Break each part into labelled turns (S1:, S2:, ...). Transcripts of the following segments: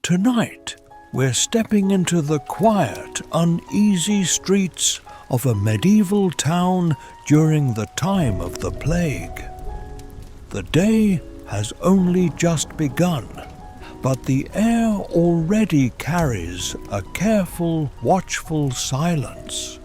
S1: Tonight, we're stepping into the quiet, uneasy streets of a medieval town during the time of the plague. The day has only just begun, but the air already carries a careful, watchful silence.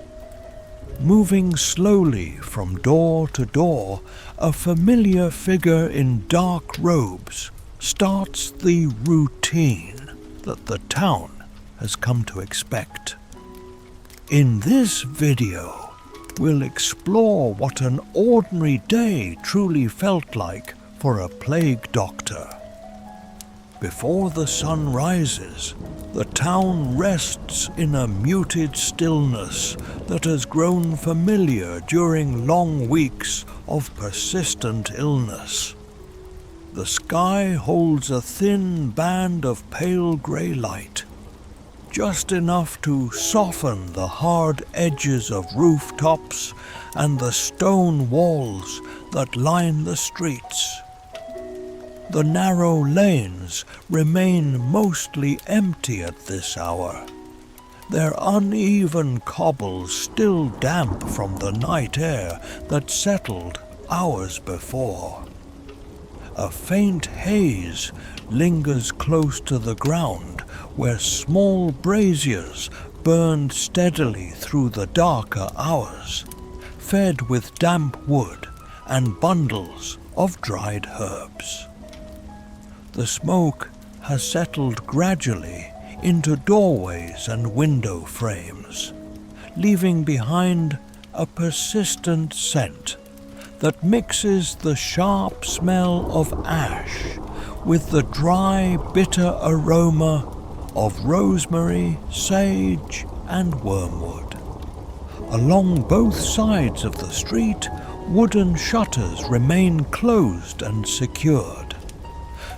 S1: Moving slowly from door to door, a familiar figure in dark robes starts the routine that the town has come to expect. In this video, we'll explore what an ordinary day truly felt like for a plague doctor. Before the sun rises, the town rests in a muted stillness that has grown familiar during long weeks of persistent illness. The sky holds a thin band of pale grey light, just enough to soften the hard edges of rooftops and the stone walls that line the streets. The narrow lanes remain mostly empty at this hour, their uneven cobbles still damp from the night air that settled hours before. A faint haze lingers close to the ground where small braziers burned steadily through the darker hours, fed with damp wood and bundles of dried herbs. The smoke has settled gradually into doorways and window frames, leaving behind a persistent scent that mixes the sharp smell of ash with the dry, bitter aroma of rosemary, sage, and wormwood. Along both sides of the street, wooden shutters remain closed and secured.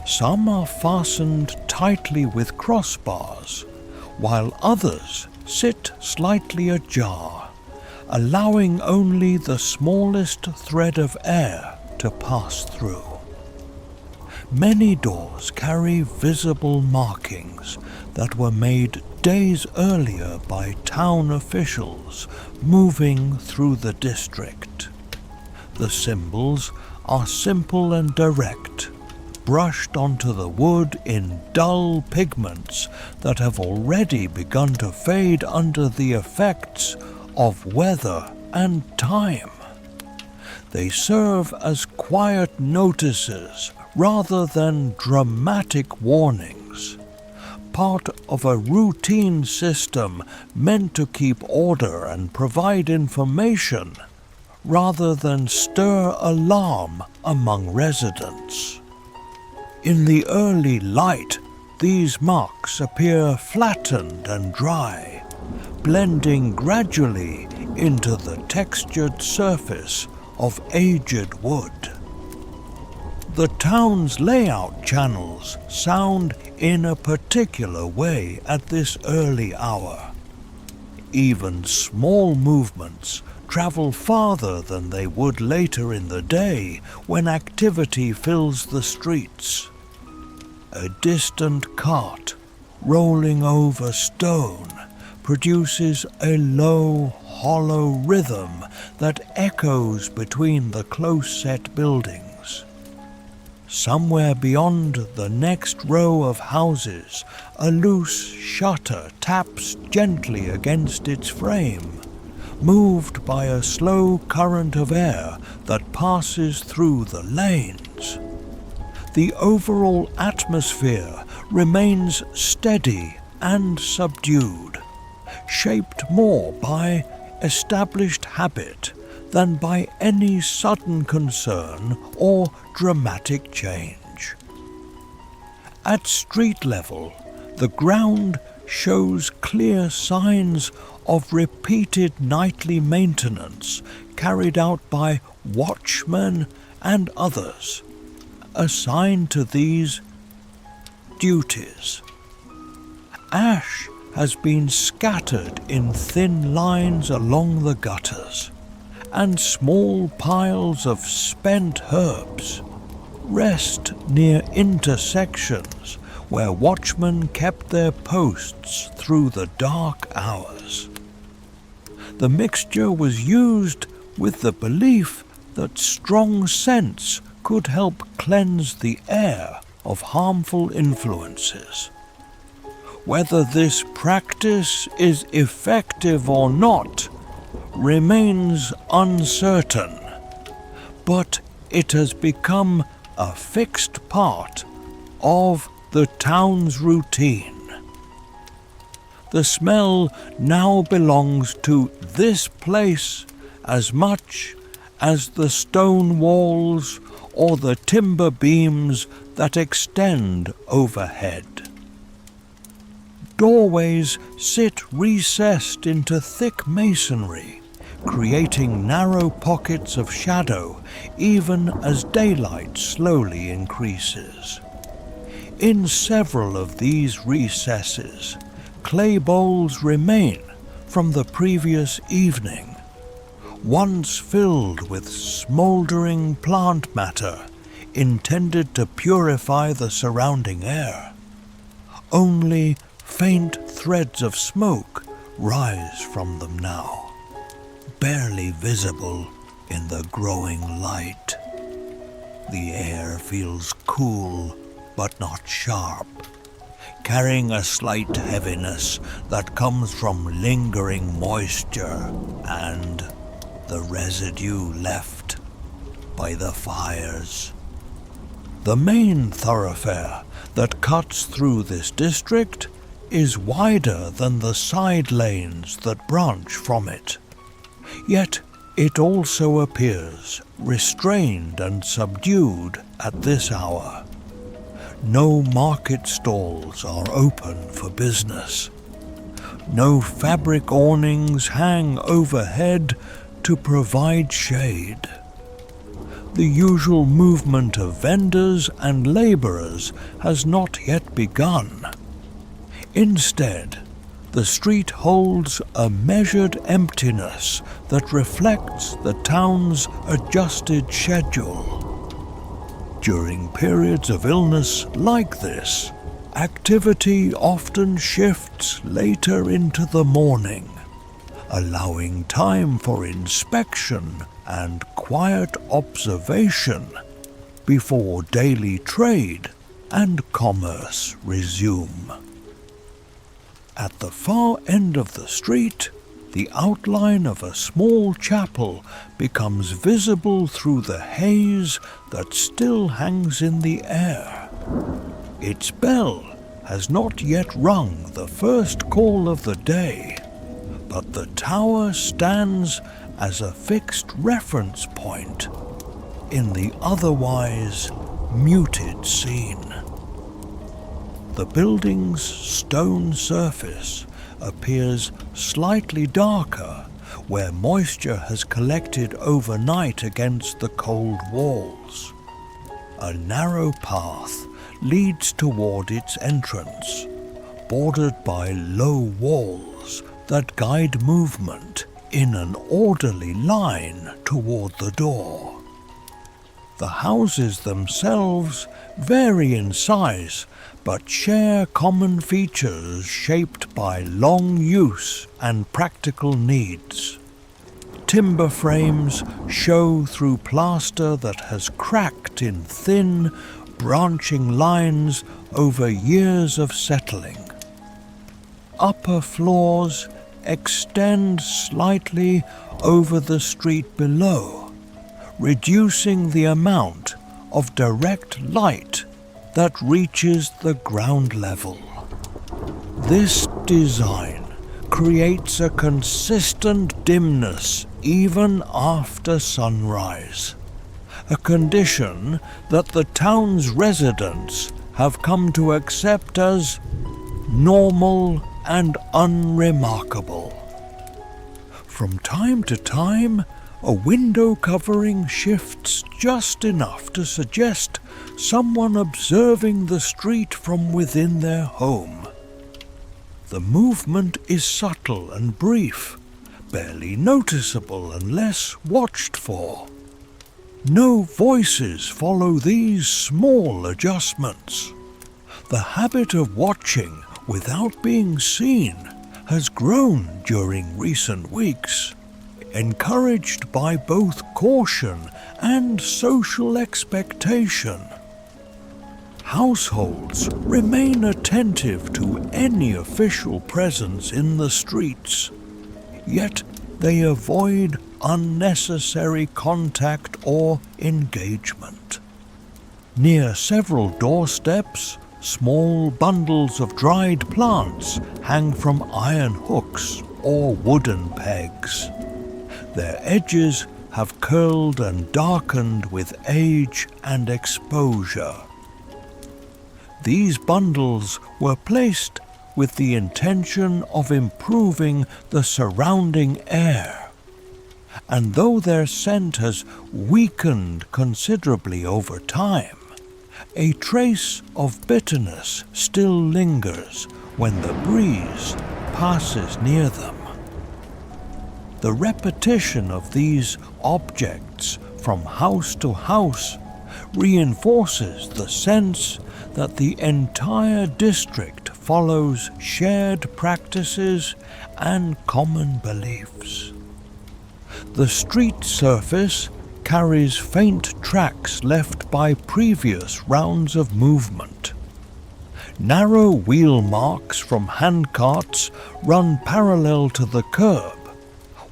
S1: Some are fastened tightly with crossbars, while others sit slightly ajar, allowing only the smallest thread of air to pass through. Many doors carry visible markings that were made days earlier by town officials moving through the district. The symbols are simple and direct, brushed onto the wood in dull pigments that have already begun to fade under the effects of weather and time. They serve as quiet notices rather than dramatic warnings, part of a routine system meant to keep order and provide information rather than stir alarm among residents. In the early light, these marks appear flattened and dry, blending gradually into the textured surface of aged wood. The town's layout channels sound in a particular way at this early hour. Even small movements travel farther than they would later in the day when activity fills the streets. A distant cart rolling over stone produces a low, hollow rhythm that echoes between the close-set buildings. Somewhere beyond the next row of houses, a loose shutter taps gently against its frame, moved by a slow current of air that passes through the lanes. The overall atmosphere remains steady and subdued, shaped more by established habit than by any sudden concern or dramatic change. At street level, the ground shows clear signs of repeated nightly maintenance carried out by watchmen and others assigned to these duties. Ash has been scattered in thin lines along the gutters, and small piles of spent herbs rest near intersections where watchmen kept their posts through the dark hours. The mixture was used with the belief that strong scents could help cleanse the air of harmful influences. Whether this practice is effective or not remains uncertain, but it has become a fixed part of the town's routine. The smell now belongs to this place as much as the stone walls or the timber beams that extend overhead. Doorways sit recessed into thick masonry, creating narrow pockets of shadow even as daylight slowly increases. In several of these recesses, clay bowls remain from the previous evening, once filled with smouldering plant matter intended to purify the surrounding air. Only faint threads of smoke rise from them now, barely visible in the growing light. The air feels cool but not sharp, carrying a slight heaviness that comes from lingering moisture and the residue left by the fires. The main thoroughfare that cuts through this district is wider than the side lanes that branch from it. Yet it also appears restrained and subdued at this hour. No market stalls are open for business. No fabric awnings hang overhead to provide shade. The usual movement of vendors and laborers has not yet begun. Instead, the street holds a measured emptiness that reflects the town's adjusted schedule. During periods of illness like this, activity often shifts later into the morning, allowing time for inspection and quiet observation before daily trade and commerce resume. At the far end of the street, the outline of a small chapel becomes visible through the haze that still hangs in the air. Its bell has not yet rung the first call of the day, but the tower stands as a fixed reference point in the otherwise muted scene. The building's stone surface appears slightly darker where moisture has collected overnight against the cold walls. A narrow path leads toward its entrance, bordered by low walls that guide movement in an orderly line toward the door. The houses themselves vary in size, but share common features shaped by long use and practical needs. Timber frames show through plaster that has cracked in thin, branching lines over years of settling. Upper floors extend slightly over the street below, reducing the amount of direct light that reaches the ground level. This design creates a consistent dimness even after sunrise, a condition that the town's residents have come to accept as normal and unremarkable. From time to time, a window covering shifts just enough to suggest someone observing the street from within their home. The movement is subtle and brief, barely noticeable unless watched for. No voices follow these small adjustments. The habit of watching without being seen has grown during recent weeks, encouraged by both caution and social expectation. Households remain attentive to any official presence in the streets, yet they avoid unnecessary contact or engagement. Near several doorsteps, small bundles of dried plants hang from iron hooks or wooden pegs. Their edges have curled and darkened with age and exposure. These bundles were placed with the intention of improving the surrounding air, and though their scent has weakened considerably over time, a trace of bitterness still lingers when the breeze passes near them. The repetition of these objects from house to house reinforces the sense that the entire district follows shared practices and common beliefs. The street surface carries faint tracks left by previous rounds of movement. Narrow wheel marks from handcarts run parallel to the curb,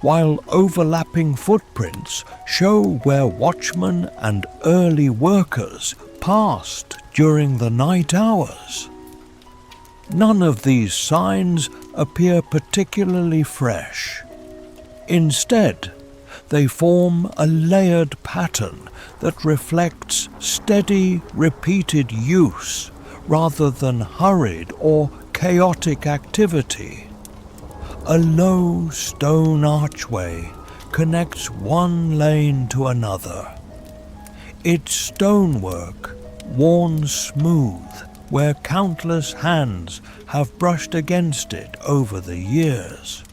S1: while overlapping footprints show where watchmen and early workers passed during the night hours. None of these signs appear particularly fresh. Instead, they form a layered pattern that reflects steady, repeated use rather than hurried or chaotic activity. A low stone archway connects one lane to another. Its stonework, worn smooth where countless hands have brushed against it over the years.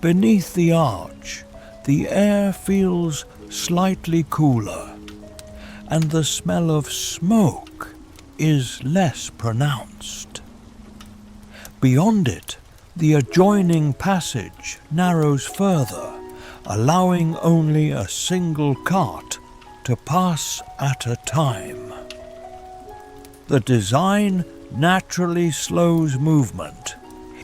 S1: Beneath the arch, the air feels slightly cooler, and the smell of smoke is less pronounced. Beyond it, the adjoining passage narrows further, allowing only a single cart to pass at a time. The design naturally slows movement,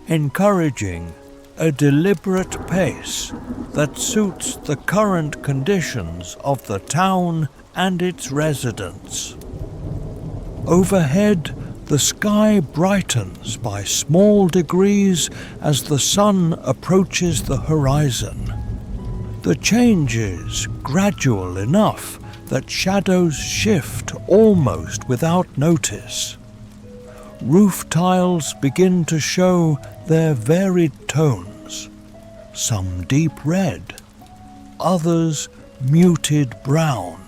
S1: encouraging a deliberate pace that suits the current conditions of the town and its residents. Overhead, the sky brightens by small degrees as the sun approaches the horizon. The change is gradual enough that shadows shift almost without notice. Roof tiles begin to show their varied tones, some deep red, others muted brown,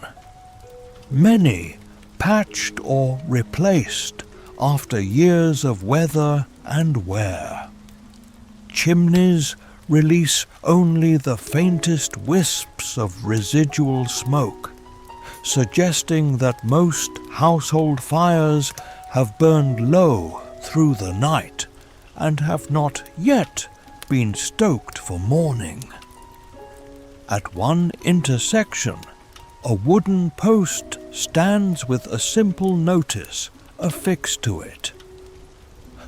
S1: many patched or replaced after years of weather and wear. Chimneys release only the faintest wisps of residual smoke, suggesting that most household fires have burned low through the night and have not yet been stoked for morning. At one intersection, a wooden post stands with a simple notice affixed to it.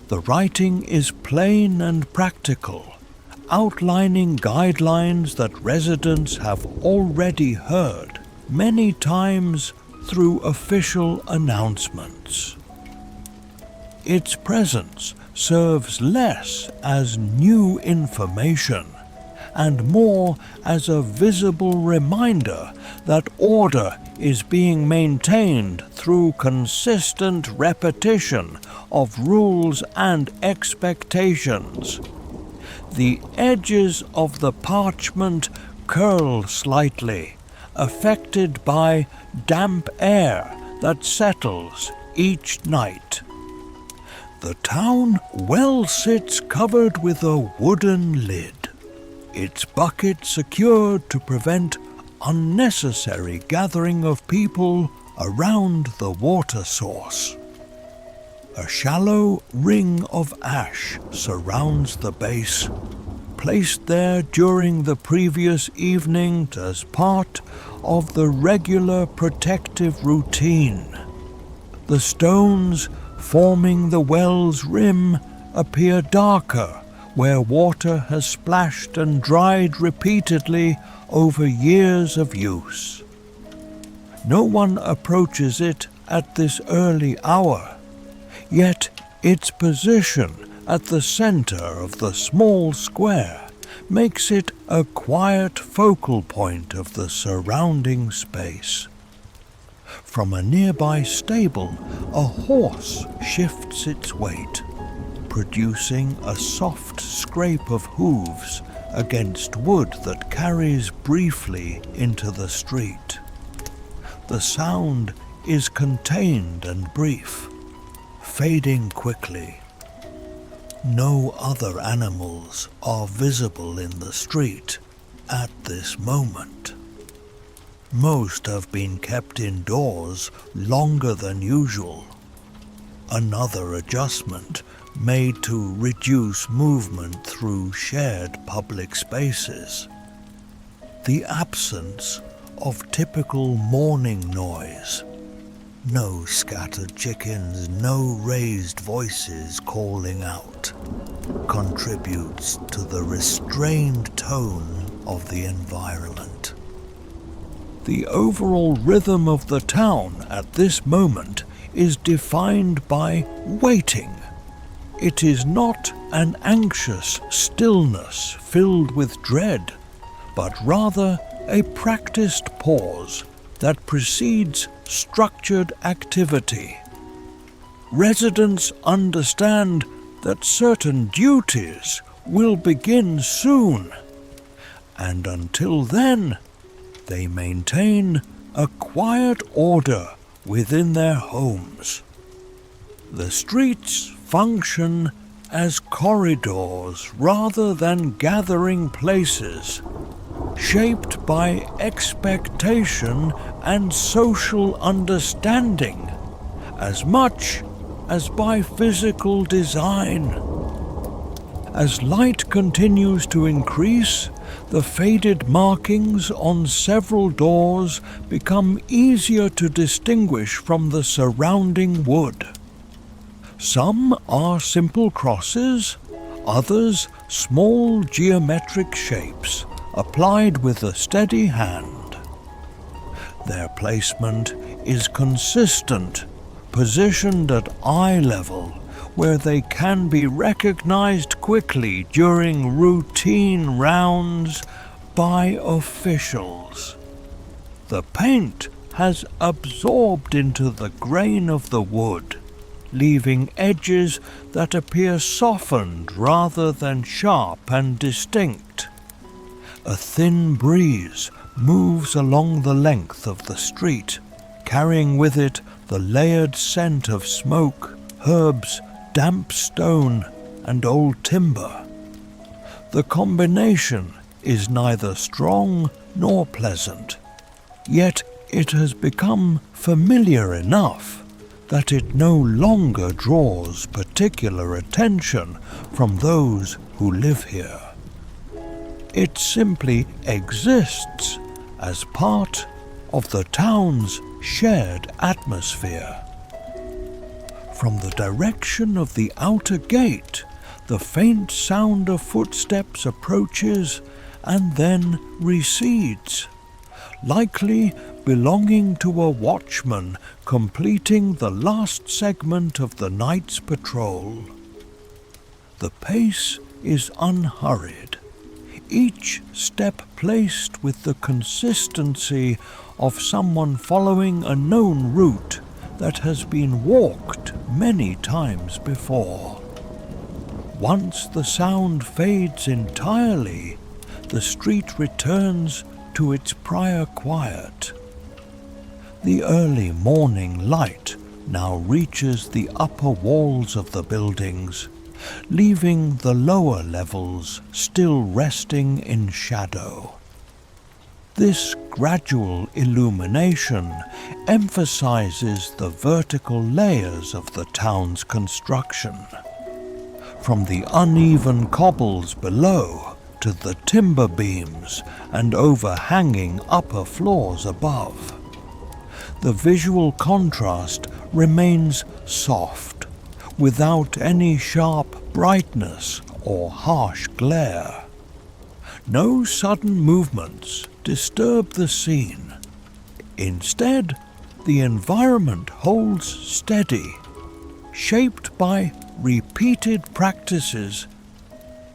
S1: The writing is plain and practical, outlining guidelines that residents have already heard many times through official announcements. Its presence serves less as new information and more as a visible reminder that order is being maintained through consistent repetition of rules and expectations. The edges of the parchment curl slightly, affected by damp air that settles each night. The town well sits covered with a wooden lid, its bucket secured to prevent unnecessary gathering of people around the water source. A shallow ring of ash surrounds the base, placed there during the previous evening as part of the regular protective routine. The stones forming the well's rim appear darker where water has splashed and dried repeatedly over years of use. No one approaches it at this early hour, yet its position at the center of the small square makes it a quiet focal point of the surrounding space. From a nearby stable, a horse shifts its weight, producing a soft scrape of hooves against wood that carries briefly into the street. The sound is contained and brief, fading quickly. No other animals are visible in the street at this moment. Most have been kept indoors longer than usual. Another adjustment made to reduce movement through shared public spaces. The absence of typical morning noise. No scattered chickens, no raised voices calling out, contributes to the restrained tone of the environment. The overall rhythm of the town at this moment is defined by waiting. It is not an anxious stillness filled with dread, but rather a practiced pause that precedes structured activity. Residents understand that certain duties will begin soon, and until then, they maintain a quiet order within their homes. The streets function as corridors rather than gathering places, shaped by expectation and social understanding as much as by physical design. As light continues to increase, the faded markings on several doors become easier to distinguish from the surrounding wood. Some are simple crosses, others small geometric shapes applied with a steady hand. Their placement is consistent, positioned at eye level, where they can be recognized quickly during routine rounds by officials. The paint has absorbed into the grain of the wood, leaving edges that appear softened rather than sharp and distinct. A thin breeze moves along the length of the street, carrying with it the layered scent of smoke, herbs, damp stone, and old timber. The combination is neither strong nor pleasant, yet it has become familiar enough that it no longer draws particular attention from those who live here. It simply exists as part of the town's shared atmosphere. From the direction of the outer gate, the faint sound of footsteps approaches and then recedes, likely belonging to a watchman completing the last segment of the night's patrol. The pace is unhurried, each step placed with the consistency of someone following a known route that has been walked many times before. Once the sound fades entirely, the street returns to its prior quiet. The early morning light now reaches the upper walls of the buildings, leaving the lower levels still resting in shadow. This gradual illumination emphasizes the vertical layers of the town's construction, from the uneven cobbles below to the timber beams and overhanging upper floors above. The visual contrast remains soft, without any sharp brightness or harsh glare. No sudden movements disturb the scene. Instead, the environment holds steady, shaped by repeated practices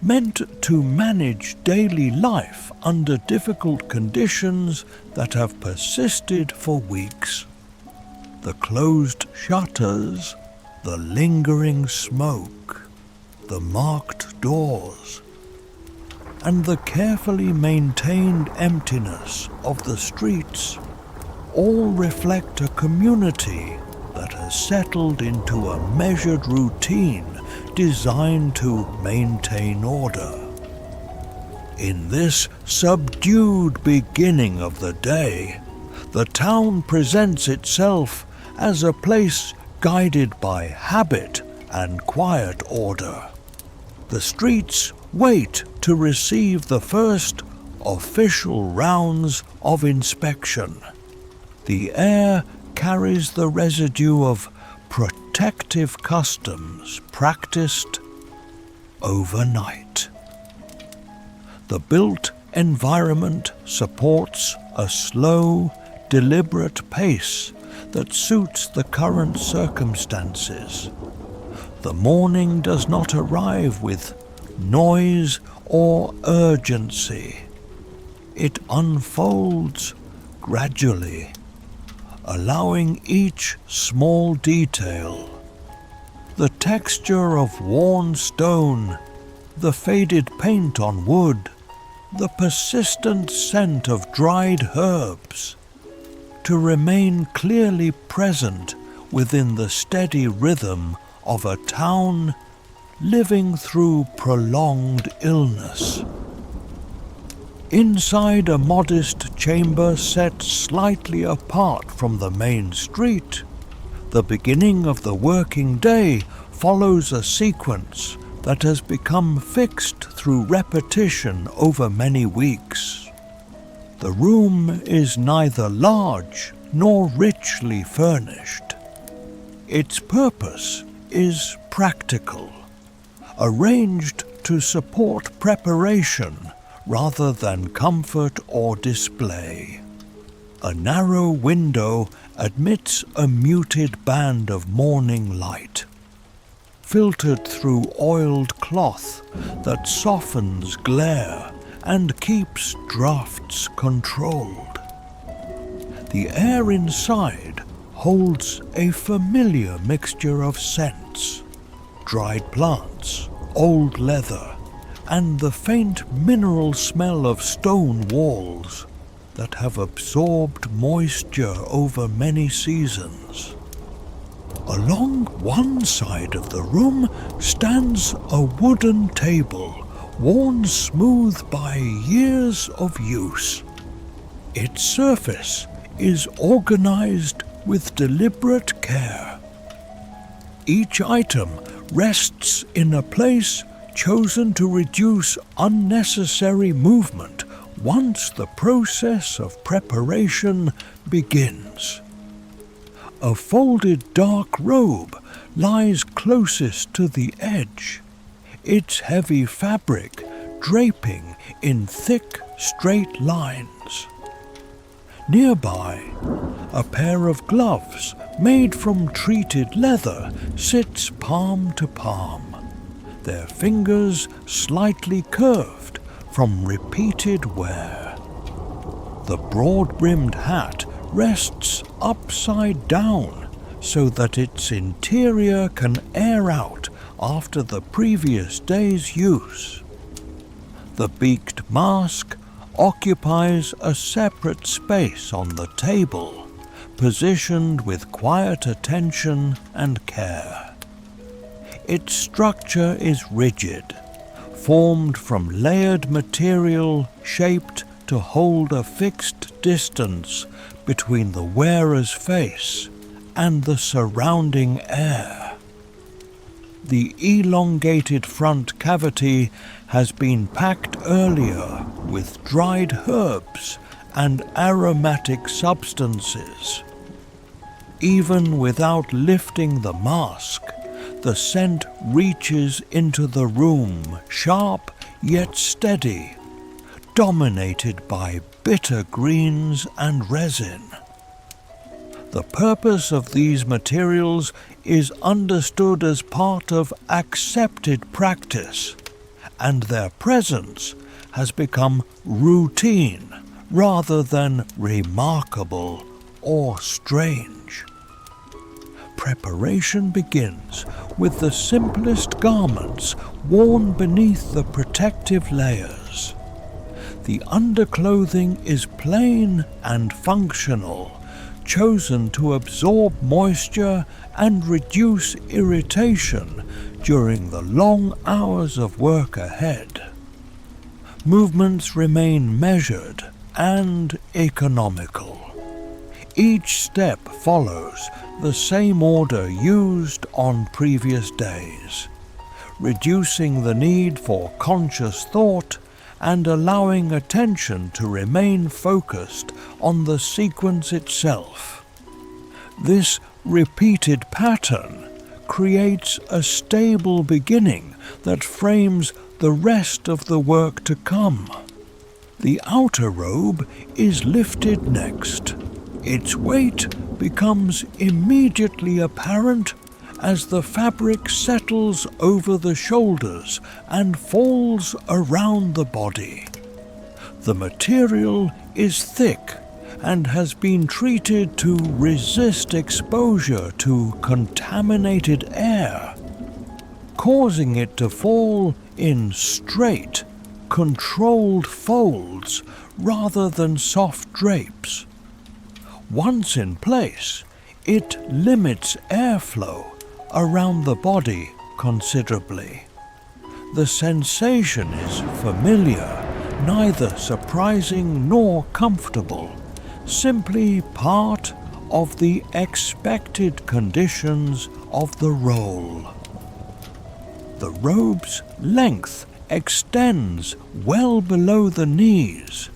S1: meant to manage daily life under difficult conditions that have persisted for weeks. The closed shutters, the lingering smoke, the marked doors, and the carefully maintained emptiness of the streets all reflect a community that has settled into a measured routine designed to maintain order. In this subdued beginning of the day, the town presents itself as a place guided by habit and quiet order. The streets wait to receive the first official rounds of inspection. The air carries the residue of protective customs practiced overnight. The built environment supports a slow, deliberate pace that suits the current circumstances. The morning does not arrive with noise or urgency. It unfolds gradually, allowing each small detail, the texture of worn stone, the faded paint on wood, the persistent scent of dried herbs, to remain clearly present within the steady rhythm of a town living through prolonged illness. Inside a modest chamber set slightly apart from the main street, the beginning of the working day follows a sequence that has become fixed through repetition over many weeks. The room is neither large nor richly furnished. Its purpose is practical, arranged to support preparation rather than comfort or display. A narrow window admits a muted band of morning light, filtered through oiled cloth that softens glare and keeps drafts controlled. The air inside holds a familiar mixture of scents: dried plants, old leather, and the faint mineral smell of stone walls that have absorbed moisture over many seasons. Along one side of the room stands a wooden table, worn smooth by years of use. Its surface is organized with deliberate care. Each item rests in a place chosen to reduce unnecessary movement once the process of preparation begins. A folded dark robe lies closest to the edge, its heavy fabric draping in thick, straight lines. Nearby, a pair of gloves made from treated leather sits palm to palm, their fingers slightly curved from repeated wear. The broad-brimmed hat rests upside down so that its interior can air out after the previous day's use. The beaked mask occupies a separate space on the table, positioned with quiet attention and care. Its structure is rigid, formed from layered material shaped to hold a fixed distance between the wearer's face and the surrounding air. The elongated front cavity has been packed earlier with dried herbs and aromatic substances. Even without lifting the mask, the scent reaches into the room, sharp yet steady, dominated by bitter greens and resin. The purpose of these materials is understood as part of accepted practice, and their presence has become routine rather than remarkable or strange. Preparation begins with the simplest garments worn beneath the protective layers. The underclothing is plain and functional, chosen to absorb moisture and reduce irritation during the long hours of work ahead. Movements remain measured and economical. Each step follows the same order used on previous days, reducing the need for conscious thought and allowing attention to remain focused on the sequence itself. This repeated pattern creates a stable beginning that frames the rest of the work to come. The outer robe is lifted next. Its weight becomes immediately apparent as the fabric settles over the shoulders and falls around the body. The material is thick and has been treated to resist exposure to contaminated air, causing it to fall in straight, controlled folds rather than soft drapes. Once in place, it limits airflow around the body considerably. The sensation is familiar, neither surprising nor comfortable, simply part of the expected conditions of the role. The robe's length extends well below the knees,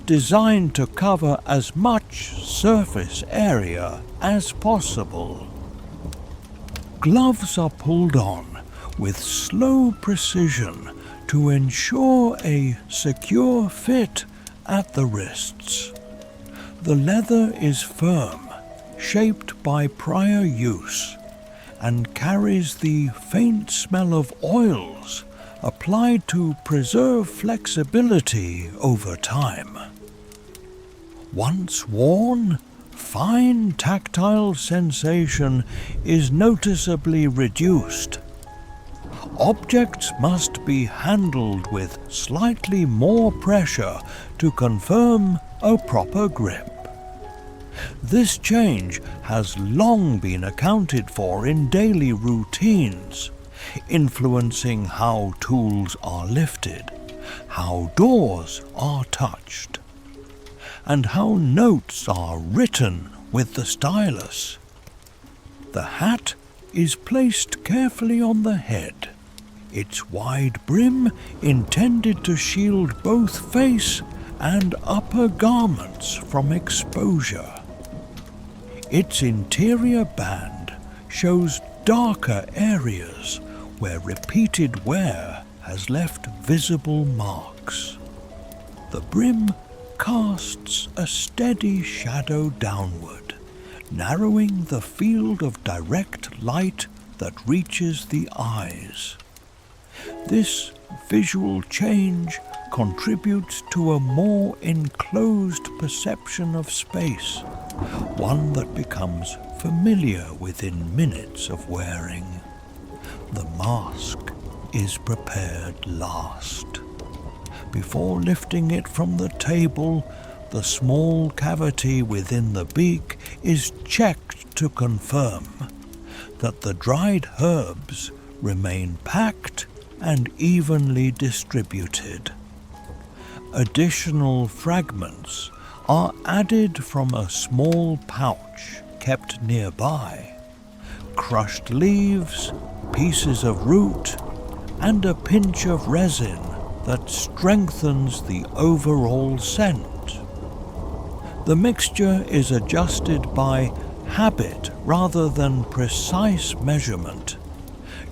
S1: designed to cover as much surface area as possible. Gloves are pulled on with slow precision to ensure a secure fit at the wrists. The leather is firm, shaped by prior use, and carries the faint smell of oils applied to preserve flexibility over time. Once worn, fine tactile sensation is noticeably reduced. Objects must be handled with slightly more pressure to confirm a proper grip. This change has long been accounted for in daily routines, influencing how tools are lifted, how doors are touched, and how notes are written with the stylus. The hat is placed carefully on the head, its wide brim intended to shield both face and upper garments from exposure. Its interior band shows darker areas where repeated wear has left visible marks. The brim casts a steady shadow downward, narrowing the field of direct light that reaches the eyes. This visual change contributes to a more enclosed perception of space, one that becomes familiar within minutes of wearing. The mask is prepared last. Before lifting it from the table, the small cavity within the beak is checked to confirm that the dried herbs remain packed and evenly distributed. Additional fragments are added from a small pouch kept nearby. Crushed leaves, pieces of root, and a pinch of resin that strengthens the overall scent. The mixture is adjusted by habit rather than precise measurement,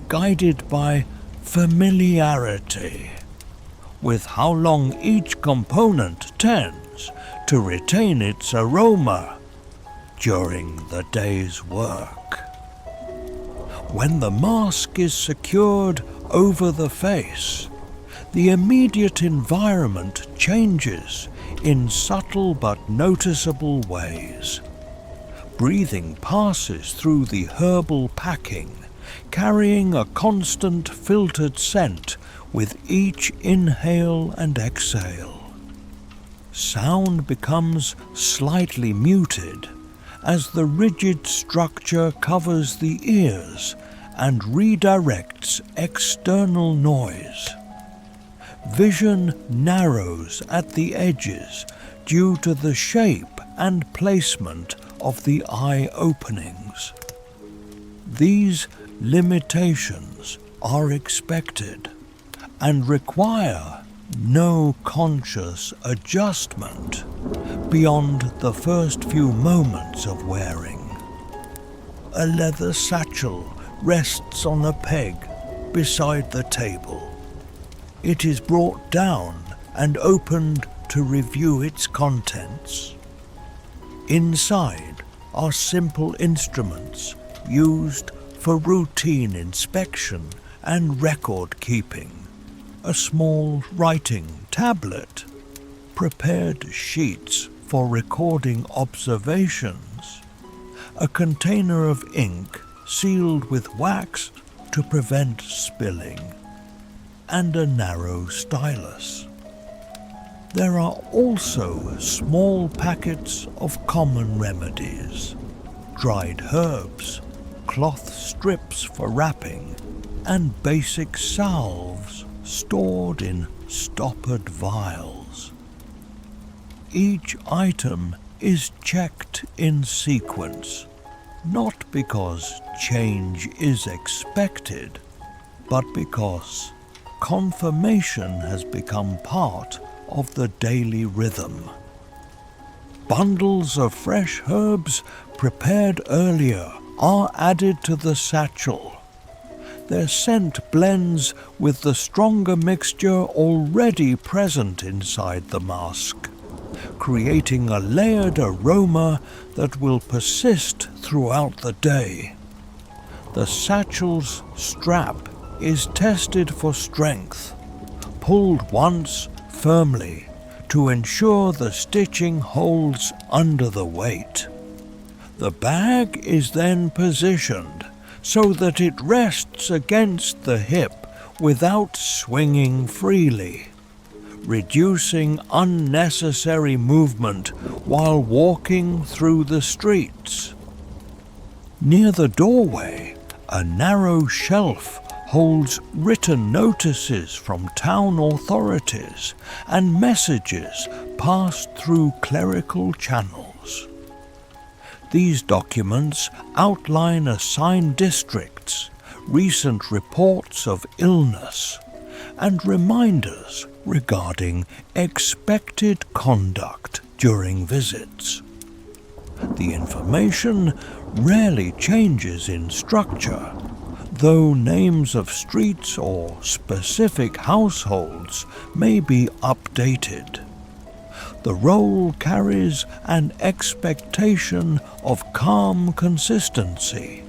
S1: guided by familiarity with how long each component tends to retain its aroma during the day's work. When the mask is secured over the face, the immediate environment changes in subtle but noticeable ways. Breathing passes through the herbal packing, carrying a constant filtered scent with each inhale and exhale. Sound becomes slightly muted as the rigid structure covers the ears and redirects external noise. Vision narrows at the edges due to the shape and placement of the eye openings. These limitations are expected and require no conscious adjustment beyond the first few moments of wearing. A leather satchel rests on a peg beside the table. It is brought down and opened to review its contents. Inside are simple instruments used for routine inspection and record keeping. A small writing tablet, prepared sheets for recording observations, a container of ink sealed with wax to prevent spilling, and a narrow stylus. There are also small packets of common remedies, dried herbs, cloth strips for wrapping, and basic salves stored in stoppered vials. Each item is checked in sequence, not because change is expected, but because confirmation has become part of the daily rhythm. Bundles of fresh herbs prepared earlier are added to the satchel. Their scent blends with the stronger mixture already present inside the mask, creating a layered aroma that will persist throughout the day. The satchel's strap is tested for strength, pulled once firmly to ensure the stitching holds under the weight. The bag is then positioned so that it rests against the hip without swinging freely, reducing unnecessary movement while walking through the streets. Near the doorway, a narrow shelf holds written notices from town authorities and messages passed through clerical channels. These documents outline assigned districts, recent reports of illness, and reminders regarding expected conduct during visits. The information rarely changes in structure, though names of streets or specific households may be updated. The roll carries an expectation of calm consistency,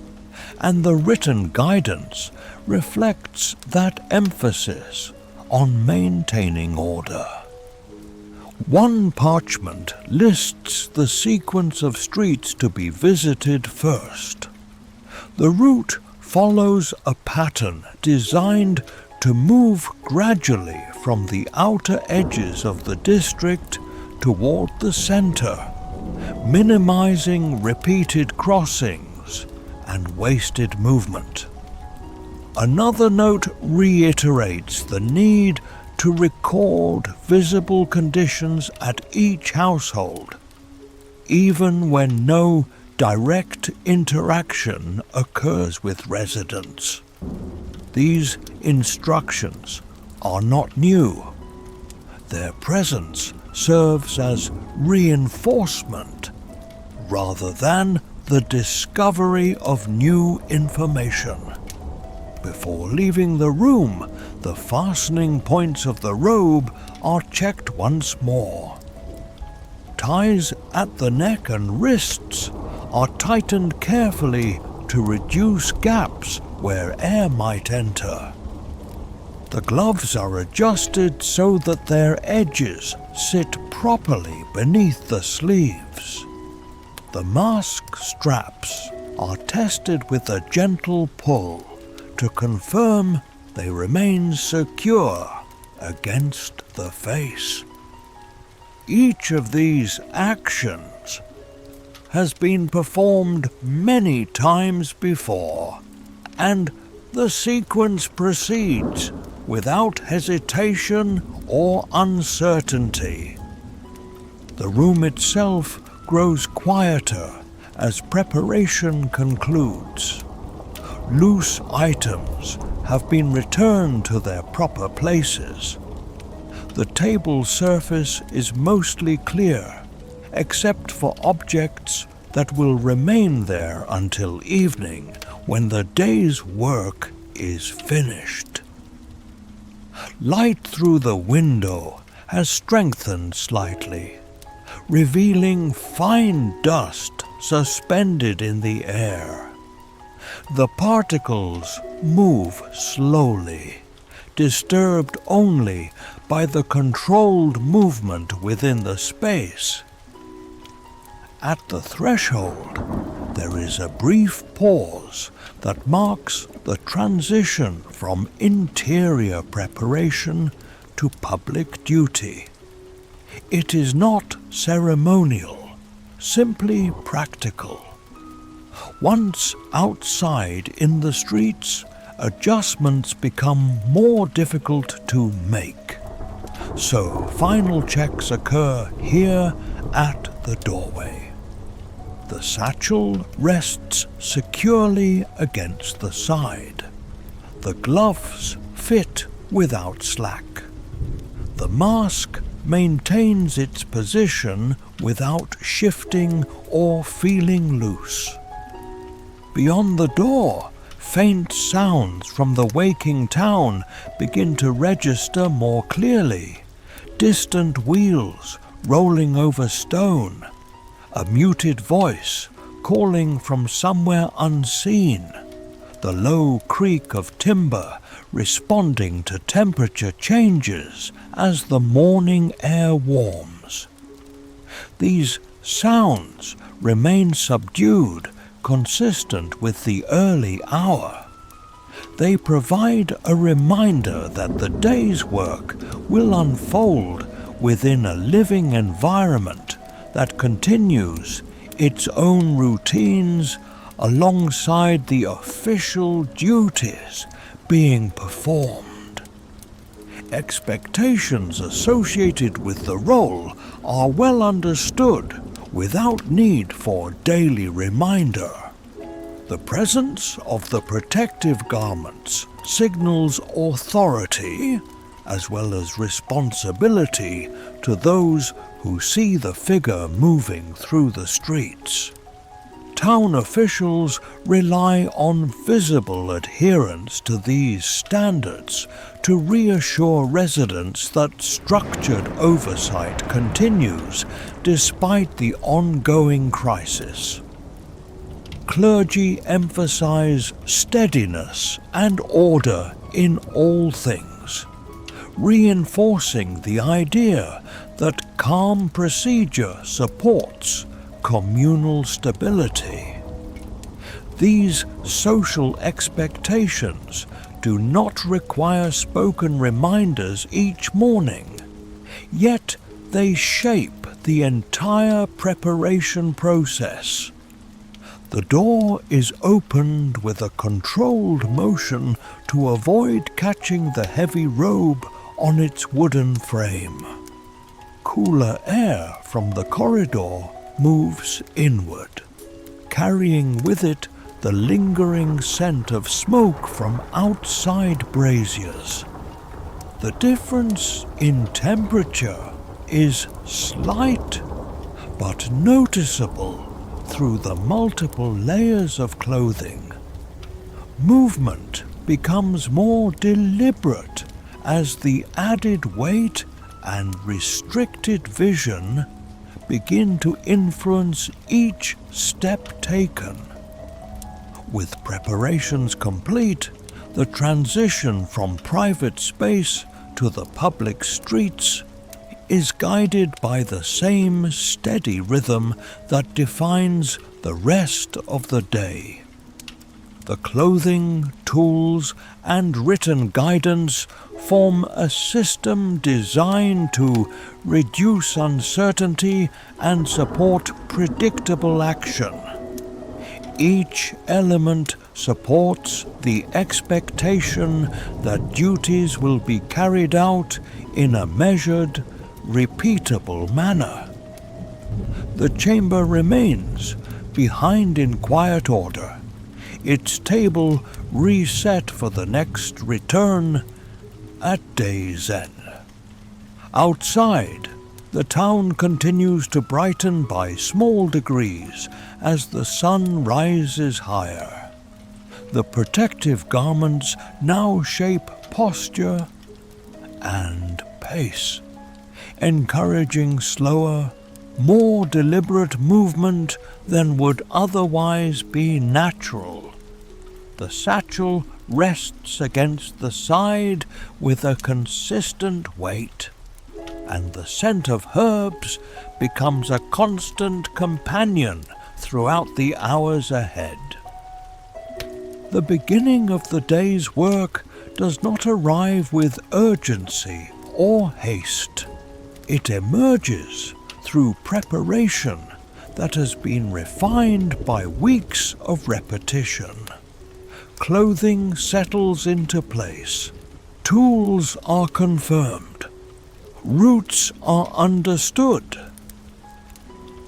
S1: and the written guidance reflects that emphasis on maintaining order. One parchment lists the sequence of streets to be visited first. The route follows a pattern designed to move gradually from the outer edges of the district toward the center, minimizing repeated crossings and wasted movement. Another note reiterates the need to record visible conditions at each household, even when no direct interaction occurs with residents. These instructions are not new. Their presence serves as reinforcement rather than the discovery of new information. Before leaving the room, the fastening points of the robe are checked once more. Ties at the neck and wrists are tightened carefully to reduce gaps where air might enter. The gloves are adjusted so that their edges sit properly beneath the sleeves. The mask straps are tested with a gentle pull to confirm they remain secure against the face. Each of these actions has been performed many times before, and the sequence proceeds without hesitation or uncertainty. The room itself grows quieter as preparation concludes. Loose items have been returned to their proper places. The table surface is mostly clear, except for objects that will remain there until evening, when the day's work is finished. Light through the window has strengthened slightly, revealing fine dust suspended in the air. The particles move slowly, disturbed only by the controlled movement within the space. At the threshold, there is a brief pause that marks the transition from interior preparation to public duty. It is not ceremonial, simply practical. Once outside in the streets, adjustments become more difficult to make. So final checks occur here at the doorway. The satchel rests securely against the side. The gloves fit without slack. The mask maintains its position without shifting or feeling loose. Beyond the door, faint sounds from the waking town begin to register more clearly. Distant wheels rolling over stone, a muted voice calling from somewhere unseen, the low creak of timber responding to temperature changes as the morning air warms. These sounds remain subdued, consistent with the early hour. They provide a reminder that the day's work will unfold within a living environment that continues its own routines alongside the official duties being performed. Expectations associated with the role are well understood without need for daily reminder. The presence of the protective garments signals authority as well as responsibility to those who see the figure moving through the streets. Town officials rely on visible adherence to these standards to reassure residents that structured oversight continues despite the ongoing crisis. Clergy emphasize steadiness and order in all things, reinforcing the idea that calm procedure supports communal stability. These social expectations do not require spoken reminders each morning, yet they shape the entire preparation process. The door is opened with a controlled motion to avoid catching the heavy robe on its wooden frame. Cooler air from the corridor moves inward, carrying with it the lingering scent of smoke from outside braziers. The difference in temperature is slight, but noticeable through the multiple layers of clothing. Movement becomes more deliberate as the added weight and restricted vision begin to influence each step taken. With preparations complete, the transition from private space to the public streets is guided by the same steady rhythm that defines the rest of the day. The clothing, tools, and written guidance form a system designed to reduce uncertainty and support predictable action. Each element supports the expectation that duties will be carried out in a measured, repeatable manner. The chamber remains behind in quiet order, its table reset for the next return at day's end. Outside, the town continues to brighten by small degrees as the sun rises higher. The protective garments now shape posture and pace, encouraging slower, more deliberate movement than would otherwise be natural. The satchel rests against the side with a consistent weight, and the scent of herbs becomes a constant companion throughout the hours ahead. The beginning of the day's work does not arrive with urgency or haste. It emerges through preparation that has been refined by weeks of repetition. Clothing settles into place. Tools are confirmed. Routes are understood.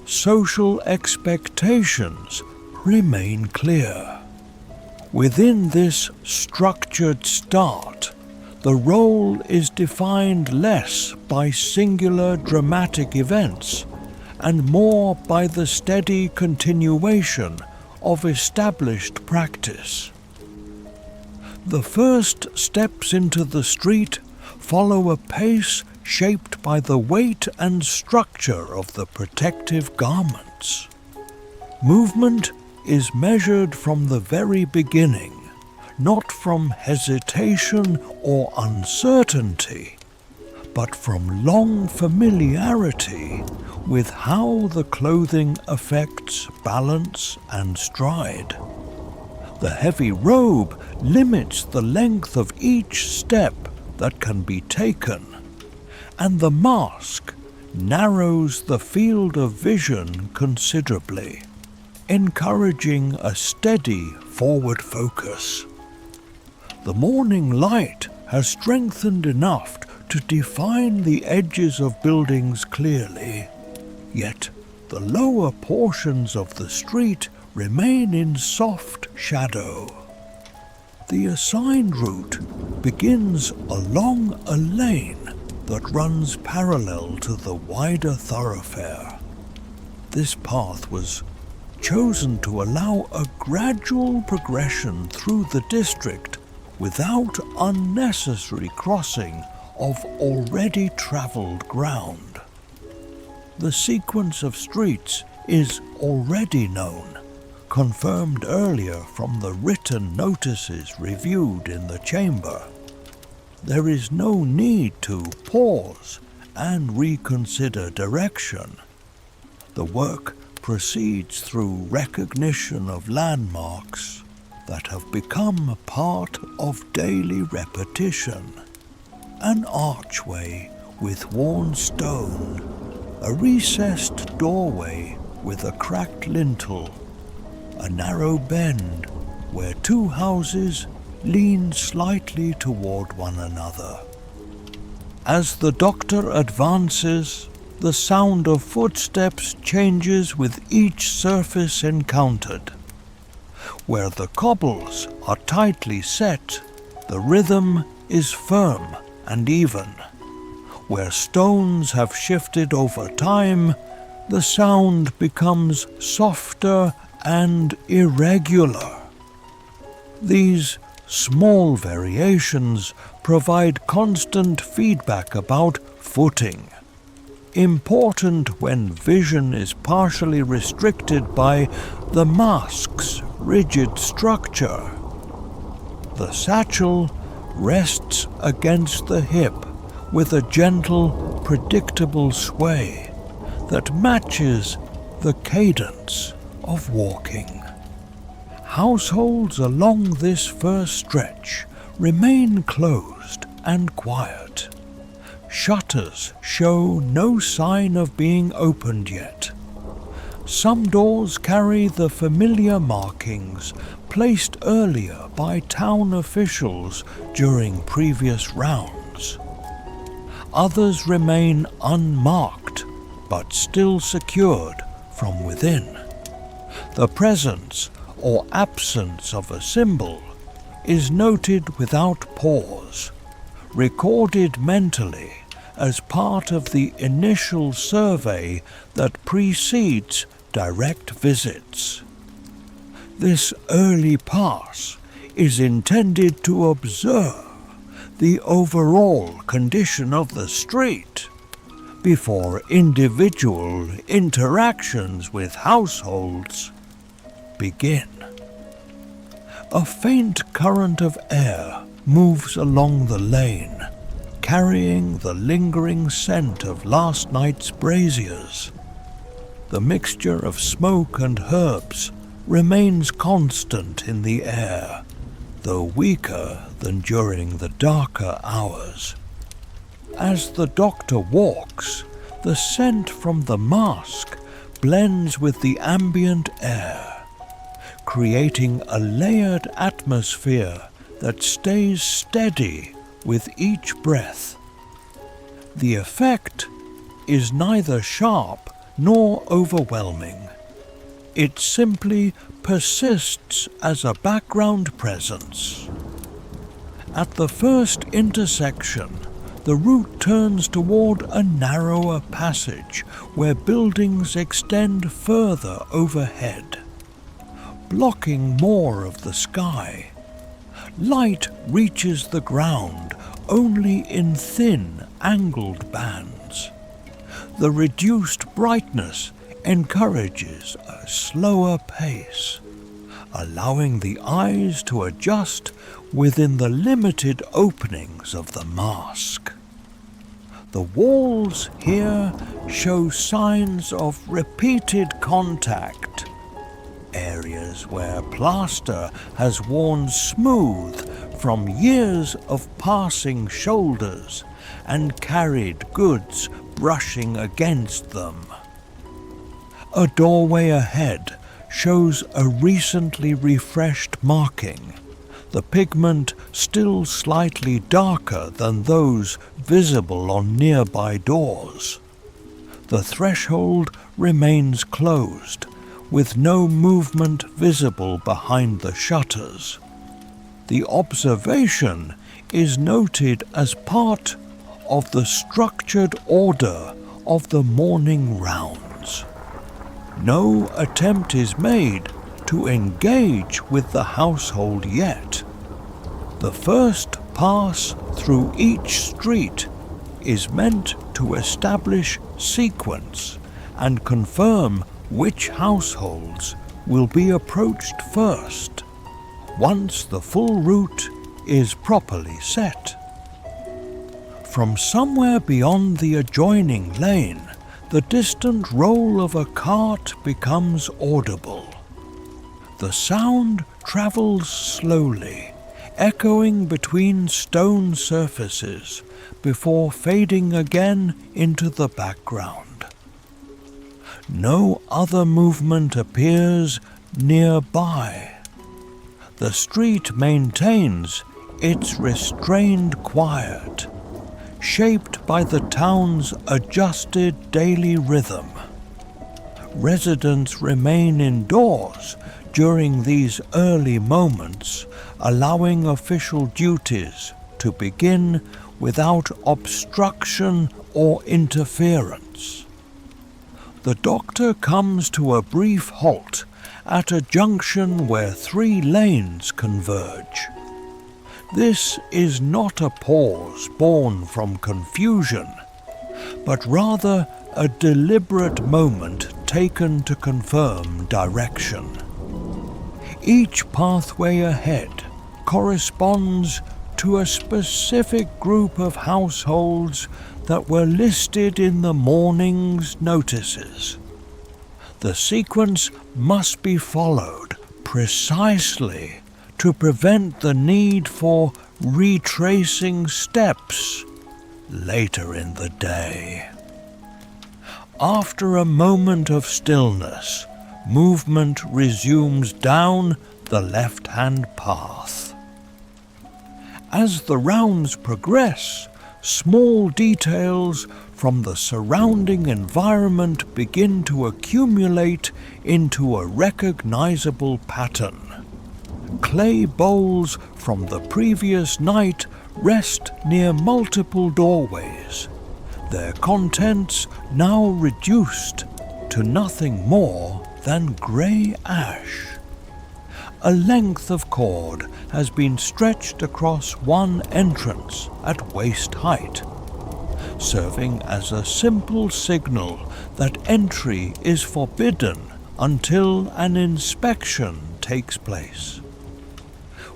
S1: Social expectations remain clear. Within this structured start, the role is defined less by singular dramatic events and more by the steady continuation of established practice. The first steps into the street follow a pace shaped by the weight and structure of the protective garments. Movement is measured from the very beginning, not from hesitation or uncertainty, but from long familiarity with how the clothing affects balance and stride. The heavy robe limits the length of each step that can be taken, and the mask narrows the field of vision considerably, encouraging a steady forward focus. The morning light has strengthened enough to define the edges of buildings clearly, yet the lower portions of the street remain in soft shadow. The assigned route begins along a lane that runs parallel to the wider thoroughfare. This path was chosen to allow a gradual progression through the district without unnecessary crossing of already travelled ground. The sequence of streets is already known, confirmed earlier from the written notices reviewed in the chamber. There is no need to pause and reconsider direction. The work proceeds through recognition of landmarks that have become a part of daily repetition. An archway with worn stone, a recessed doorway with a cracked lintel, a narrow bend where two houses lean slightly toward one another. As the doctor advances, the sound of footsteps changes with each surface encountered. Where the cobbles are tightly set, the rhythm is firm and even. Where stones have shifted over time, the sound becomes softer and irregular. These small variations provide constant feedback about footing, important when vision is partially restricted by the mask's rigid structure. The satchel rests against the hip with a gentle, predictable sway that matches the cadence of walking. Households along this first stretch remain closed and quiet. Shutters show no sign of being opened yet. Some doors carry the familiar markings placed earlier by town officials during previous rounds. Others remain unmarked, but still secured from within. The presence or absence of a symbol is noted without pause, recorded mentally as part of the initial survey that precedes direct visits. This early pass is intended to observe the overall condition of the street before individual interactions with households begin. A faint current of air moves along the lane, carrying the lingering scent of last night's braziers. The mixture of smoke and herbs remains constant in the air, though weaker than during the darker hours. As the doctor walks, the scent from the mask blends with the ambient air, creating a layered atmosphere that stays steady with each breath. The effect is neither sharp nor overwhelming. It simply persists as a background presence. At the first intersection, the route turns toward a narrower passage where buildings extend further overhead, blocking more of the sky. Light reaches the ground only in thin, angled bands. The reduced brightness encourages a slower pace, allowing the eyes to adjust within the limited openings of the mask. The walls here show signs of repeated contact, areas where plaster has worn smooth from years of passing shoulders and carried goods brushing against them. A doorway ahead shows a recently refreshed marking, the pigment still slightly darker than those visible on nearby doors. The threshold remains closed, with no movement visible behind the shutters. The observation is noted as part of the structured order of the morning rounds. No attempt is made to engage with the household yet. The first pass through each street is meant to establish sequence and confirm which households will be approached first, once the full route is properly set. From somewhere beyond the adjoining lane, the distant roll of a cart becomes audible. The sound travels slowly, echoing between stone surfaces before fading again into the background. No other movement appears nearby. The street maintains its restrained quiet, shaped by the town's adjusted daily rhythm. Residents remain indoors during these early moments, allowing official duties to begin without obstruction or interference. The doctor comes to a brief halt at a junction where 3 lanes converge. This is not a pause born from confusion, but rather a deliberate moment taken to confirm direction. Each pathway ahead corresponds to a specific group of households that were listed in the morning's notices. The sequence must be followed precisely to prevent the need for retracing steps later in the day. After a moment of stillness, movement resumes down the left-hand path. As the rounds progress, small details from the surrounding environment begin to accumulate into a recognizable pattern. Clay bowls from the previous night rest near multiple doorways, their contents now reduced to nothing more than grey ash. A length of cord has been stretched across one entrance at waist height, serving as a simple signal that entry is forbidden until an inspection takes place.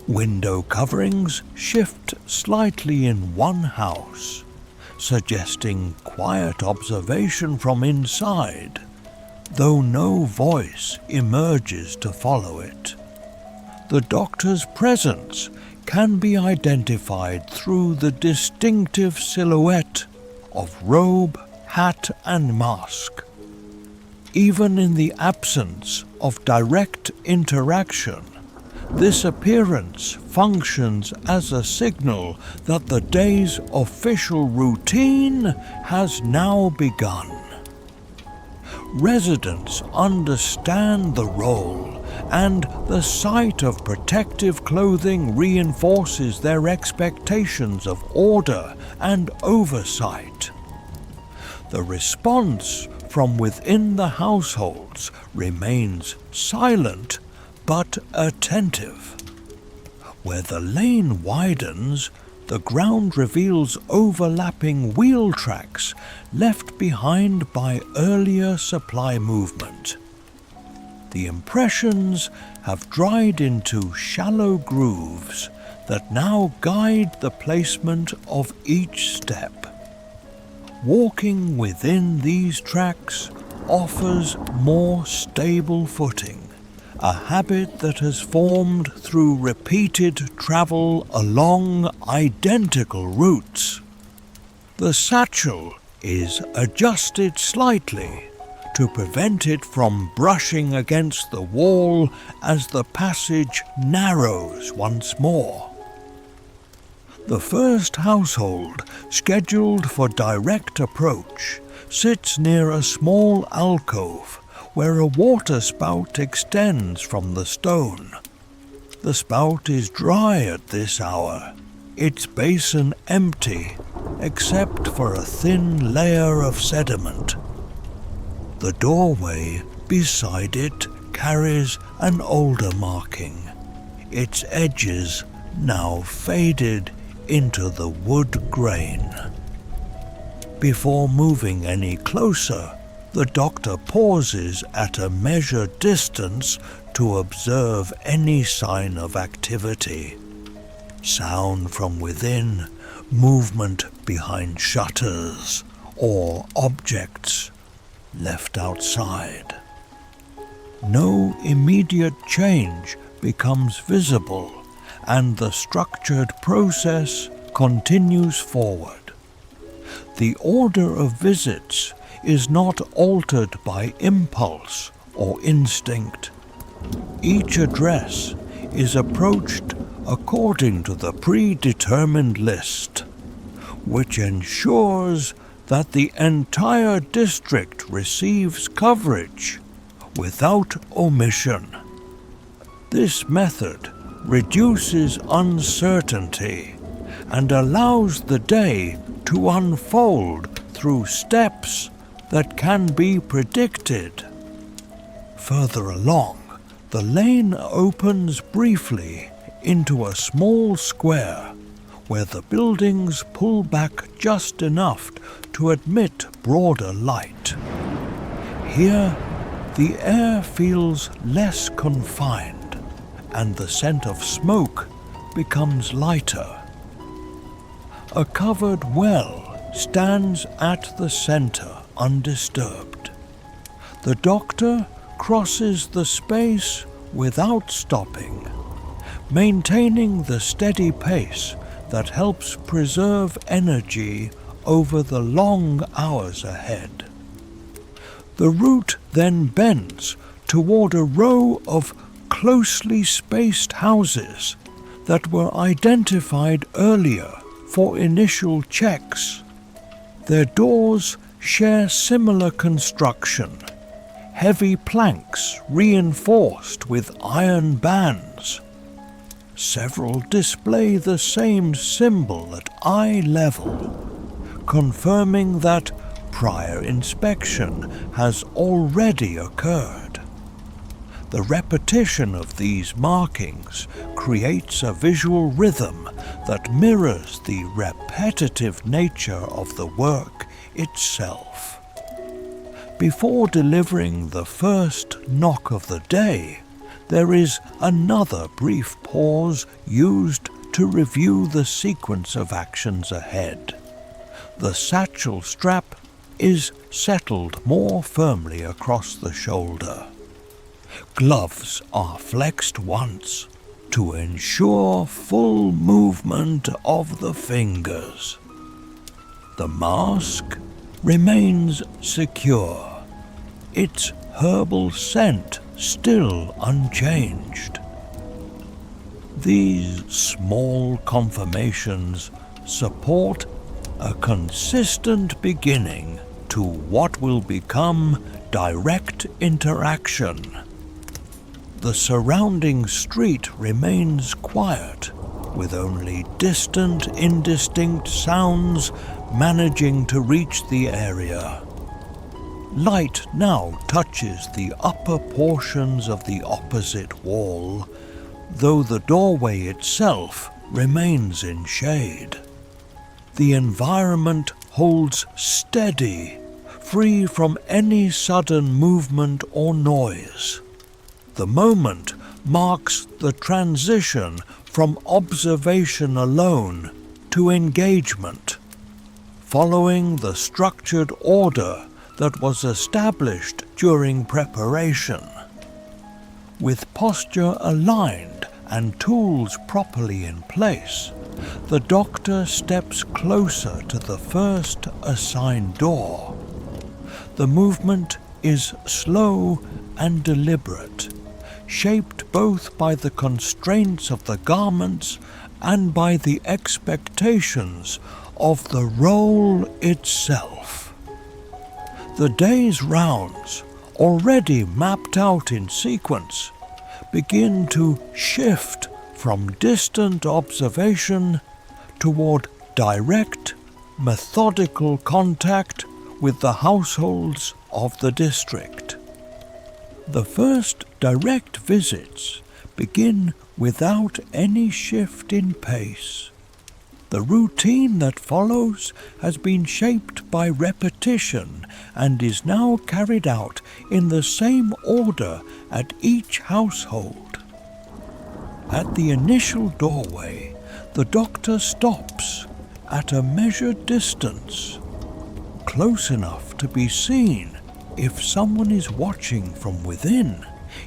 S1: Window coverings shift slightly in one house, suggesting quiet observation from inside, though no voice emerges to follow it. The doctor's presence can be identified through the distinctive silhouette of robe, hat, and mask. Even in the absence of direct interaction, this appearance functions as a signal that the day's official routine has now begun. Residents understand the role, and the sight of protective clothing reinforces their expectations of order and oversight. The response from within the households remains silent but attentive. Where the lane widens, the ground reveals overlapping wheel tracks left behind by earlier supply movement. The impressions have dried into shallow grooves that now guide the placement of each step. Walking within these tracks offers more stable footing, a habit that has formed through repeated travel along identical routes. The satchel is adjusted slightly to prevent it from brushing against the wall as the passage narrows once more. The first household, scheduled for direct approach, sits near a small alcove where a water spout extends from the stone. The spout is dry at this hour, its basin empty except for a thin layer of sediment. The doorway beside it carries an older marking, its edges now faded into the wood grain. Before moving any closer, the doctor pauses at a measured distance to observe any sign of activity. Sound from within, movement behind shutters, or objects left outside. No immediate change becomes visible, and the structured process continues forward. The order of visits is not altered by impulse or instinct. Each address is approached according to the predetermined list. which ensures that the entire district receives coverage without omission. This method reduces uncertainty and allows the day to unfold through steps that can be predicted. Further along, the lane opens briefly into a small square where the buildings pull back just enough to admit broader light. Here, the air feels less confined, and the scent of smoke becomes lighter. A covered well stands at the center undisturbed. The doctor crosses the space without stopping, maintaining the steady pace that helps preserve energy over the long hours ahead. The route then bends toward a row of closely spaced houses that were identified earlier for initial checks. Their doors share similar construction, heavy planks reinforced with iron bands. Several display the same symbol at eye level, confirming that prior inspection has already occurred. The repetition of these markings creates a visual rhythm that mirrors the repetitive nature of the work itself. Before delivering the first knock of the day, there is another brief pause used to review the sequence of actions ahead. The satchel strap is settled more firmly across the shoulder. Gloves are flexed once to ensure full movement of the fingers. The mask remains secure, its herbal scent still unchanged. These small confirmations support a consistent beginning to what will become direct interaction. The surrounding street remains quiet, with only distant, indistinct sounds managing to reach the area. Light now touches the upper portions of the opposite wall, though the doorway itself remains in shade. The environment holds steady, free from any sudden movement or noise. The moment marks the transition from observation alone to engagement, following the structured order that was established during preparation. With posture aligned and tools properly in place, the doctor steps closer to the first assigned door. The movement is slow and deliberate, shaped both by the constraints of the garments and by the expectations of the role itself. The day's rounds, already mapped out in sequence, begin to shift from distant observation toward direct, methodical contact with the households of the district. The first direct visits begin without any shift in pace. The routine that follows has been shaped by repetition and is now carried out in the same order at each household. At the initial doorway, the doctor stops at a measured distance, close enough to be seen if someone is watching from within,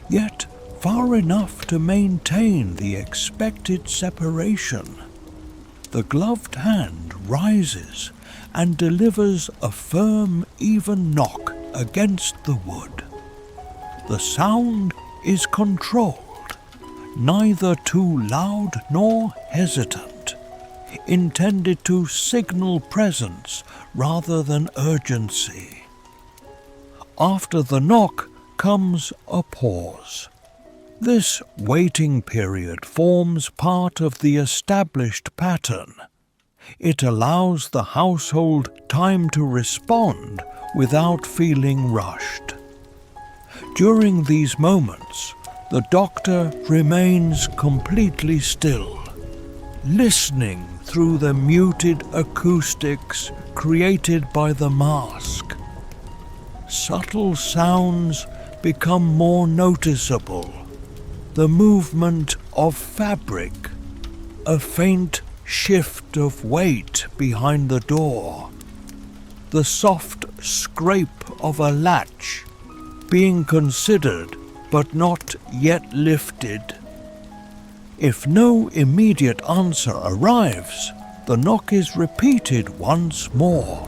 S1: yet far enough to maintain the expected separation. The gloved hand rises and delivers a firm, even knock against the wood. The sound is controlled, neither too loud nor hesitant, intended to signal presence rather than urgency. After the knock comes a pause. This waiting period forms part of the established pattern. It allows the household time to respond without feeling rushed. During these moments, the doctor remains completely still, listening through the muted acoustics created by the mask. Subtle sounds become more noticeable. The movement of fabric, a faint shift of weight behind the door, the soft scrape of a latch being considered but not yet lifted. If no immediate answer arrives, the knock is repeated once more,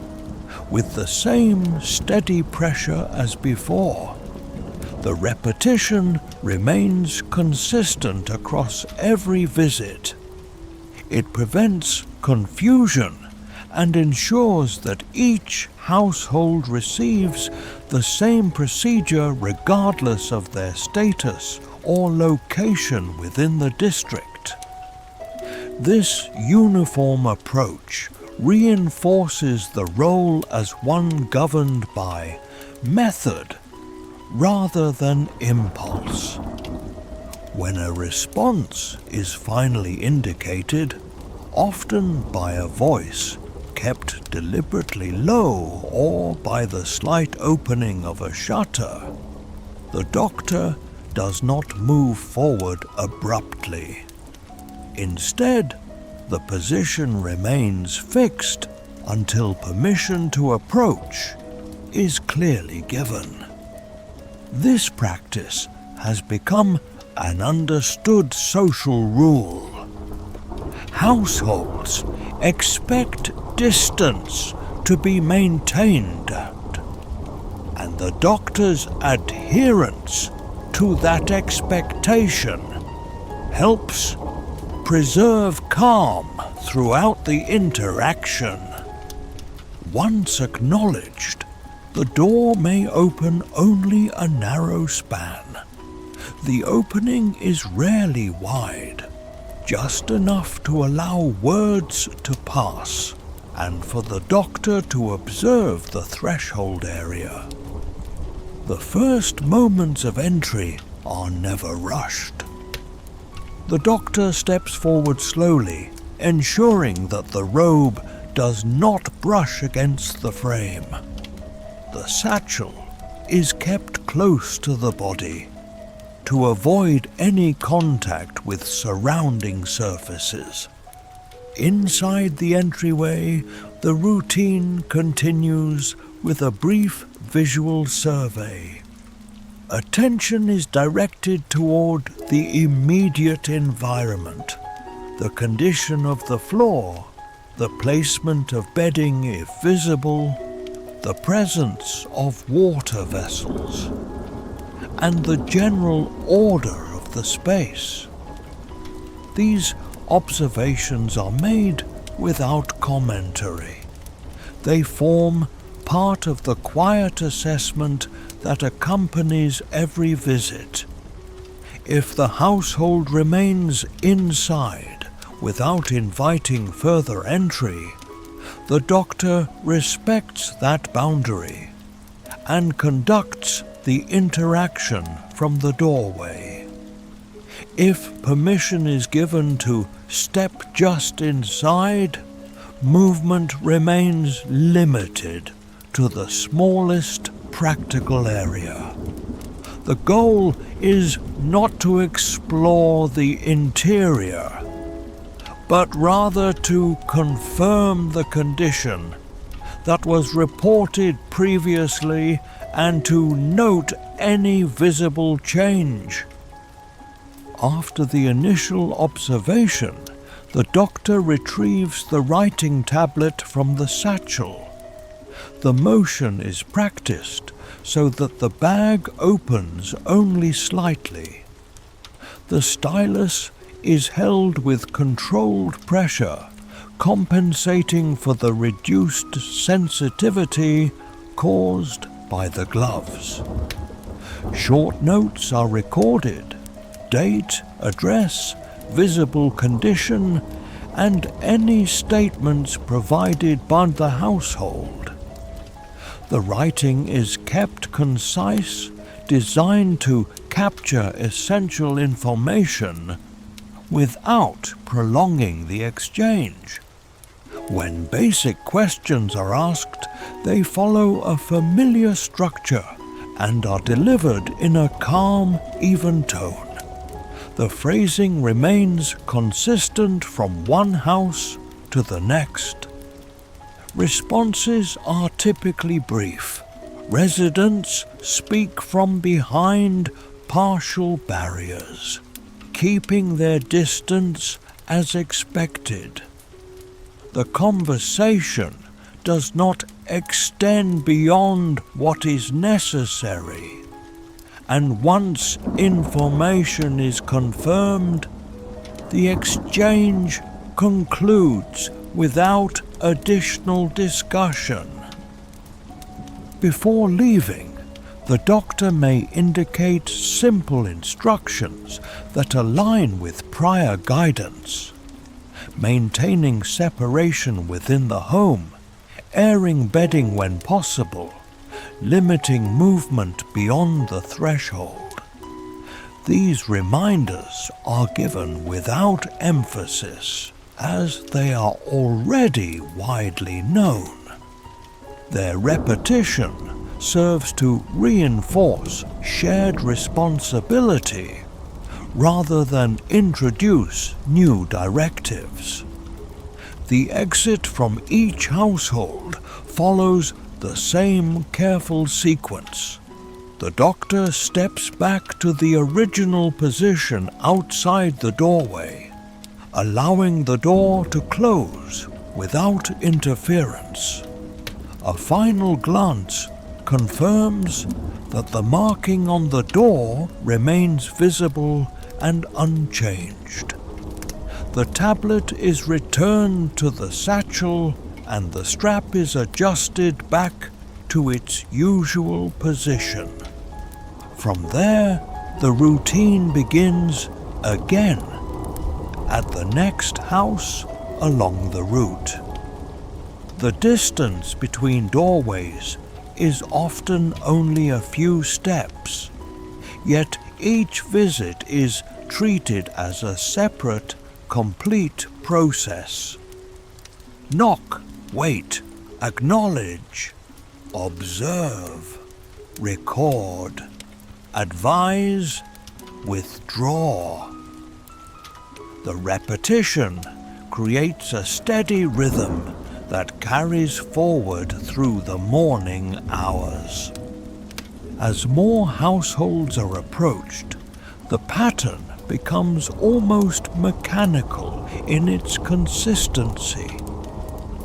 S1: with the same steady pressure as before. The repetition remains consistent across every visit. It prevents confusion and ensures that each household receives the same procedure regardless of their status or location within the district. This uniform approach reinforces the role as one governed by method rather than impulse. When a response is finally indicated, often by a voice kept deliberately low or by the slight opening of a shutter, the doctor does not move forward abruptly. Instead, the position remains fixed until permission to approach is clearly given. This practice has become an understood social rule. Households expect distance to be maintained, and the doctor's adherence to that expectation helps preserve calm throughout the interaction. Once acknowledged, the door may open only a narrow span. The opening is rarely wide, just enough to allow words to pass and for the doctor to observe the threshold area. The first moments of entry are never rushed. The doctor steps forward slowly, ensuring that the robe does not brush against the frame. The satchel is kept close to the body to avoid any contact with surrounding surfaces. Inside the entryway, the routine continues with a brief visual survey. Attention is directed toward the immediate environment, the condition of the floor, the placement of bedding if visible, the presence of water vessels, and the general order of the space. These observations are made without commentary. They form part of the quiet assessment that accompanies every visit. If the household remains inside without inviting further entry, the doctor respects that boundary and conducts the interaction from the doorway. If permission is given to step just inside, movement remains limited to the smallest practical area. The goal is not to explore the interior, but rather to confirm the condition that was reported previously and to note any visible change. After the initial observation, the doctor retrieves the writing tablet from the satchel. The motion is practiced so that the bag opens only slightly. The stylus is held with controlled pressure, compensating for the reduced sensitivity caused by the gloves. Short notes are recorded: date, address, visible condition, and any statements provided by the household. The writing is kept concise, designed to capture essential information without prolonging the exchange. When basic questions are asked, they follow a familiar structure and are delivered in a calm, even tone. The phrasing remains consistent from one house to the next. Responses are typically brief. Residents speak from behind partial barriers, keeping their distance as expected. The conversation does not extend beyond what is necessary, and once information is confirmed, the exchange concludes without additional discussion. Before leaving, the doctor may indicate simple instructions that align with prior guidance: maintaining separation within the home, airing bedding when possible, limiting movement beyond the threshold. These reminders are given without emphasis, as they are already widely known. Their repetition serves to reinforce shared responsibility rather than introduce new directives. The exit from each household follows the same careful sequence. The doctor steps back to the original position outside the doorway, allowing the door to close without interference. A final glance confirms that the marking on the door remains visible and unchanged. The tablet is returned to the satchel and the strap is adjusted back to its usual position. From there, the routine begins again at the next house along the route. The distance between doorways is often only a few steps, yet each visit is treated as a separate, complete process. Knock, wait, acknowledge, observe, record, advise, withdraw. The repetition creates a steady rhythm that carries forward through the morning hours. As more households are approached, the pattern becomes almost mechanical in its consistency.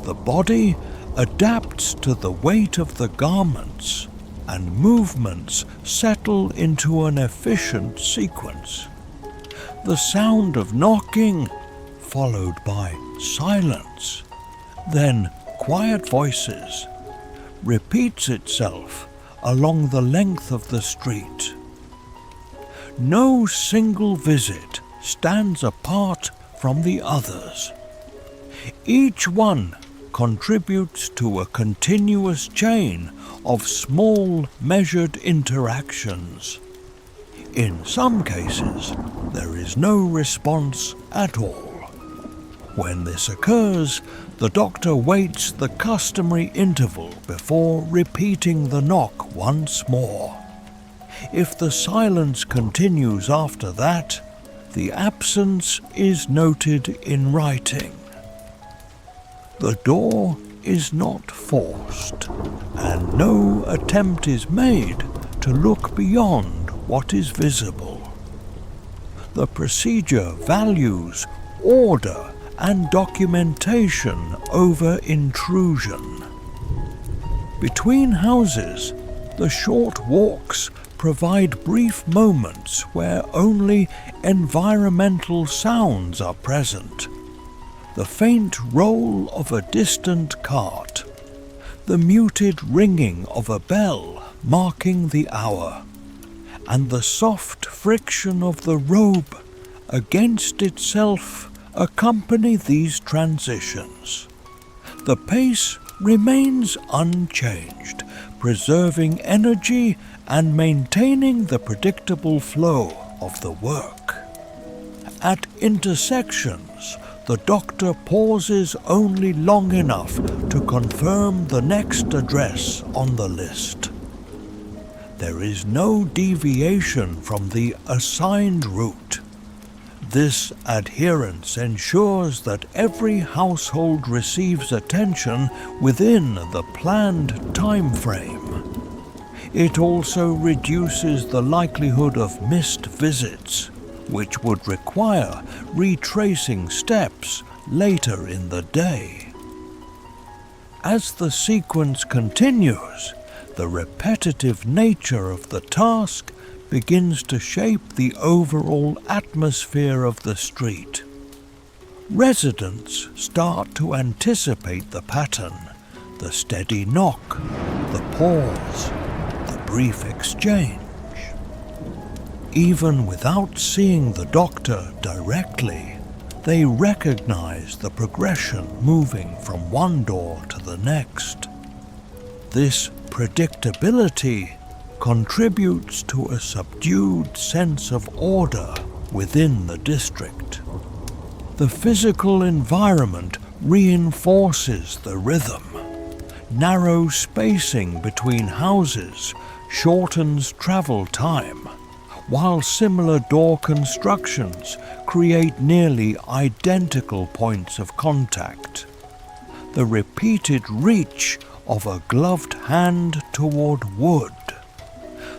S1: The body adapts to the weight of the garments, and movements settle into an efficient sequence. The sound of knocking, followed by silence, then quiet voices, repeats itself along the length of the street. No single visit stands apart from the others. Each one contributes to a continuous chain of small, measured interactions. In some cases, there is no response at all. When this occurs, the doctor waits the customary interval before repeating the knock once more. If the silence continues after that, the absence is noted in writing. The door is not forced, and no attempt is made to look beyond what is visible. The procedure values order and documentation over intrusion. Between houses, the short walks provide brief moments where only environmental sounds are present. the faint roll of a distant cart, the muted ringing of a bell marking the hour, and the soft friction of the robe against itself accompany these transitions. The pace remains unchanged, preserving energy and maintaining the predictable flow of the work. At intersections, the doctor pauses only long enough to confirm the next address on the list. There is no deviation from the assigned route. This adherence ensures that every household receives attention within the planned time frame. It also reduces the likelihood of missed visits, which would require retracing steps later in the day. As the sequence continues, the repetitive nature of the task begins to shape the overall atmosphere of the street. Residents start to anticipate the pattern, the steady knock, the pause, the brief exchange. Even without seeing the doctor directly, they recognize the progression moving from one door to the next. This predictability contributes to a subdued sense of order within the district. The physical environment reinforces the rhythm. Narrow spacing between houses shortens travel time, while similar door constructions create nearly identical points of contact. The repeated reach of a gloved hand toward wood,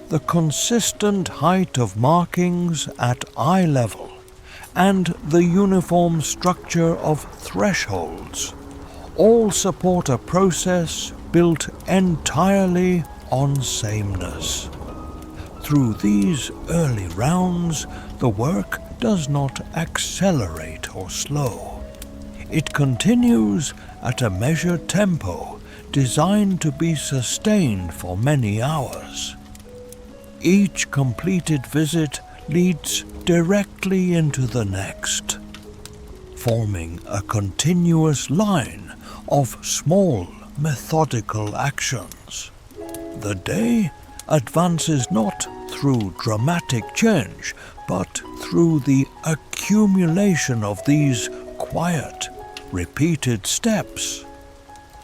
S1: the consistent height of markings at eye level, and the uniform structure of thresholds all support a process built entirely on sameness. Through these early rounds, the work does not accelerate or slow. It continues at a measured tempo designed to be sustained for many hours. Each completed visit leads directly into the next, forming a continuous line of small, methodical actions. The day advances not through dramatic change, but through the accumulation of these quiet, repeated steps.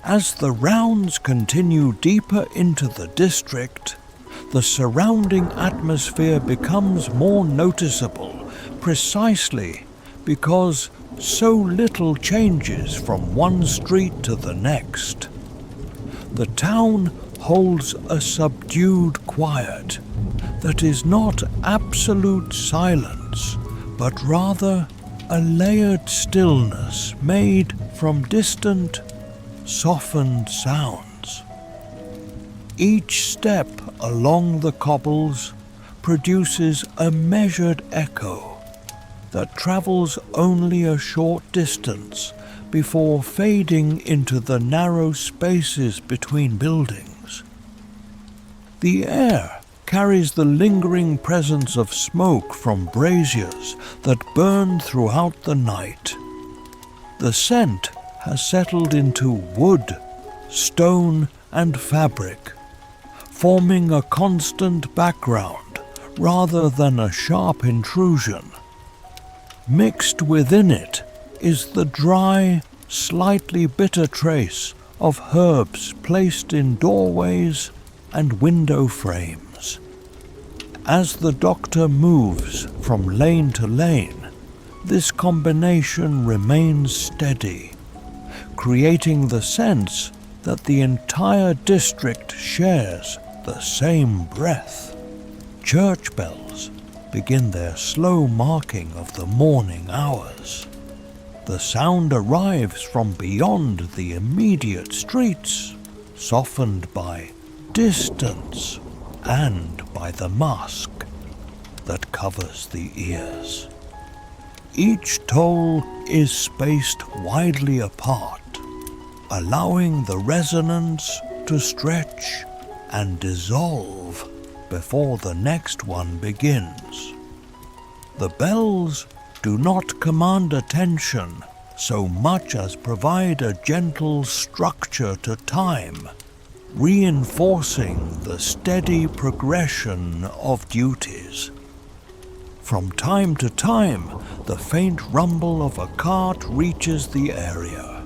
S1: As the rounds continue deeper into the district, the surrounding atmosphere becomes more noticeable, precisely because so little changes from one street to the next. The town holds a subdued quiet that is not absolute silence, but rather a layered stillness made from distant, softened sounds. Each step along the cobbles produces a measured echo that travels only a short distance before fading into the narrow spaces between buildings. The air carries the lingering presence of smoke from braziers that burn throughout the night. The scent has settled into wood, stone, and fabric, forming a constant background rather than a sharp intrusion. Mixed within it is the dry, slightly bitter trace of herbs placed in doorways and window frames. As the doctor moves from lane to lane, this combination remains steady, creating the sense that the entire district shares the same breath. Church bells begin their slow marking of the morning hours. The sound arrives from beyond the immediate streets, softened by distance and by the mask that covers the ears. each toll is spaced widely apart, allowing the resonance to stretch and dissolve before the next one begins. The bells do not command attention so much as provide a gentle structure to time, reinforcing the steady progression of duties. From time to time, the faint rumble of a cart reaches the area.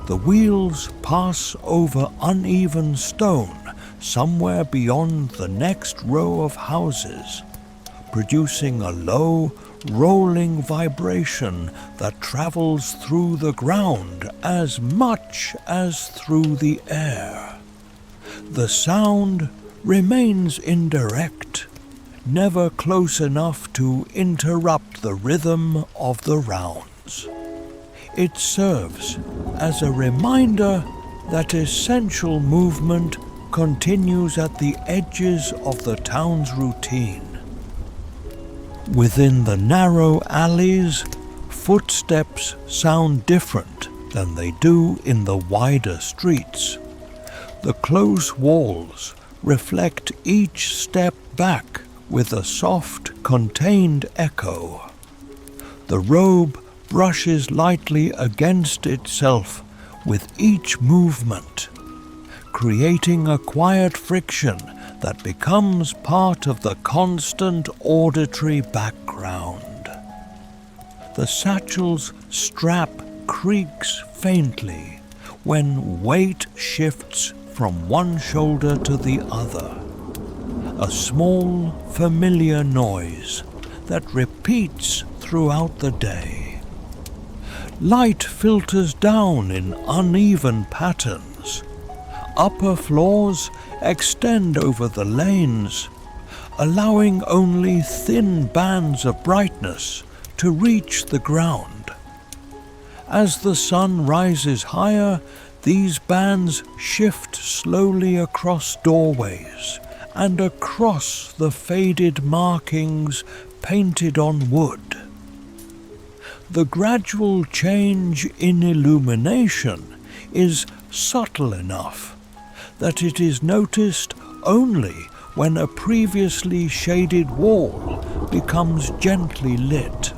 S1: The wheels pass over uneven stone somewhere beyond the next row of houses, producing a low, rolling vibration that travels through the ground as much as through the air. The sound remains indirect, never close enough to interrupt the rhythm of the rounds. It serves as a reminder that essential movement continues at the edges of the town's routine. Within the narrow alleys, footsteps sound different than they do in the wider streets. The close walls reflect each step back with a soft, contained echo. The robe brushes lightly against itself with each movement, creating a quiet friction that becomes part of the constant auditory background. The satchel's strap creaks faintly when weight shifts from one shoulder to the other, a small, familiar noise that repeats throughout the day. Light filters down in uneven patterns. Upper floors extend over the lanes, allowing only thin bands of brightness to reach the ground. As the sun rises higher, these bands shift slowly across doorways and across the faded markings painted on wood. The gradual change in illumination is subtle enough that it is noticed only when a previously shaded wall becomes gently lit.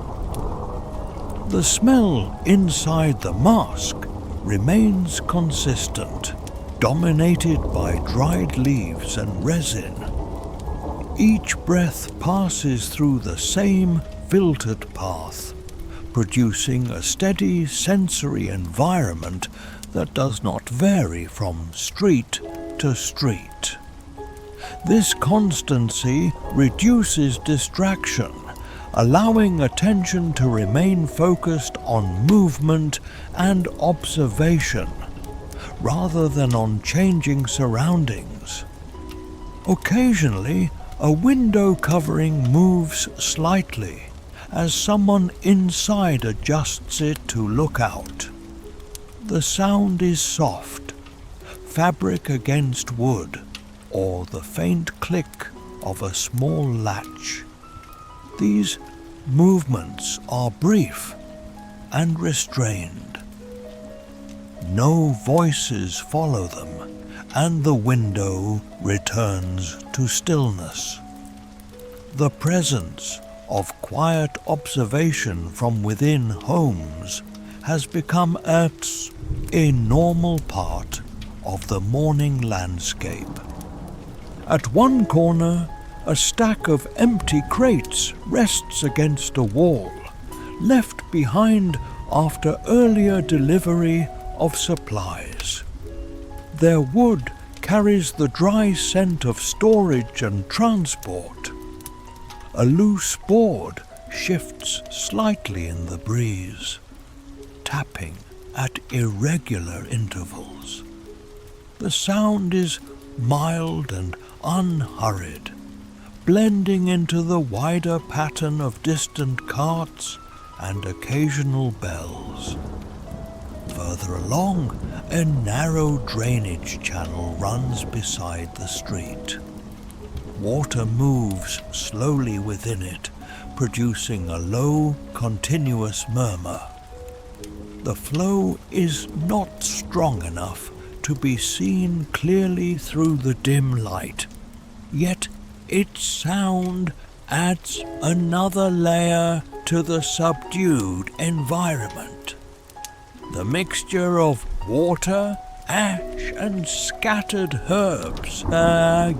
S1: The smell inside the mask remains consistent, dominated by dried leaves and resin. Each breath passes through the same filtered path, producing a steady sensory environment that does not vary from street to street. This constancy reduces distraction, allowing attention to remain focused on movement and observation, rather than on changing surroundings. Occasionally, a window covering moves slightly as someone inside adjusts it to look out. The sound is soft, fabric against wood, or the faint click of a small latch. These movements are brief and restrained. No voices follow them, and the window returns to stillness. The presence of quiet observation from within homes has become a normal part of the morning landscape. At one corner, a stack of empty crates rests against a wall, left behind after earlier delivery of supplies. Their wood carries the dry scent of storage and transport. A loose board shifts slightly in the breeze, tapping at irregular intervals. The sound is mild and unhurried, blending into the wider pattern of distant carts and occasional bells. Further along, a narrow drainage channel runs beside the street. Water moves slowly within it, producing a low, continuous murmur. The flow is not strong enough to be seen clearly through the dim light, yet its sound adds another layer to the subdued environment. The mixture of water, ash and scattered herbs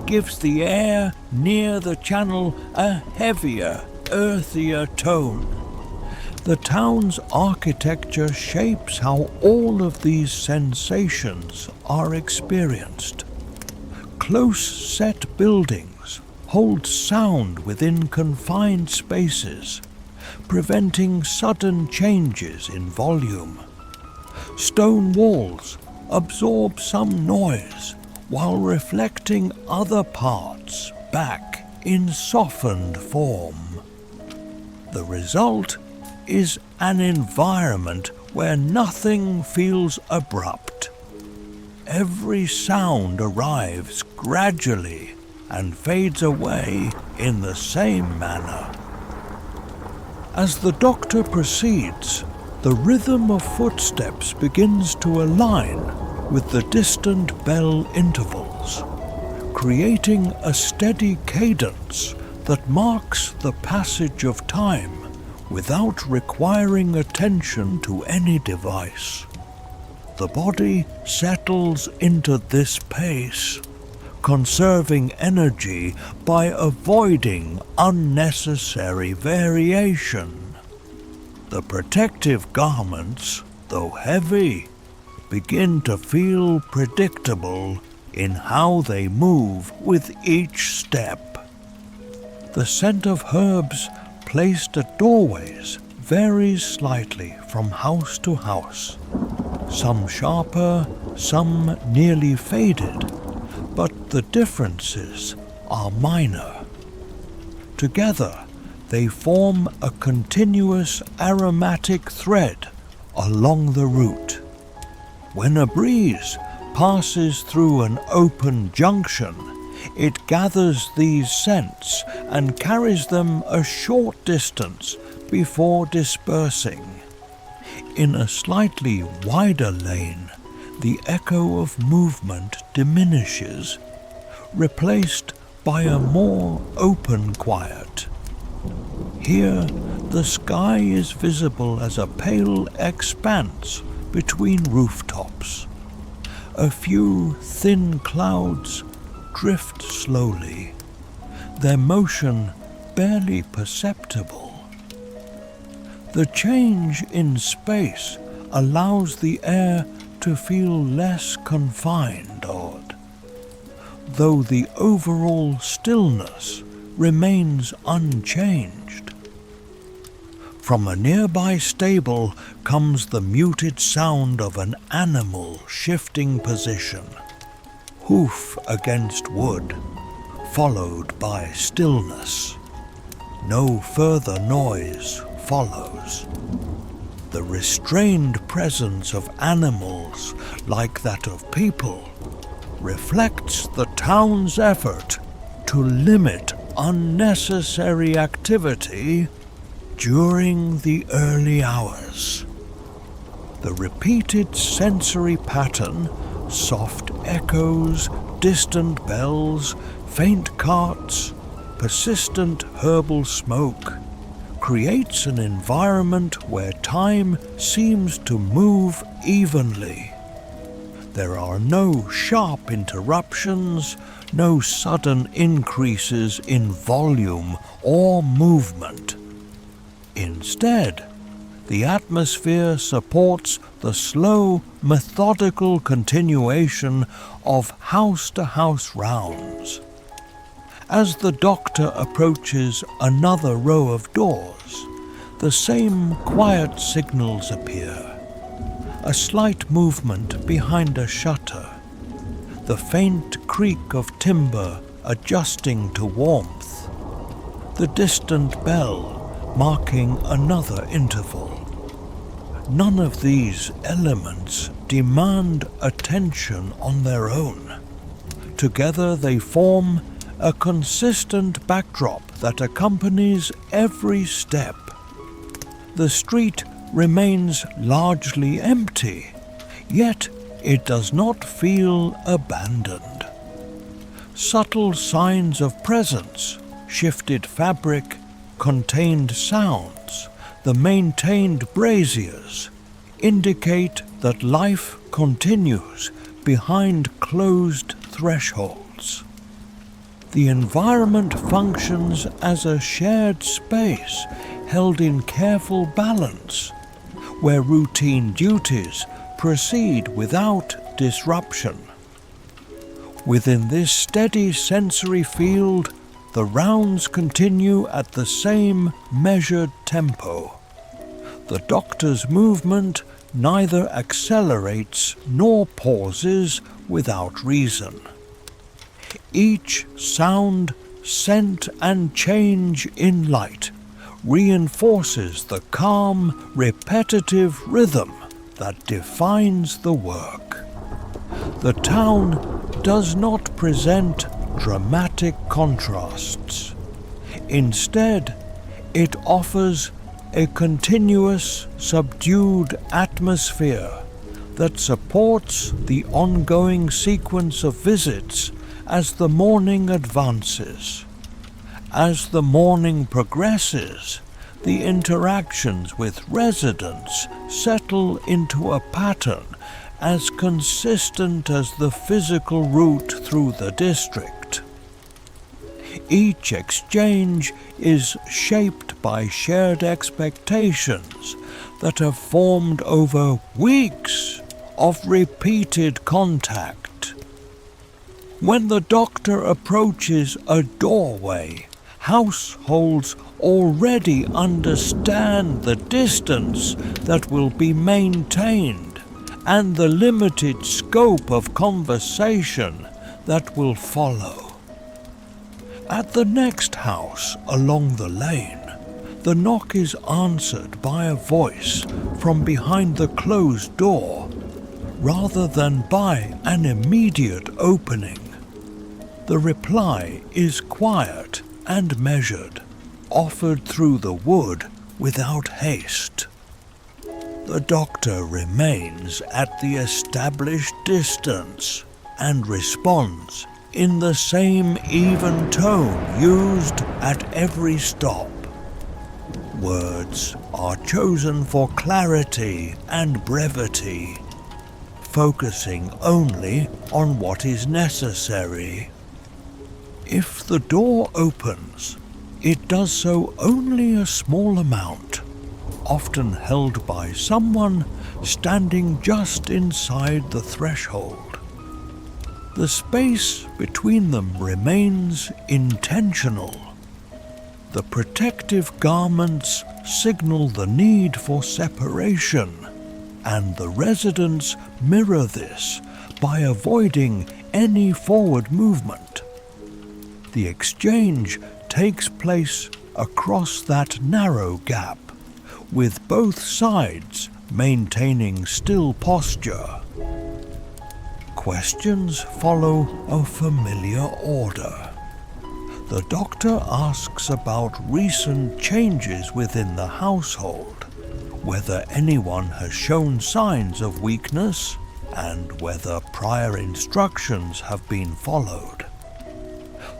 S1: gives the air near the channel a heavier, earthier tone. The town's architecture shapes how all of these sensations are experienced. Close-set buildings hold sound within confined spaces, preventing sudden changes in volume. Stone walls absorb some noise while reflecting other parts back in softened form. The result is an environment where nothing feels abrupt. Every sound arrives gradually and fades away in the same manner. As the doctor proceeds, the rhythm of footsteps begins to align with the distant bell intervals, creating a steady cadence that marks the passage of time without requiring attention to any device. The body settles into this pace, conserving energy by avoiding unnecessary variation. The protective garments, though heavy, begin to feel predictable in how they move with each step. The scent of herbs placed at doorways varies slightly from house to house. Some sharper, some nearly faded, but the differences are minor. Together, they form a continuous aromatic thread along the route. When a breeze passes through an open junction, it gathers these scents and carries them a short distance before dispersing. In a slightly wider lane, the echo of movement diminishes, replaced by a more open quiet. Here, the sky is visible as a pale expanse between rooftops. A few thin clouds drift slowly, their motion barely perceptible. The change in space allows the air to feel less confined, though the overall stillness remains unchanged. From a nearby stable comes the muted sound of an animal shifting position, hoof against wood, followed by stillness. No further noise follows. The restrained presence of animals, like that of people, reflects the town's effort to limit unnecessary activity during the early hours. The repeated sensory pattern, soft echoes, distant bells, faint carts, persistent herbal smoke, creates an environment where time seems to move evenly. There are no sharp interruptions, no sudden increases in volume or movement. Instead, the atmosphere supports the slow, methodical continuation of house-to-house rounds. As the doctor approaches another row of doors, the same quiet signals appear. A slight movement behind a shutter, the faint creak of timber adjusting to warmth, the distant bell marking another interval. None of these elements demand attention on their own. Together they form a consistent backdrop that accompanies every step. The street remains largely empty, yet it does not feel abandoned. Subtle signs of presence, shifted fabric, contained sounds, the maintained braziers, indicate that life continues behind closed thresholds. The environment functions as a shared space held in careful balance, where routine duties proceed without disruption. Within this steady sensory field, the rounds continue at the same measured tempo. The doctor's movement neither accelerates nor pauses without reason. Each sound, scent, and change in light reinforces the calm, repetitive rhythm that defines the work. The town does not present dramatic contrasts. Instead, it offers a continuous, subdued atmosphere that supports the ongoing sequence of visits as the morning advances. As the morning progresses, the interactions with residents settle into a pattern as consistent as the physical route through the district. Each exchange is shaped by shared expectations that have formed over weeks of repeated contact. When the doctor approaches a doorway, households already understand the distance that will be maintained and the limited scope of conversation that will follow. At the next house along the lane, the knock is answered by a voice from behind the closed door, rather than by an immediate opening. The reply is quiet and measured, offered through the wood without haste. The doctor remains at the established distance and responds in the same even tone used at every stop. Words are chosen for clarity and brevity, focusing only on what is necessary. If the door opens, it does so only a small amount, often held by someone standing just inside the threshold. The space between them remains intentional. The protective garments signal the need for separation, and the residents mirror this by avoiding any forward movement. The exchange takes place across that narrow gap, with both sides maintaining still posture. Questions follow a familiar order. The doctor asks about recent changes within the household, whether anyone has shown signs of weakness, and whether prior instructions have been followed.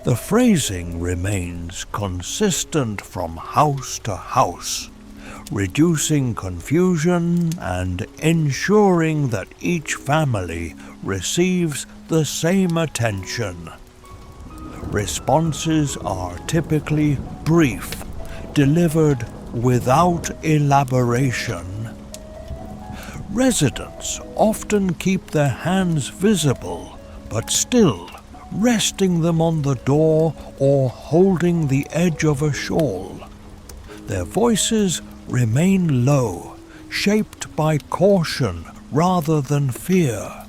S1: The phrasing remains consistent from house to house, reducing confusion and ensuring that each family receives the same attention. Responses are typically brief, delivered without elaboration. Residents often keep their hands visible, but still resting them on the door or holding the edge of a shawl. Their voices remain low, shaped by caution rather than fear.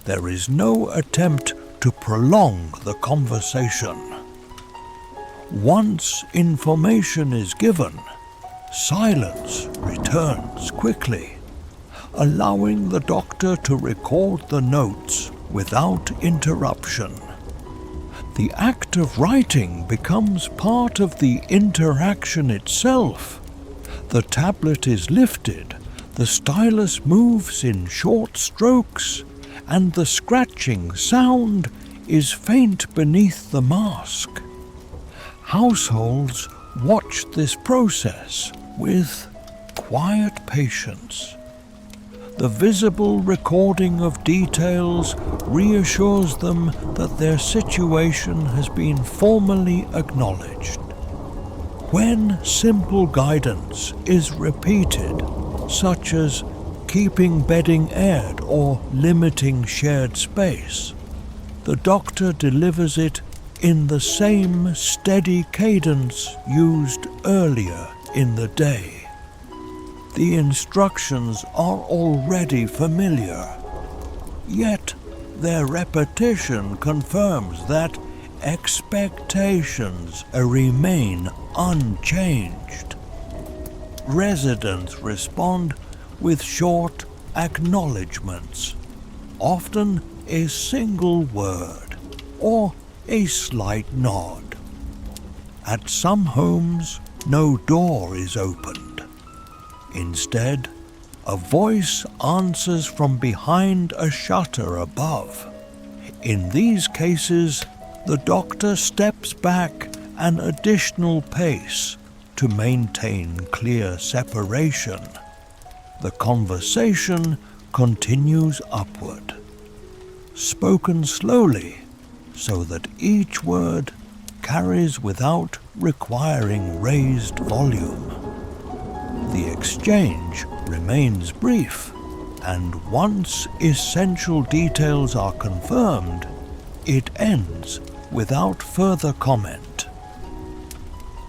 S1: There is no attempt to prolong the conversation. Once information is given, silence returns quickly, allowing the doctor to record the notes without interruption. The act of writing becomes part of the interaction itself. The tablet is lifted, the stylus moves in short strokes, and the scratching sound is faint beneath the mask. Households watch this process with quiet patience. The visible recording of details reassures them that their situation has been formally acknowledged. When simple guidance is repeated, such as keeping bedding aired or limiting shared space, the doctor delivers it in the same steady cadence used earlier in the day. The instructions are already familiar, yet their repetition confirms that expectations remain unchanged. Residents respond with short acknowledgements, often a single word or a slight nod. At some homes, no door is opened. Instead, a voice answers from behind a shutter above. In these cases, the doctor steps back an additional pace to maintain clear separation. The conversation continues upward, spoken slowly so that each word carries without requiring raised volume. The exchange remains brief, and once essential details are confirmed, it ends without further comment.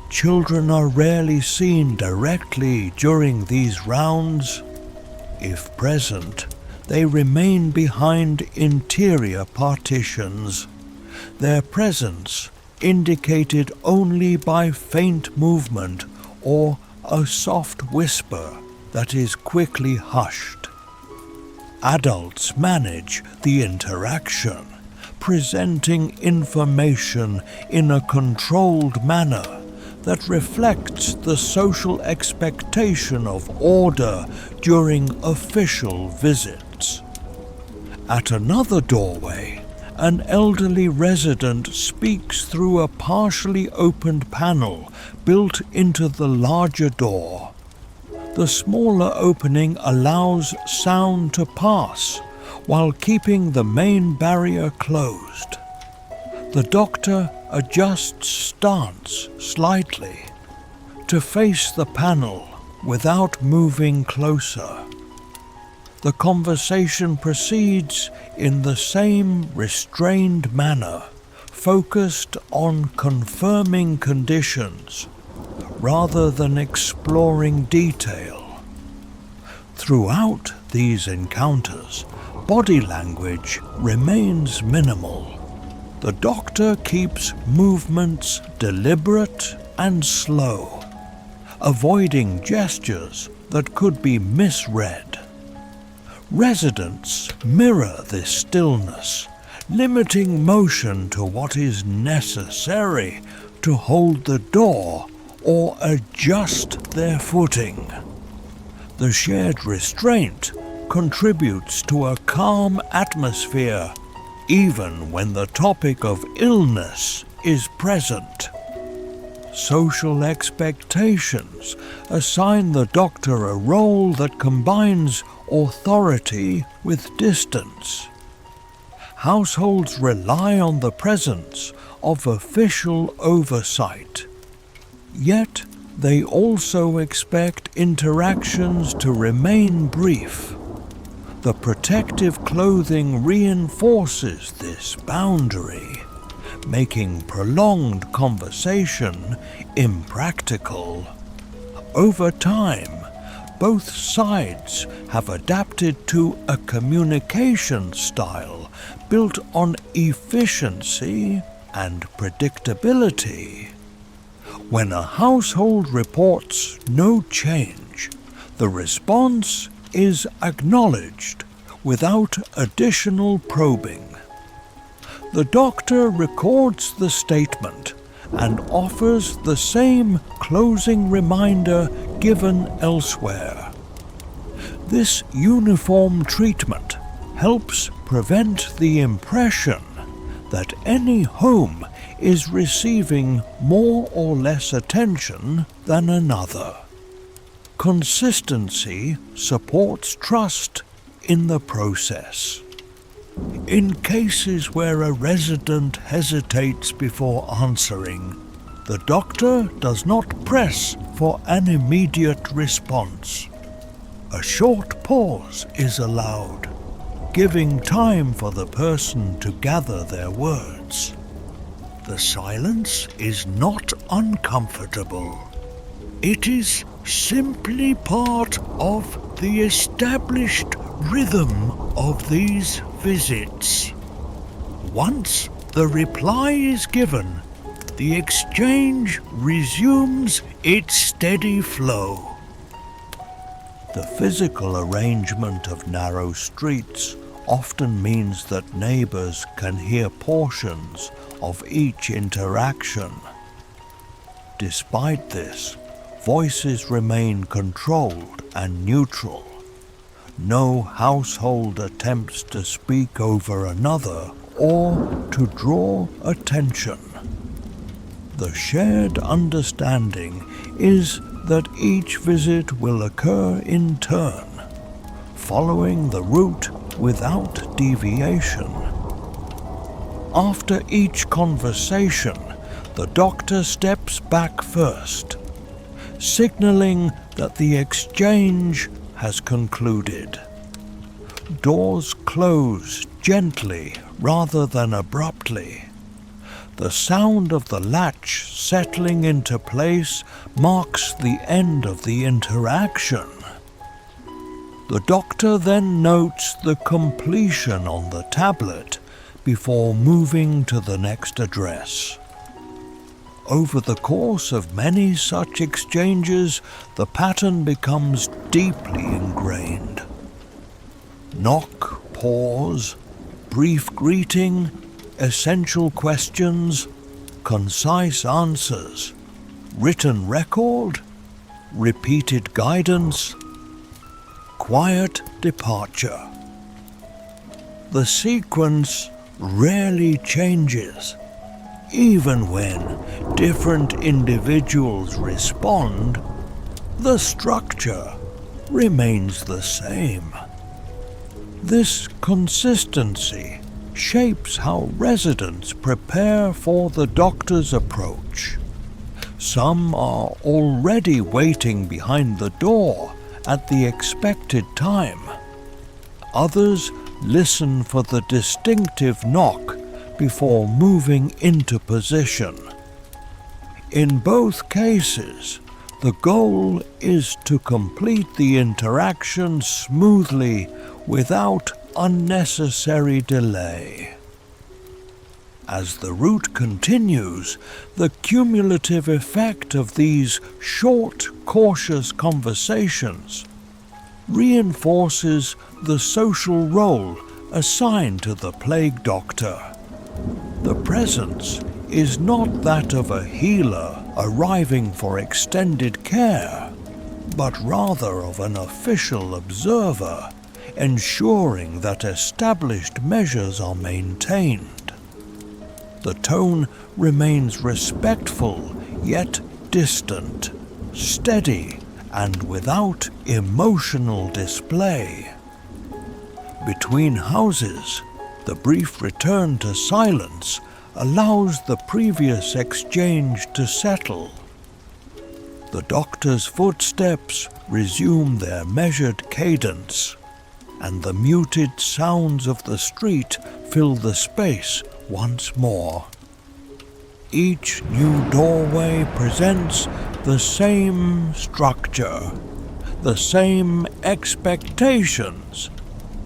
S1: Children are rarely seen directly during these rounds. If present, they remain behind interior partitions, their presence indicated only by faint movement or a soft whisper that is quickly hushed. Adults manage the interaction, presenting information in a controlled manner that reflects the social expectation of order during official visits. At another doorway, an elderly resident speaks through a partially opened panel built into the larger door. The smaller opening allows sound to pass while keeping the main barrier closed. The doctor adjusts stance slightly to face the panel without moving closer. The conversation proceeds in the same restrained manner, focused on confirming conditions rather than exploring detail. Throughout these encounters, body language remains minimal. The doctor keeps movements deliberate and slow, avoiding gestures that could be misread. Residents mirror this stillness, limiting motion to what is necessary to hold the door or adjust their footing. The shared restraint contributes to a calm atmosphere, even when the topic of illness is present. Social expectations assign the doctor a role that combines authority with distance. Households rely on the presence of official oversight, yet they also expect interactions to remain brief. The protective clothing reinforces this boundary, making prolonged conversation impractical. Over time, both sides have adapted to a communication style built on efficiency and predictability. When a household reports no change, the response is acknowledged without additional probing. The doctor records the statement and offers the same closing reminder given elsewhere. This uniform treatment helps prevent the impression that any home is receiving more or less attention than another. Consistency supports trust in the process. In cases where a resident hesitates before answering, the doctor does not press for an immediate response. A short pause is allowed, giving time for the person to gather their words. The silence is not uncomfortable. It is simply part of the established rhythm of these visits. Once the reply is given, the exchange resumes its steady flow. The physical arrangement of narrow streets often means that neighbors can hear portions of each interaction. Despite this, voices remain controlled and neutral. No household attempts to speak over another or to draw attention. The shared understanding is that each visit will occur in turn, following the route without deviation. After each conversation, the doctor steps back first, signaling that the exchange has concluded. Doors close gently rather than abruptly. The sound of the latch settling into place marks the end of the interaction. The doctor then notes the completion on the tablet before moving to the next address. Over the course of many such exchanges, the pattern becomes deeply ingrained. Knock, pause, brief greeting, essential questions, concise answers, written record, repeated guidance, quiet departure. The sequence rarely changes. Even when different individuals respond, the structure remains the same. This consistency shapes how residents prepare for the doctor's approach. Some are already waiting behind the door at the expected time. Others listen for the distinctive knock before moving into position. In both cases, the goal is to complete the interaction smoothly without unnecessary delay. As the route continues, the cumulative effect of these short, cautious conversations reinforces the social role assigned to the plague doctor. The presence is not that of a healer arriving for extended care, but rather of an official observer, ensuring that established measures are maintained. The tone remains respectful yet distant, steady and without emotional display. Between houses, the brief return to silence allows the previous exchange to settle. The doctor's footsteps resume their measured cadence, and the muted sounds of the street fill the space once more. Each new doorway presents the same structure, the same expectations,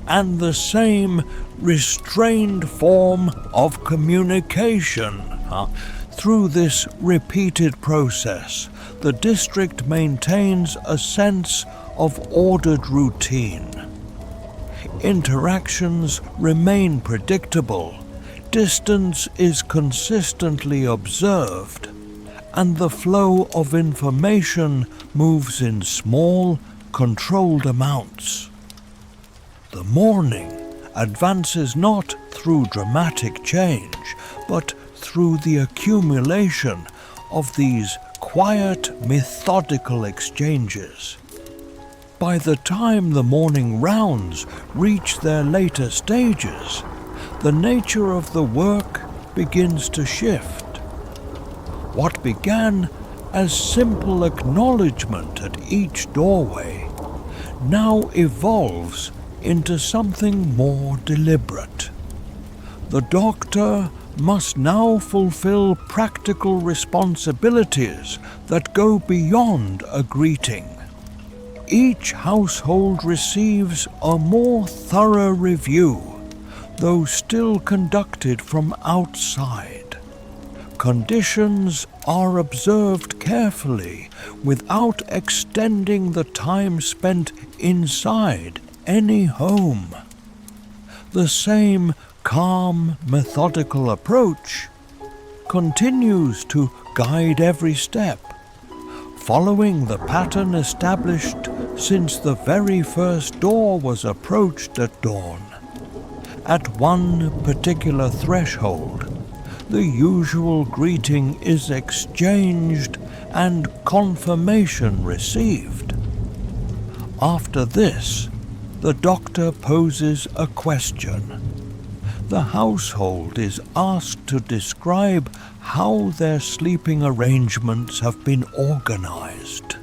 S1: and the same restrained form of communication. Through this repeated process, the district maintains a sense of ordered routine. Interactions remain predictable, distance is consistently observed, and the flow of information moves in small, controlled amounts. The morning advances not through dramatic change, but through the accumulation of these quiet, methodical exchanges. By the time the morning rounds reach their later stages, the nature of the work begins to shift. What began as simple acknowledgement at each doorway now evolves into something more deliberate. The doctor must now fulfill practical responsibilities that go beyond a greeting. Each household receives a more thorough review, though still conducted from outside. Conditions are observed carefully without extending the time spent inside any home. The same calm, methodical approach continues to guide every step, following the pattern established since the very first door was approached at dawn. At one particular threshold, the usual greeting is exchanged and confirmation received. After this, the doctor poses a question. The household is asked to describe how their sleeping arrangements have been organized.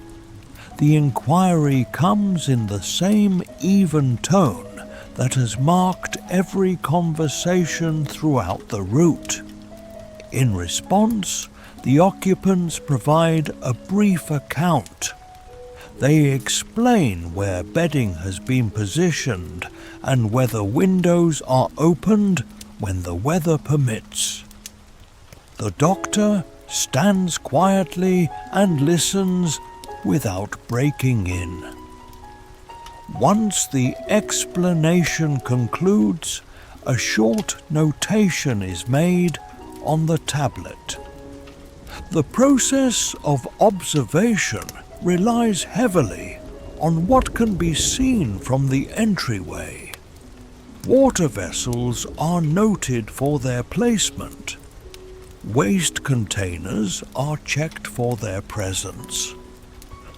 S1: The inquiry comes in the same even tone that has marked every conversation throughout the route. In response, the occupants provide a brief account. They explain where bedding has been positioned and whether windows are opened when the weather permits. The doctor stands quietly and listens without breaking in. Once the explanation concludes, a short notation is made on the tablet. The process of observation relies heavily on what can be seen from the entryway. Water vessels are noted for their placement. Waste containers are checked for their presence.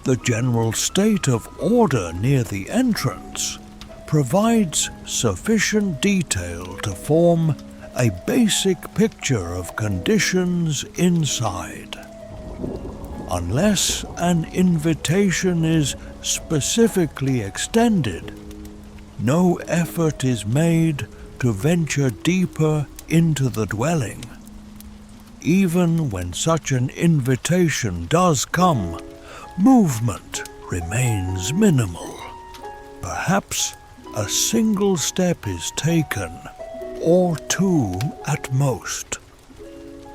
S1: The general state of order near the entrance provides sufficient detail to form a basic picture of conditions inside. Unless an invitation is specifically extended, no effort is made to venture deeper into the dwelling. Even when such an invitation does come, movement remains minimal. Perhaps a single step is taken, or two at most.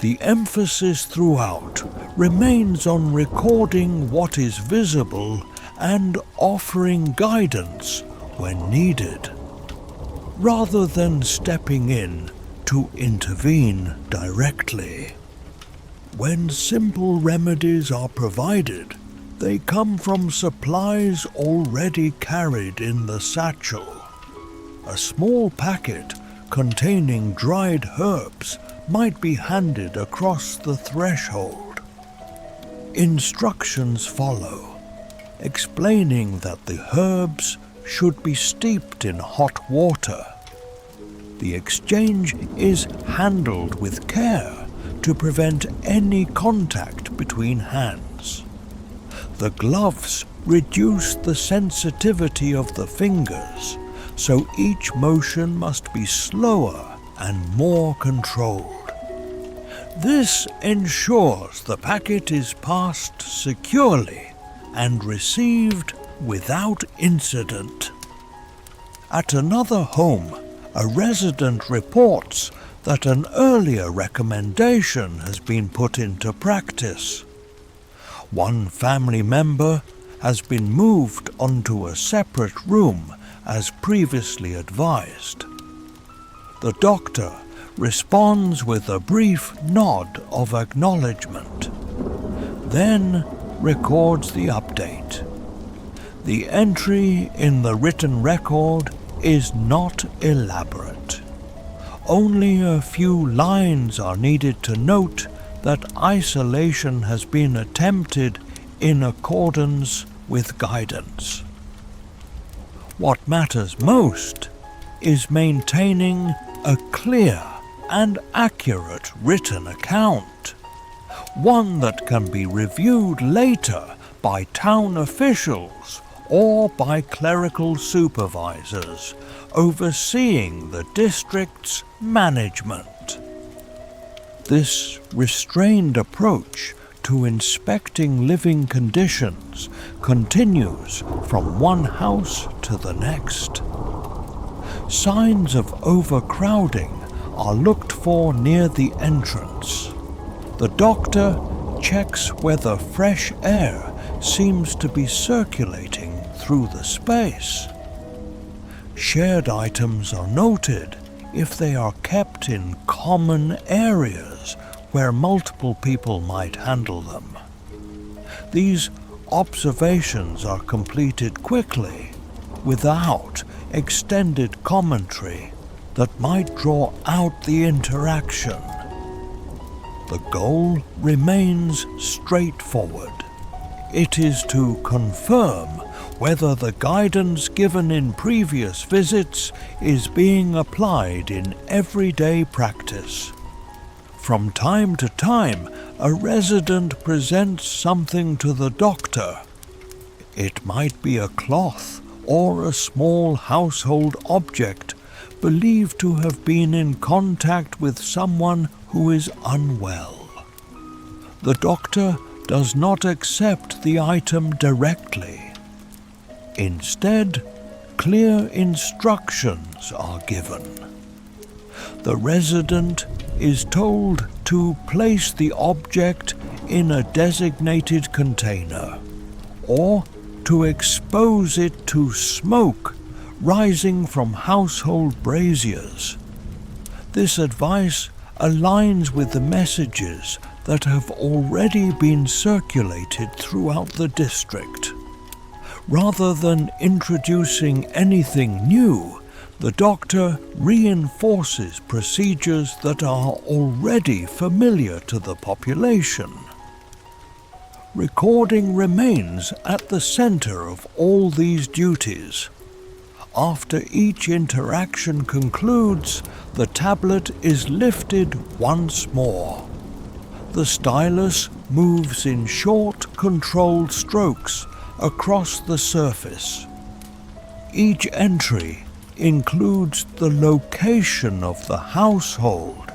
S1: The emphasis throughout remains on recording what is visible and offering guidance when needed, rather than stepping in to intervene directly. When simple remedies are provided, they come from supplies already carried in the satchel. A small packet containing dried herbs might be handed across the threshold. Instructions follow, explaining that the herbs should be steeped in hot water. The exchange is handled with care to prevent any contact between hands. The gloves reduce the sensitivity of the fingers, so each motion must be slower and more controlled. This ensures the packet is passed securely and received without incident. At another home, a resident reports that an earlier recommendation has been put into practice. One family member has been moved onto a separate room as previously advised. The doctor responds with a brief nod of acknowledgement, then records the update. The entry in the written record is not elaborate. Only a few lines are needed to note that isolation has been attempted in accordance with guidance. What matters most is maintaining a clear and accurate written account, one that can be reviewed later by town officials or by clerical supervisors overseeing the district's management. This restrained approach to inspecting living conditions continues from one house to the next. Signs of overcrowding are looked for near the entrance. The doctor checks whether fresh air seems to be circulating through the space. Shared items are noted if they are kept in common areas where multiple people might handle them. These observations are completed quickly, without extended commentary that might draw out the interaction. The goal remains straightforward. It is to confirm whether the guidance given in previous visits is being applied in everyday practice. From time to time, a resident presents something to the doctor. It might be a cloth or a small household object believed to have been in contact with someone who is unwell. The doctor does not accept the item directly. Instead, clear instructions are given. The resident is told to place the object in a designated container, or to expose it to smoke rising from household braziers. This advice aligns with the messages that have already been circulated throughout the district. Rather than introducing anything new, the doctor reinforces procedures that are already familiar to the population. Recording remains at the center of all these duties. After each interaction concludes, the tablet is lifted once more. The stylus moves in short, controlled strokes across the surface. Each entry includes the location of the household,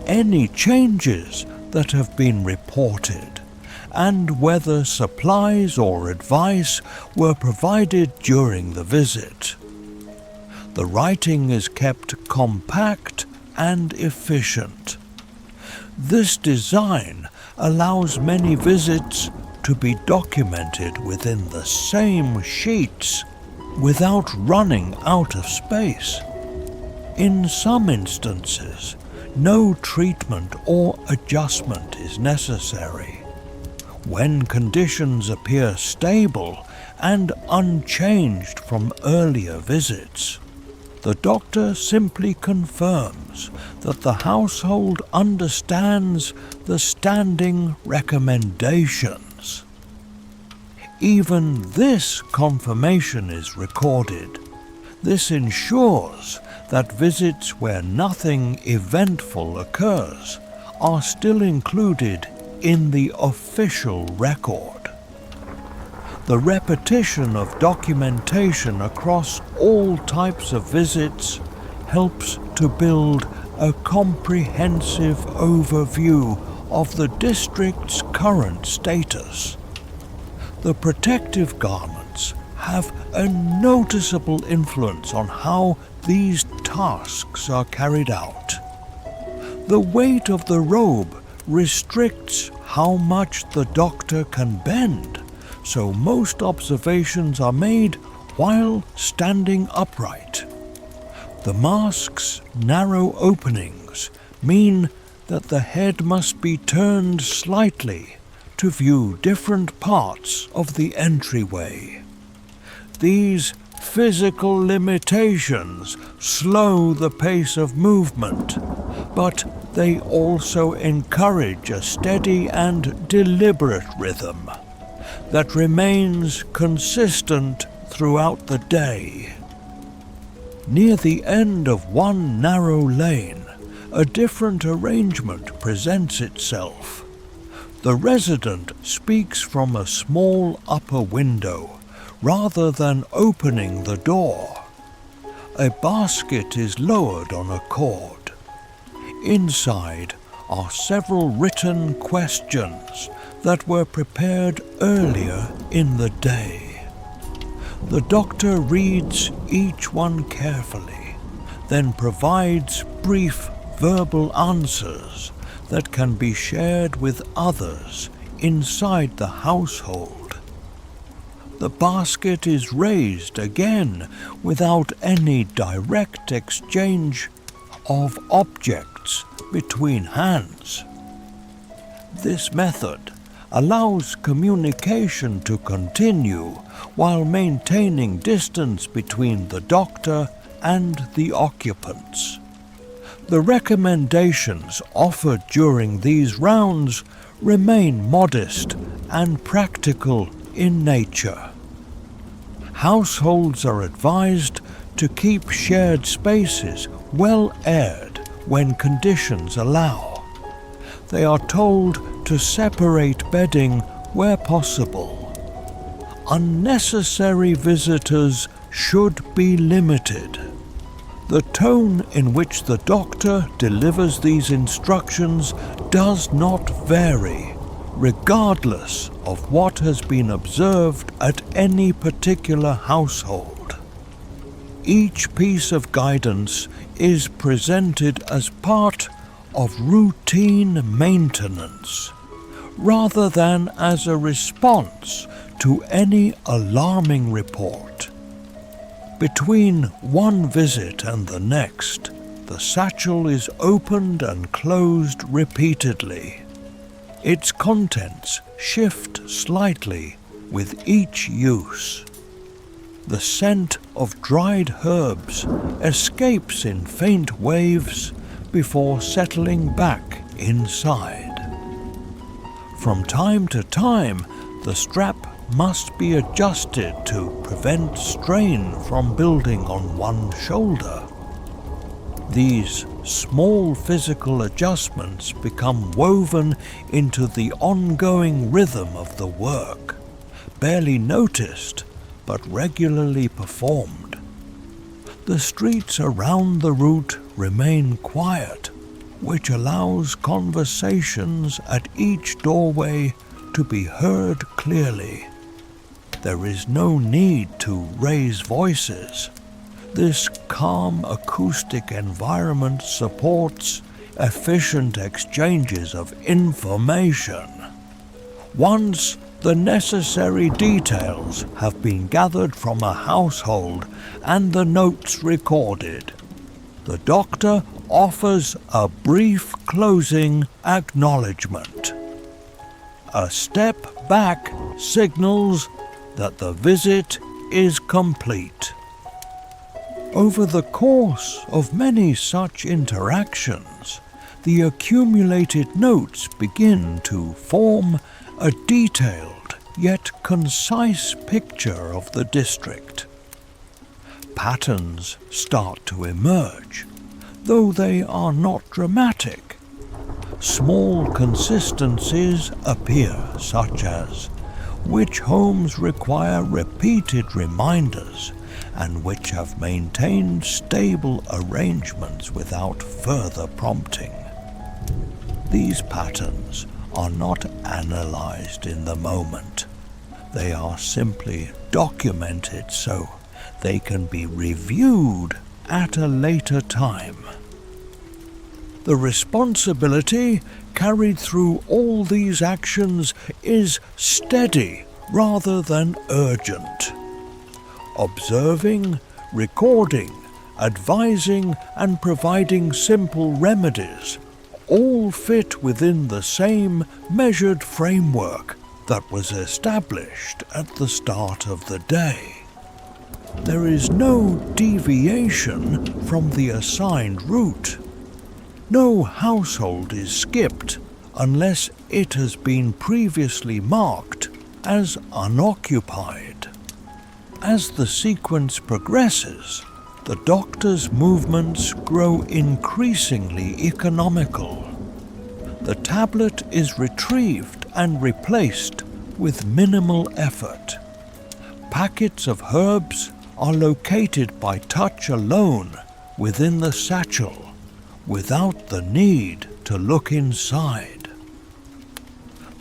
S1: any changes that have been reported, and whether supplies or advice were provided during the visit. The writing is kept compact and efficient. This design allows many visits to be documented within the same sheets without running out of space. In some instances, no treatment or adjustment is necessary. When conditions appear stable and unchanged from earlier visits, the doctor simply confirms that the household understands the standing recommendations. Even this confirmation is recorded. This ensures that visits where nothing eventful occurs are still included in the official record. The repetition of documentation across all types of visits helps to build a comprehensive overview of the district's current status. The protective garments have a noticeable influence on how these tasks are carried out. The weight of the robe restricts how much the doctor can bend, so most observations are made while standing upright. The mask's narrow openings mean that the head must be turned slightly to view different parts of the entryway. These physical limitations slow the pace of movement, but they also encourage a steady and deliberate rhythm that remains consistent throughout the day. Near the end of one narrow lane, a different arrangement presents itself. The resident speaks from a small upper window rather than opening the door. A basket is lowered on a cord. Inside are several written questions that were prepared earlier in the day. The doctor reads each one carefully, then provides brief verbal answers that can be shared with others inside the household. The basket is raised again without any direct exchange of objects between hands. This method allows communication to continue while maintaining distance between the doctor and the occupants. The recommendations offered during these rounds remain modest and practical in nature. Households are advised to keep shared spaces well aired when conditions allow. They are told to separate bedding where possible. Unnecessary visitors should be limited. The tone in which the doctor delivers these instructions does not vary, regardless of what has been observed at any particular household. Each piece of guidance is presented as part of routine maintenance, rather than as a response to any alarming report. Between one visit and the next, the satchel is opened and closed repeatedly. Its contents shift slightly with each use. The scent of dried herbs escapes in faint waves before settling back inside. From time to time, the strap must be adjusted to prevent strain from building on one shoulder. These small physical adjustments become woven into the ongoing rhythm of the work, barely noticed but regularly performed. The streets around the route remain quiet, which allows conversations at each doorway to be heard clearly. There is no need to raise voices. This calm acoustic environment supports efficient exchanges of information. Once the necessary details have been gathered from a household and the notes recorded, the doctor offers a brief closing acknowledgement. A step back signals that the visit is complete. Over the course of many such interactions, the accumulated notes begin to form a detailed yet concise picture of the district. Patterns start to emerge, though they are not dramatic. Small consistencies appear, such as which homes require repeated reminders and which have maintained stable arrangements without further prompting. These patterns are not analyzed in the moment. They are simply documented so they can be reviewed at a later time. The responsibility carried through all these actions is steady rather than urgent. Observing, recording, advising, and providing simple remedies all fit within the same measured framework that was established at the start of the day. There is no deviation from the assigned route. No household is skipped unless it has been previously marked as unoccupied. As the sequence progresses, the doctor's movements grow increasingly economical. The tablet is retrieved and replaced with minimal effort. Packets of herbs are located by touch alone within the satchel, without the need to look inside.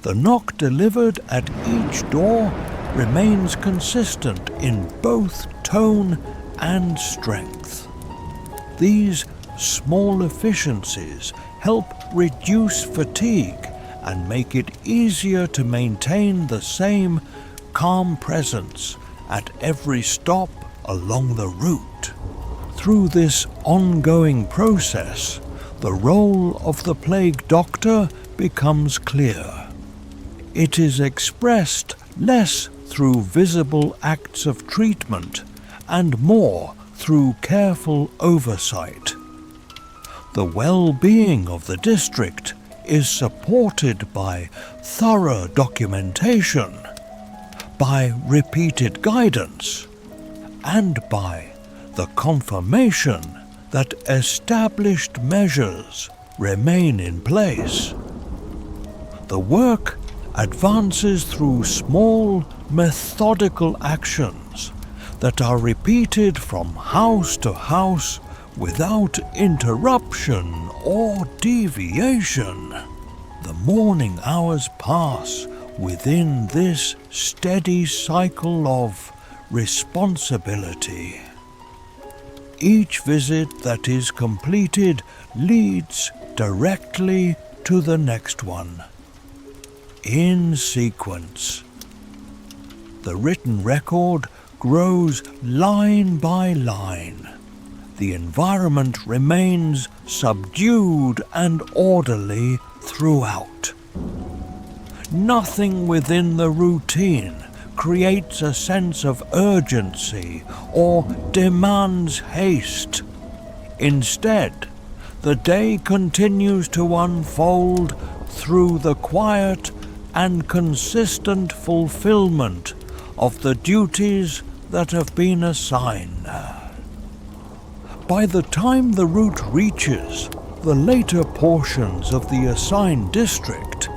S1: The knock delivered at each door remains consistent in both tone and strength. These small efficiencies help reduce fatigue and make it easier to maintain the same calm presence at every stop along the route. Through this ongoing process, the role of the plague doctor becomes clear. It is expressed less through visible acts of treatment and more through careful oversight. The well-being of the district is supported by thorough documentation, by repeated guidance, and by the confirmation that established measures remain in place. The work advances through small, methodical actions that are repeated from house to house without interruption or deviation. The morning hours pass within this steady cycle of responsibility. Each visit that is completed leads directly to the next one, in sequence. The written record grows line by line. The environment remains subdued and orderly throughout. Nothing within the routine creates a sense of urgency or demands haste. Instead, the day continues to unfold through the quiet and consistent fulfillment of the duties that have been assigned. By the time the route reaches the later portions of the assigned district,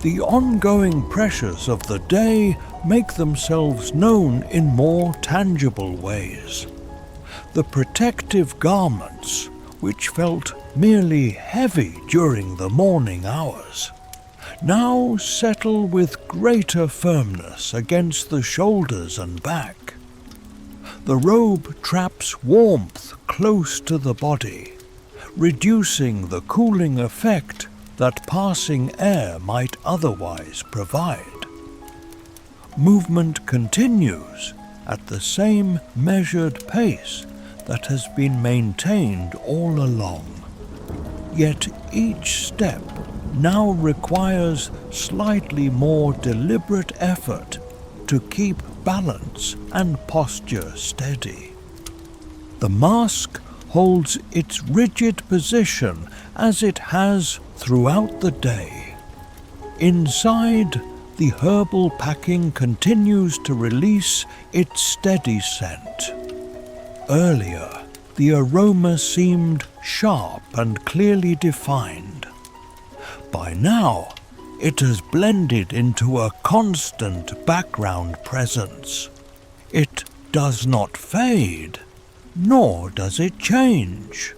S1: the ongoing pressures of the day make themselves known in more tangible ways. The protective garments, which felt merely heavy during the morning hours, now settle with greater firmness against the shoulders and back. The robe traps warmth close to the body, reducing the cooling effect that passing air might otherwise provide. Movement continues at the same measured pace that has been maintained all along. Yet each step now requires slightly more deliberate effort to keep balance and posture steady. The mask holds its rigid position as it has throughout the day. Inside, the herbal packing continues to release its steady scent. Earlier, the aroma seemed sharp and clearly defined. By now, it has blended into a constant background presence. It does not fade, nor does it change.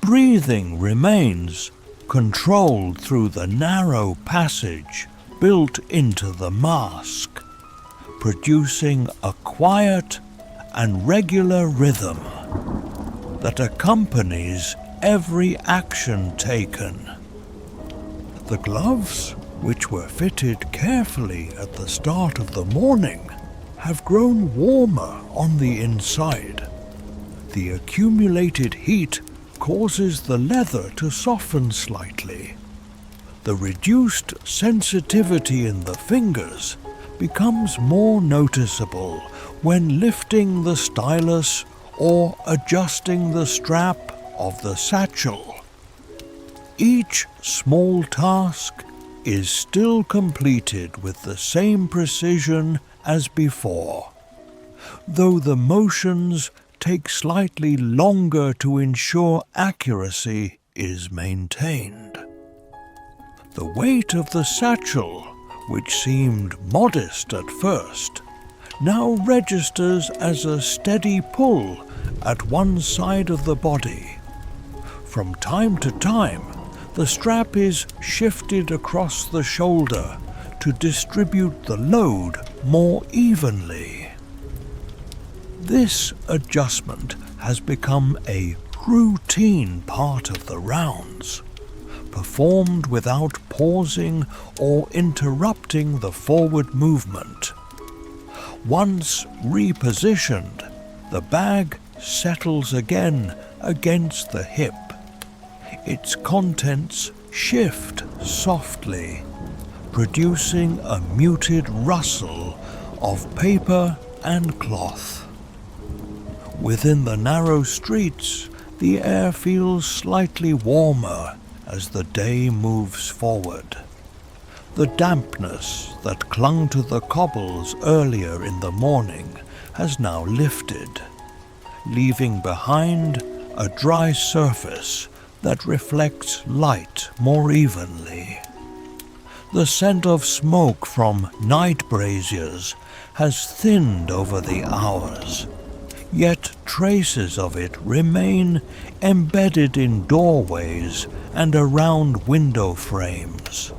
S1: Breathing remains controlled through the narrow passage built into the mask, producing a quiet and regular rhythm that accompanies every action taken. The gloves, which were fitted carefully at the start of the morning, have grown warmer on the inside. The accumulated heat causes the leather to soften slightly. The reduced sensitivity in the fingers becomes more noticeable when lifting the stylus or adjusting the strap of the satchel. Each small task is still completed with the same precision as before, though the motions take slightly longer to ensure accuracy is maintained. The weight of the satchel, which seemed modest at first, now registers as a steady pull at one side of the body. From time to time, the strap is shifted across the shoulder to distribute the load more evenly. This adjustment has become a routine part of the rounds, performed without pausing or interrupting the forward movement. Once repositioned, the bag settles again against the hip. Its contents shift softly, producing a muted rustle of paper and cloth. Within the narrow streets, the air feels slightly warmer as the day moves forward. The dampness that clung to the cobbles earlier in the morning has now lifted, leaving behind a dry surface that reflects light more evenly. The scent of smoke from night braziers has thinned over the hours, yet traces of it remain embedded in doorways and around window frames.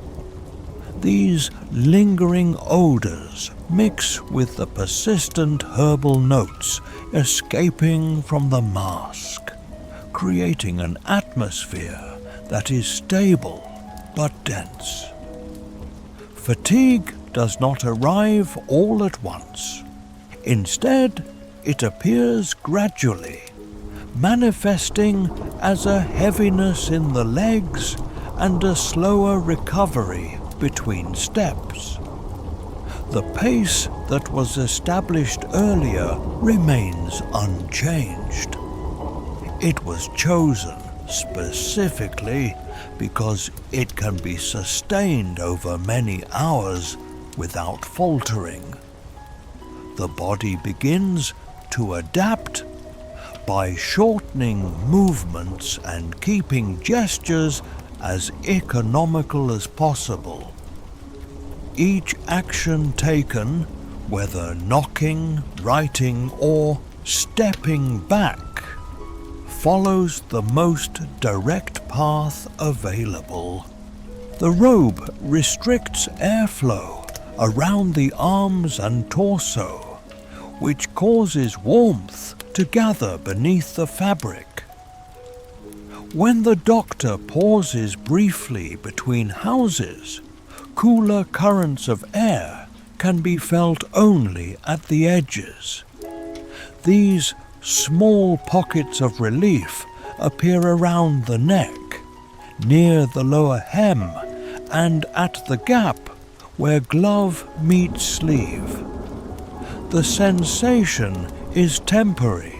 S1: These lingering odors mix with the persistent herbal notes escaping from the mask, creating an atmosphere that is stable but dense. Fatigue does not arrive all at once. Instead, it appears gradually, manifesting as a heaviness in the legs and a slower recovery between steps. The pace that was established earlier remains unchanged. It was chosen specifically because it can be sustained over many hours without faltering. The body begins to adapt by shortening movements and keeping gestures as economical as possible. Each action taken, whether knocking, writing, or stepping back, follows the most direct path available. The robe restricts airflow around the arms and torso, which causes warmth to gather beneath the fabric. When the doctor pauses briefly between houses, cooler currents of air can be felt only at the edges. These small pockets of relief appear around the neck, near the lower hem, and at the gap where glove meets sleeve. The sensation is temporary,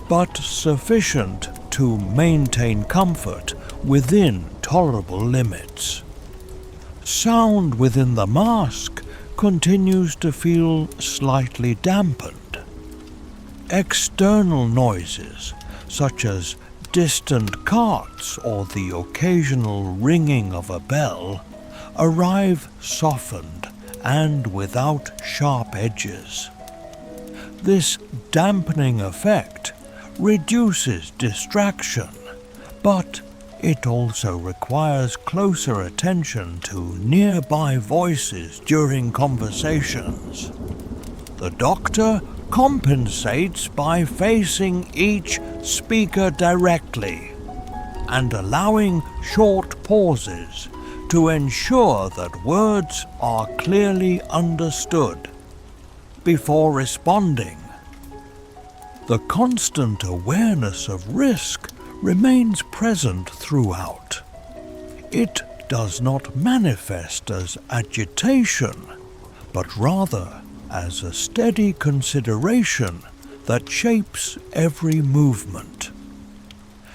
S1: but sufficient to maintain comfort within tolerable limits. Sound within the mask continues to feel slightly dampened. External noises, such as distant carts or the occasional ringing of a bell, arrive softened and without sharp edges. This dampening effect reduces distraction, but it also requires closer attention to nearby voices during conversations. The doctor compensates by facing each speaker directly and allowing short pauses to ensure that words are clearly understood before responding. The constant awareness of risk remains present throughout. It does not manifest as agitation, but rather as a steady consideration that shapes every movement.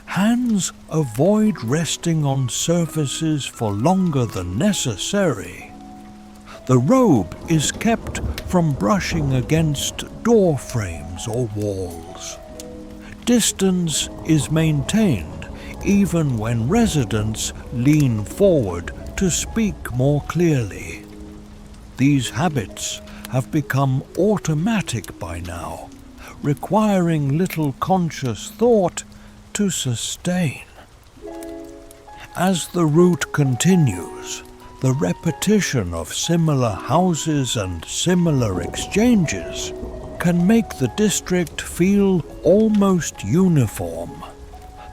S1: Hands avoid resting on surfaces for longer than necessary. The robe is kept from brushing against door frames or walls. Distance is maintained even when residents lean forward to speak more clearly. These habits have become automatic by now, requiring little conscious thought to sustain. As the route continues, the repetition of similar houses and similar exchanges can make the district feel almost uniform.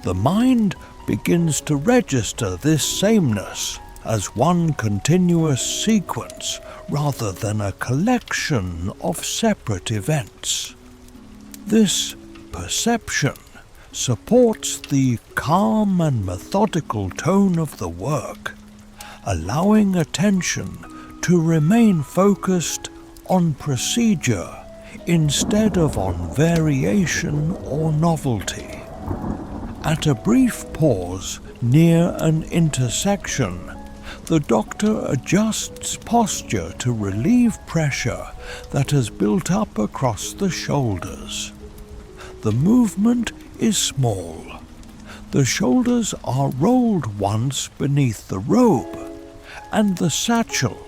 S1: The mind begins to register this sameness as one continuous sequence rather than a collection of separate events. This perception supports the calm and methodical tone of the work, allowing attention to remain focused on procedure instead of on variation or novelty. At a brief pause near an intersection, the doctor adjusts posture to relieve pressure that has built up across the shoulders. The movement is small. The shoulders are rolled once beneath the robe, and the satchel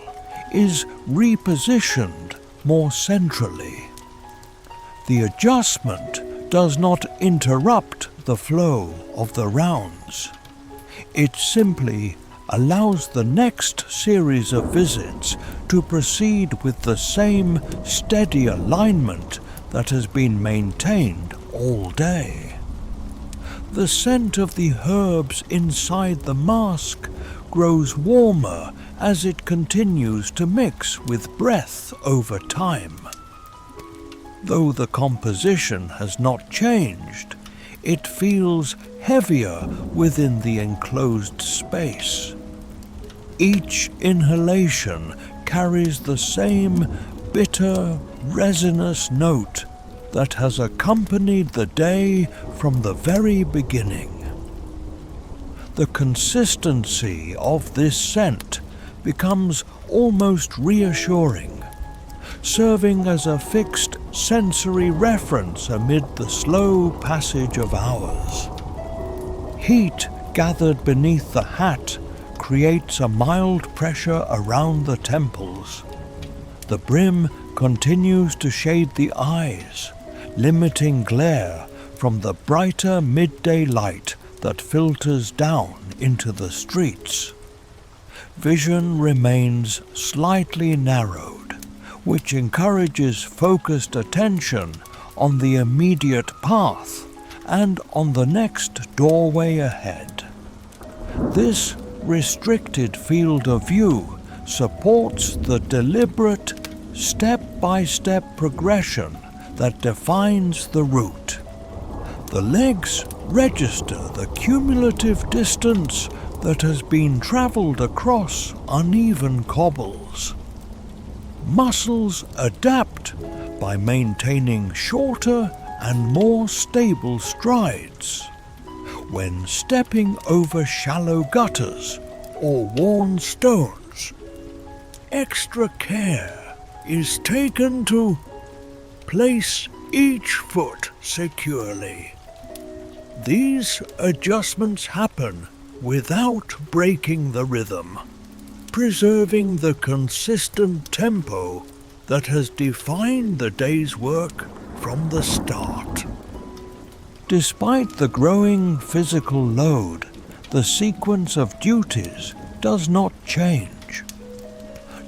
S1: is repositioned more centrally. The adjustment does not interrupt the flow of the rounds. It simply allows the next series of visits to proceed with the same steady alignment that has been maintained all day. The scent of the herbs inside the mask grows warmer as it continues to mix with breath over time. Though the composition has not changed, it feels heavier within the enclosed space. Each inhalation carries the same bitter, resinous note that has accompanied the day from the very beginning. The consistency of this scent becomes almost reassuring, serving as a fixed sensory reference amid the slow passage of hours. Heat gathered beneath the hat creates a mild pressure around the temples. The brim continues to shade the eyes, limiting glare from the brighter midday light that filters down into the streets. Vision remains slightly narrowed, which encourages focused attention on the immediate path and on the next doorway ahead. This restricted field of view supports the deliberate, step-by-step progression that defines the route. The legs register the cumulative distance that has been traveled across uneven cobbles. Muscles adapt by maintaining shorter and more stable strides. When stepping over shallow gutters or worn stones, extra care is taken to place each foot securely. These adjustments happen without breaking the rhythm, preserving the consistent tempo that has defined the day's work from the start. Despite the growing physical load, the sequence of duties does not change.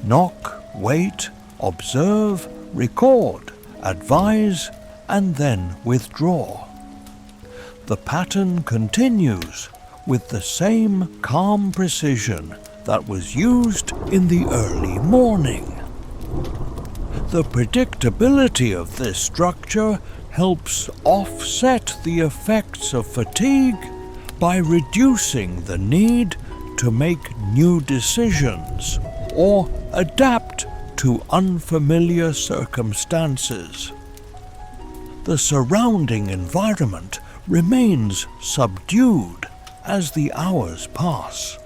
S1: Knock, wait, observe, record, advise, and then withdraw. The pattern continues with the same calm precision that was used in the early morning. The predictability of this structure helps offset the effects of fatigue by reducing the need to make new decisions or adapt to unfamiliar circumstances. The surrounding environment remains subdued as the hours pass.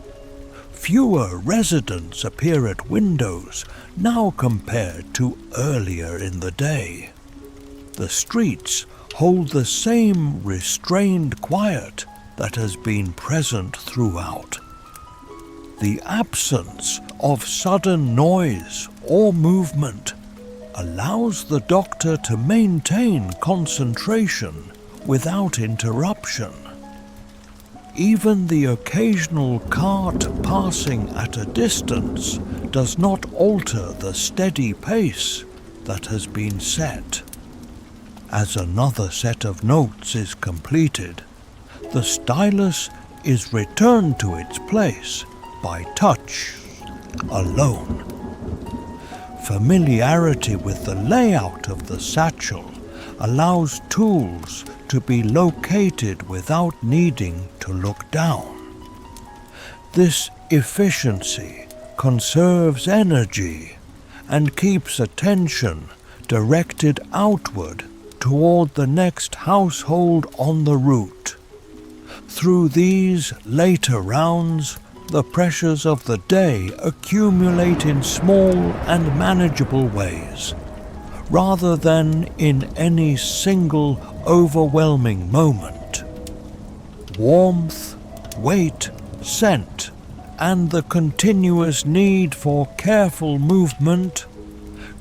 S1: Fewer residents appear at windows now compared to earlier in the day. The streets hold the same restrained quiet that has been present throughout. The absence of sudden noise or movement allows the doctor to maintain concentration without interruption. Even the occasional cart passing at a distance does not alter the steady pace that has been set. As another set of notes is completed, the stylus is returned to its place by touch alone. Familiarity with the layout of the satchel allows tools to be located without needing to look down. This efficiency conserves energy and keeps attention directed outward toward the next household on the route. Through these later rounds, the pressures of the day accumulate in small and manageable ways, rather than in any single overwhelming moment. Warmth, weight, scent, and the continuous need for careful movement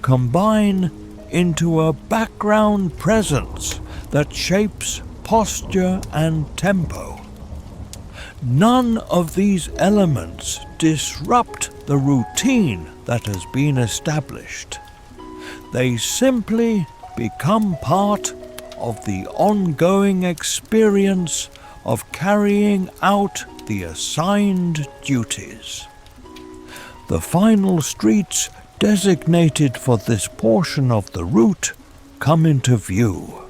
S1: combine into a background presence that shapes posture and tempo. None of these elements disrupt the routine that has been established. They simply become part of the ongoing experience of carrying out the assigned duties. The final streets designated for this portion of the route come into view.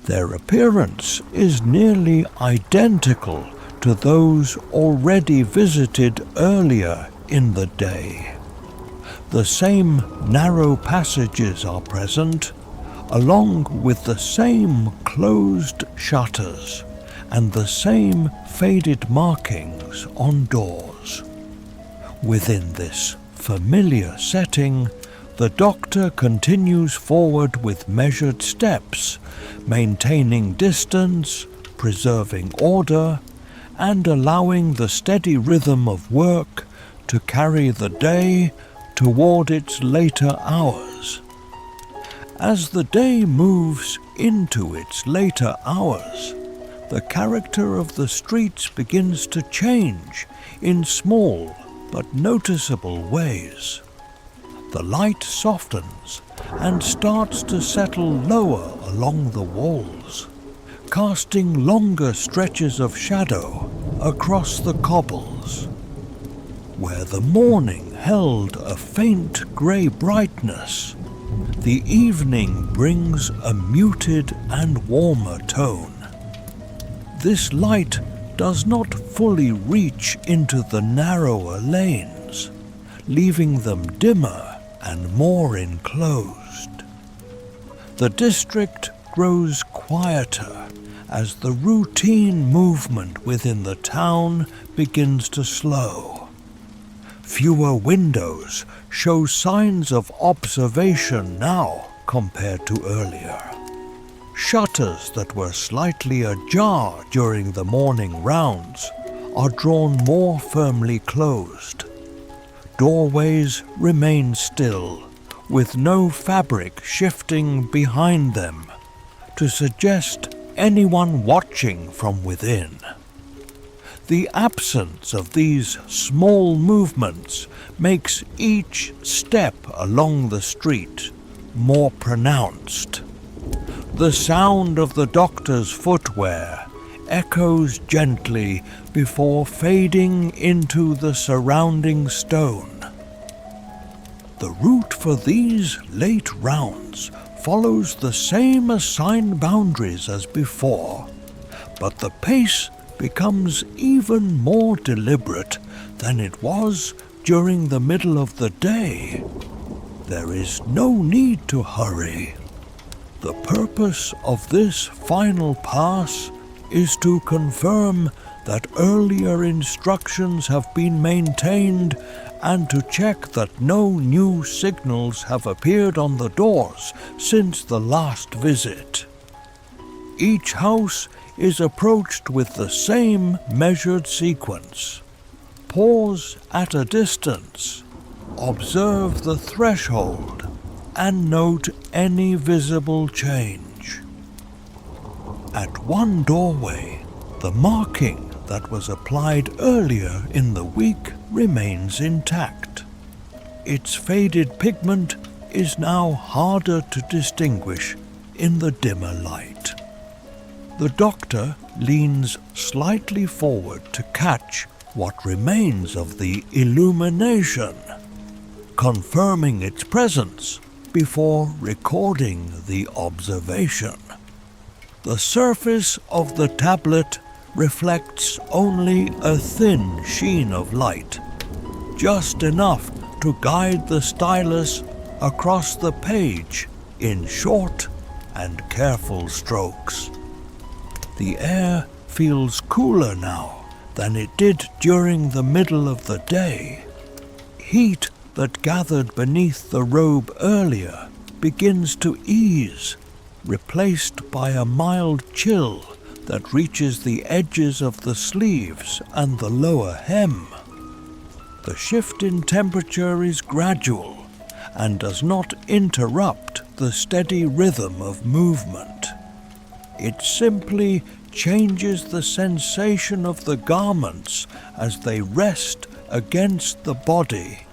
S1: Their appearance is nearly identical to those already visited earlier in the day. The same narrow passages are present, along with the same closed shutters and the same faded markings on doors. Within this familiar setting, the doctor continues forward with measured steps, maintaining distance, preserving order, and allowing the steady rhythm of work to carry the day toward its later hours. As the day moves into its later hours, the character of the streets begins to change in small but noticeable ways. The light softens and starts to settle lower along the walls, casting longer stretches of shadow across the cobbles. Where the morning held a faint grey brightness, the evening brings a muted and warmer tone. This light does not fully reach into the narrower lanes, leaving them dimmer and more enclosed. The district grows quieter as the routine movement within the town begins to slow. Fewer windows show signs of observation now compared to earlier. Shutters that were slightly ajar during the morning rounds are drawn more firmly closed. Doorways remain still, with no fabric shifting behind them to suggest anyone watching from within. The absence of these small movements makes each step along the street more pronounced. The sound of the doctor's footwear echoes gently before fading into the surrounding stone. The route for these late rounds follows the same assigned boundaries as before, but the pace becomes even more deliberate than it was during the middle of the day. There is no need to hurry. The purpose of this final pass is to confirm that earlier instructions have been maintained and to check that no new signals have appeared on the doors since the last visit. Each house is approached with the same measured sequence. Pause at a distance, observe the threshold, and note any visible change. At one doorway, the marking that was applied earlier in the week remains intact. Its faded pigment is now harder to distinguish in the dimmer light. The doctor leans slightly forward to catch what remains of the illumination, confirming its presence before recording the observation. The surface of the tablet reflects only a thin sheen of light, just enough to guide the stylus across the page in short and careful strokes. The air feels cooler now than it did during the middle of the day. Heat that gathered beneath the robe earlier begins to ease, replaced by a mild chill that reaches the edges of the sleeves and the lower hem. The shift in temperature is gradual and does not interrupt the steady rhythm of movement. It simply changes the sensation of the garments as they rest against the body.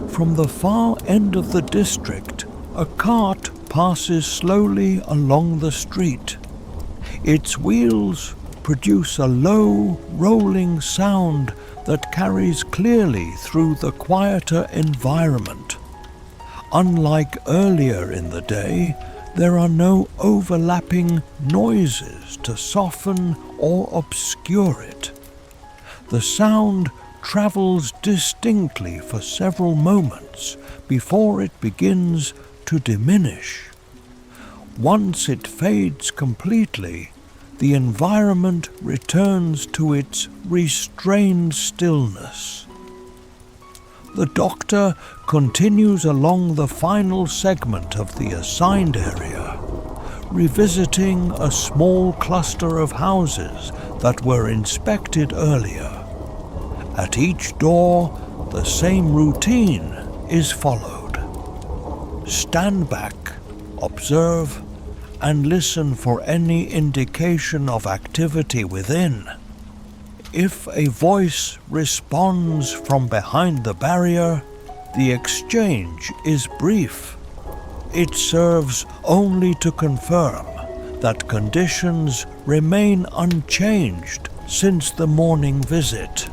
S1: From the far end of the district, a cart passes slowly along the street. Its wheels produce a low, rolling sound that carries clearly through the quieter environment. Unlike earlier in the day, there are no overlapping noises to soften or obscure it. The sound travels distinctly for several moments before it begins to diminish. Once it fades completely, the environment returns to its restrained stillness. The doctor continues along the final segment of the assigned area, revisiting a small cluster of houses that were inspected earlier. At each door, the same routine is followed. Stand back, observe, and listen for any indication of activity within. If a voice responds from behind the barrier, the exchange is brief. It serves only to confirm that conditions remain unchanged since the morning visit.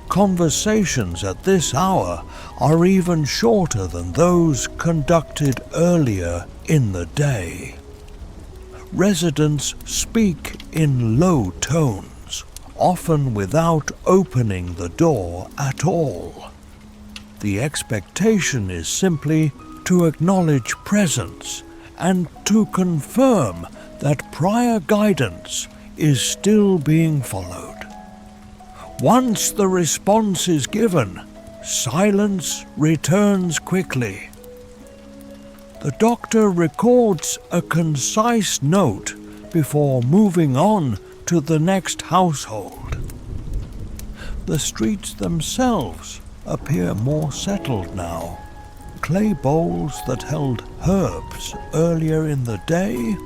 S1: Conversations at this hour are even shorter than those conducted earlier in the day. Residents speak in low tones, often without opening the door at all. The expectation is simply to acknowledge presence and to confirm that prior guidance is still being followed. Once the response is given, silence returns quickly. The doctor records a concise note before moving on to the next household. The streets themselves appear more settled now. Clay bowls that held herbs earlier in the day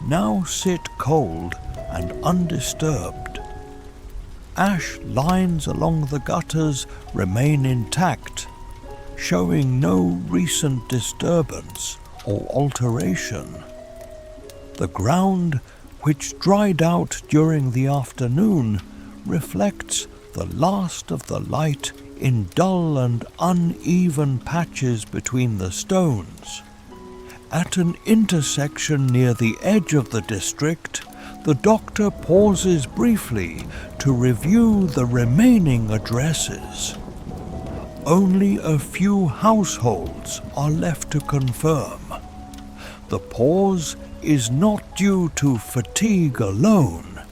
S1: now sit cold and undisturbed. Ash lines along the gutters remain intact, showing no recent disturbance or alteration. The ground, which dried out during the afternoon, reflects the last of the light in dull and uneven patches between the stones. At an intersection near the edge of the district, the doctor pauses briefly to review the remaining addresses. Only a few households are left to confirm. The pause is not due to fatigue alone,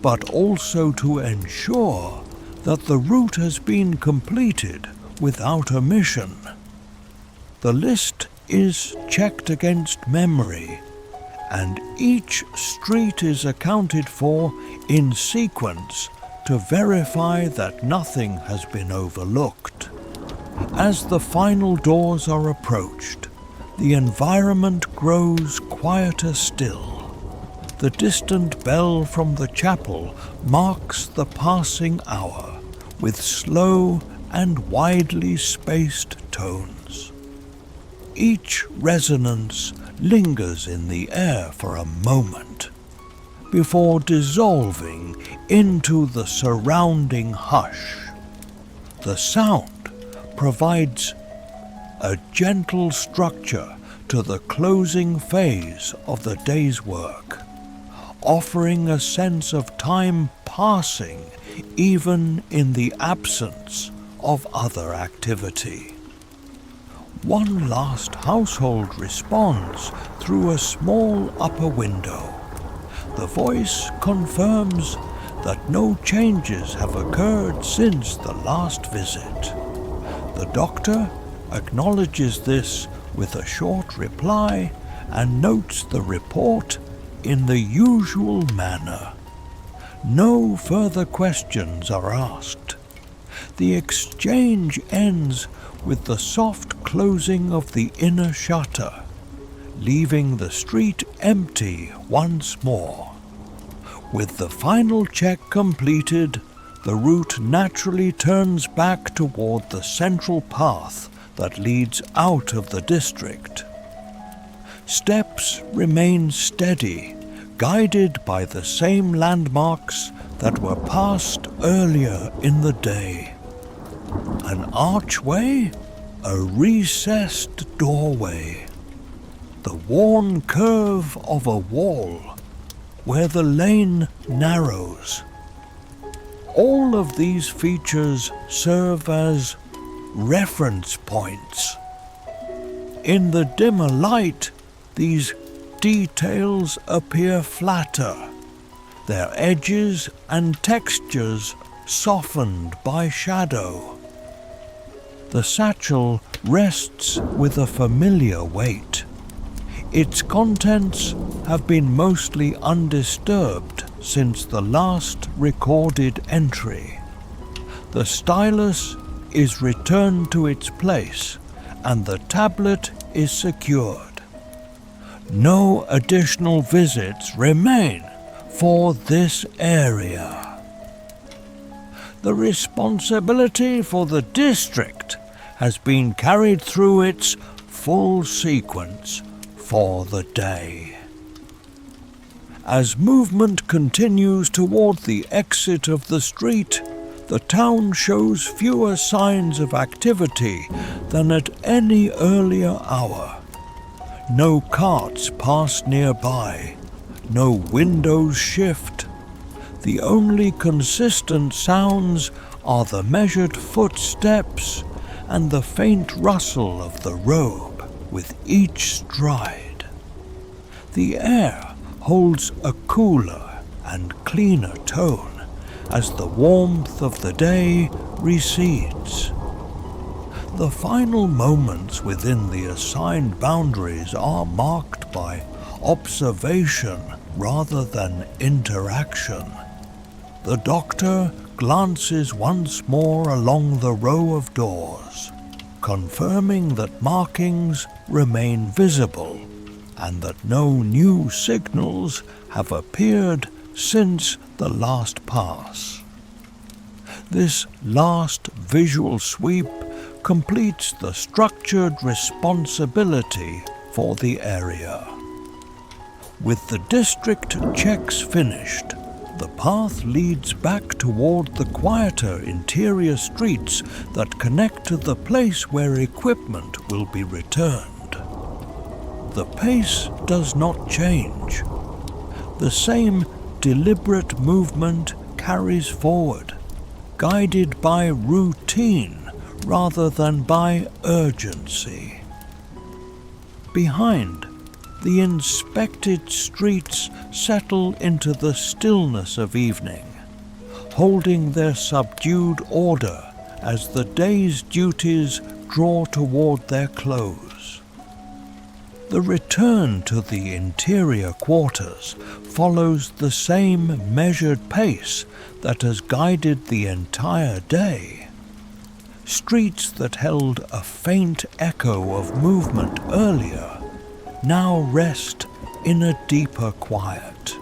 S1: but also to ensure that the route has been completed without omission. The list is checked against memory, and each street is accounted for in sequence to verify that nothing has been overlooked. As the final doors are approached, the environment grows quieter still. The distant bell from the chapel marks the passing hour with slow and widely spaced tones. Each resonance lingers in the air for a moment before dissolving into the surrounding hush. The sound provides a gentle structure to the closing phase of the day's work, offering a sense of time passing even in the absence of other activity. One last household responds through a small upper window. The voice confirms that no changes have occurred since the last visit. The doctor acknowledges this with a short reply and notes the report in the usual manner. No further questions are asked. The exchange ends with the soft closing of the inner shutter, leaving the street empty once more. With the final check completed, the route naturally turns back toward the central path that leads out of the district. Steps remain steady, guided by the same landmarks that were passed earlier in the day. An archway, a recessed doorway, the worn curve of a wall where the lane narrows. All of these features serve as reference points. In the dimmer light, these details appear flatter, their edges and textures softened by shadow. The satchel rests with a familiar weight. Its contents have been mostly undisturbed since the last recorded entry. The stylus is returned to its place and the tablet is secured. No additional visits remain for this area. The responsibility for the district has been carried through its full sequence for the day. As movement continues toward the exit of the street, the town shows fewer signs of activity than at any earlier hour. No carts pass nearby, no windows shift. The only consistent sounds are the measured footsteps and the faint rustle of the robe with each stride. The air holds a cooler and cleaner tone as the warmth of the day recedes. The final moments within the assigned boundaries are marked by observation rather than interaction. The doctor glances once more along the row of doors, confirming that markings remain visible and that no new signals have appeared since the last pass. This last visual sweep completes the structured responsibility for the area. With the district checks finished, the path leads back toward the quieter interior streets that connect to the place where equipment will be returned. The pace does not change. The same deliberate movement carries forward, guided by routine rather than by urgency. Behind, the inspected streets settle into the stillness of evening, holding their subdued order as the day's duties draw toward their close. The return to the interior quarters follows the same measured pace that has guided the entire day. Streets that held a faint echo of movement earlier now rest in a deeper quiet.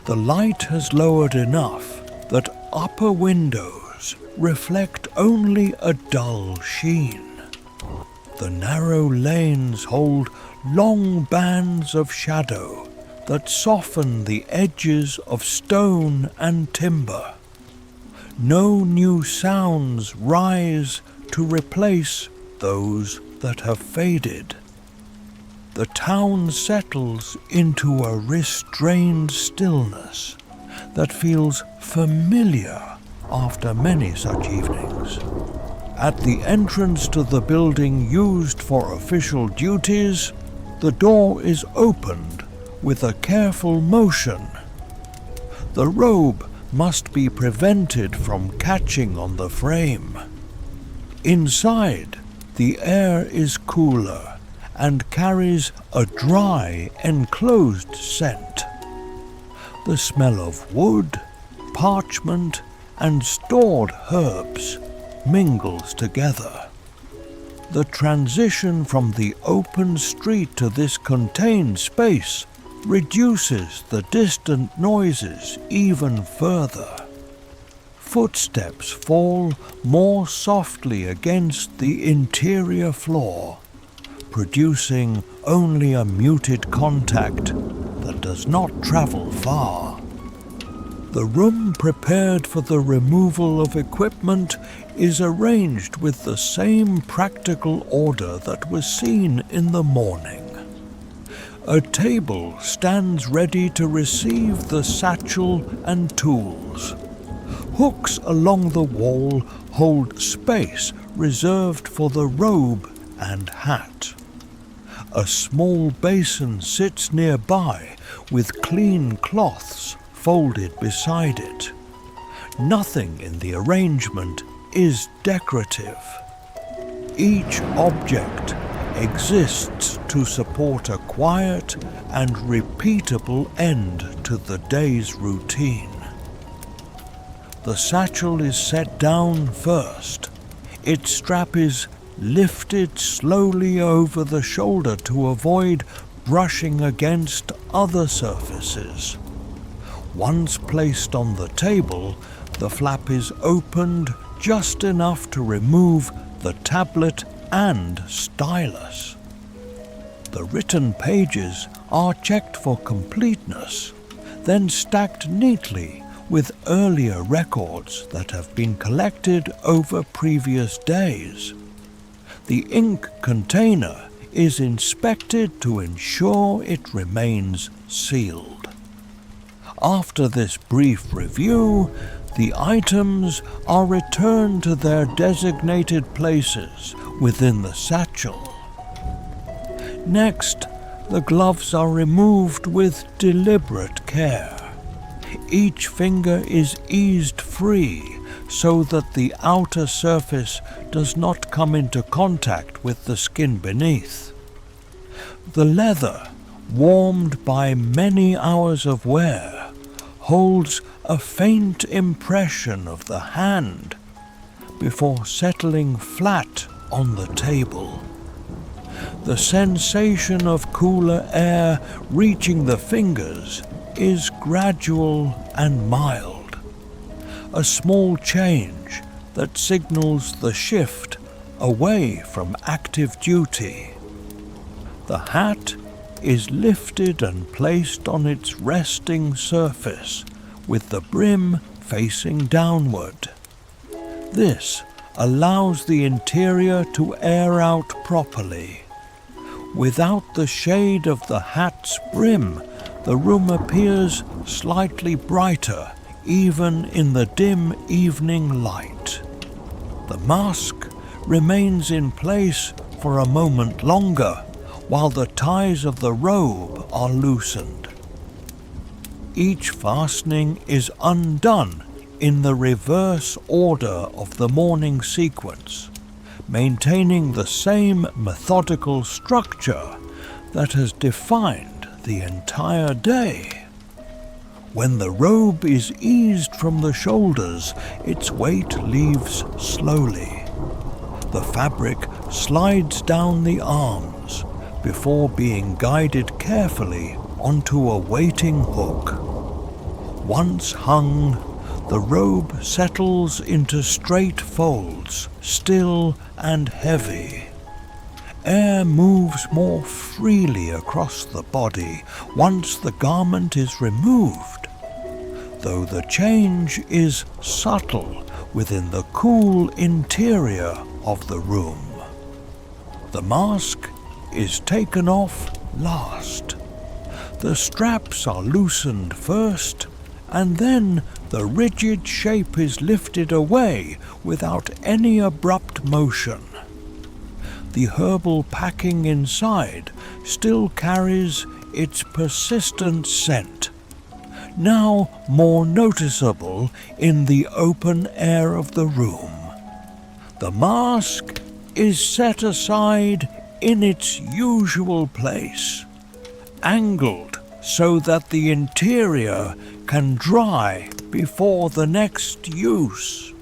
S1: The light has lowered enough that upper windows reflect only a dull sheen. The narrow lanes hold long bands of shadow that soften the edges of stone and timber. No new sounds rise to replace those that have faded. The town settles into a restrained stillness that feels familiar after many such evenings. At the entrance to the building used for official duties, the door is opened with a careful motion. The robe must be prevented from catching on the frame. Inside, the air is cooler and carries a dry, enclosed scent. The smell of wood, parchment, and stored herbs mingles together. The transition from the open street to this contained space reduces the distant noises even further. Footsteps fall more softly against the interior floor, producing only a muted contact that does not travel far. The room prepared for the removal of equipment is arranged with the same practical order that was seen in the morning. A table stands ready to receive the satchel and tools. Hooks along the wall hold space reserved for the robe and hat. A small basin sits nearby with clean cloths folded beside it. Nothing in the arrangement is decorative. Each object exists to support a quiet and repeatable end to the day's routine. The satchel is set down first. Its strap is lifted slowly over the shoulder to avoid brushing against other surfaces. Once placed on the table, the flap is opened just enough to remove the tablet and stylus. The written pages are checked for completeness, then stacked neatly with earlier records that have been collected over previous days. The ink container is inspected to ensure it remains sealed. After this brief review, the items are returned to their designated places within the satchel. Next, the gloves are removed with deliberate care. Each finger is eased free so that the outer surface does not come into contact with the skin beneath. The leather, warmed by many hours of wear, holds a faint impression of the hand before settling flat on the table. The sensation of cooler air reaching the fingers is gradual and mild, a small change that signals the shift away from active duty. The hat is lifted and placed on its resting surface with the brim facing downward. This allows the interior to air out properly. Without the shade of the hat's brim, the room appears slightly brighter even in the dim evening light. The mask remains in place for a moment longer while the ties of the robe are loosened. Each fastening is undone in the reverse order of the morning sequence, maintaining the same methodical structure that has defined the entire day. When the robe is eased from the shoulders, its weight leaves slowly. The fabric slides down the arms before being guided carefully onto a waiting hook. Once hung, the robe settles into straight folds, still and heavy. Air moves more freely across the body once the garment is removed, though the change is subtle within the cool interior of the room. The mask is taken off last. The straps are loosened first, and then the rigid shape is lifted away without any abrupt motion. The herbal packing inside still carries its persistent scent, now more noticeable in the open air of the room. The mask is set aside in its usual place, angled so that the interior can dry before the next use.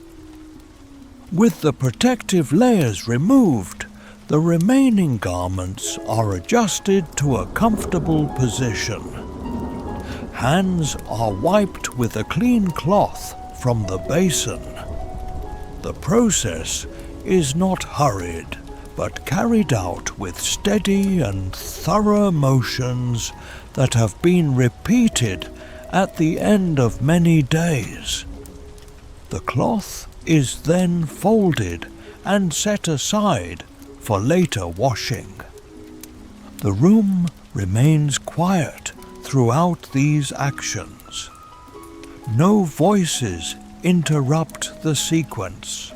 S1: With the protective layers removed, the remaining garments are adjusted to a comfortable position. Hands are wiped with a clean cloth from the basin. The process is not hurried, but carried out with steady and thorough motions that have been repeated at the end of many days. The cloth is then folded and set aside for later washing. The room remains quiet throughout these actions. No voices interrupt the sequence.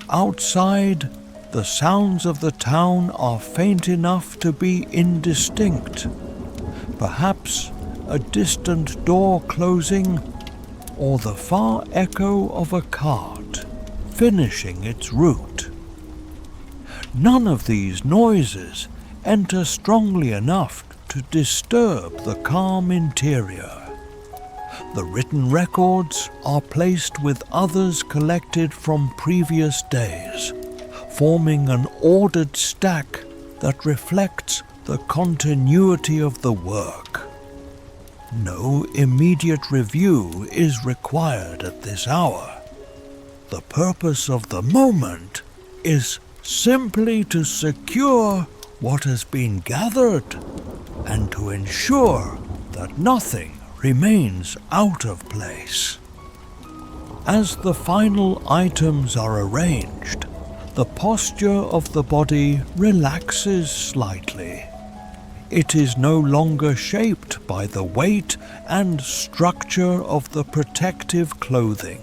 S1: Outside, the sounds of the town are faint enough to be indistinct. Perhaps a distant door closing, or the far echo of a cart finishing its route. None of these noises enter strongly enough to disturb the calm interior. The written records are placed with others collected from previous days, forming an ordered stack that reflects the continuity of the work. No immediate review is required at this hour. The purpose of the moment is simply to secure what has been gathered and to ensure that nothing remains out of place. As the final items are arranged, the posture of the body relaxes slightly. It is no longer shaped by the weight and structure of the protective clothing.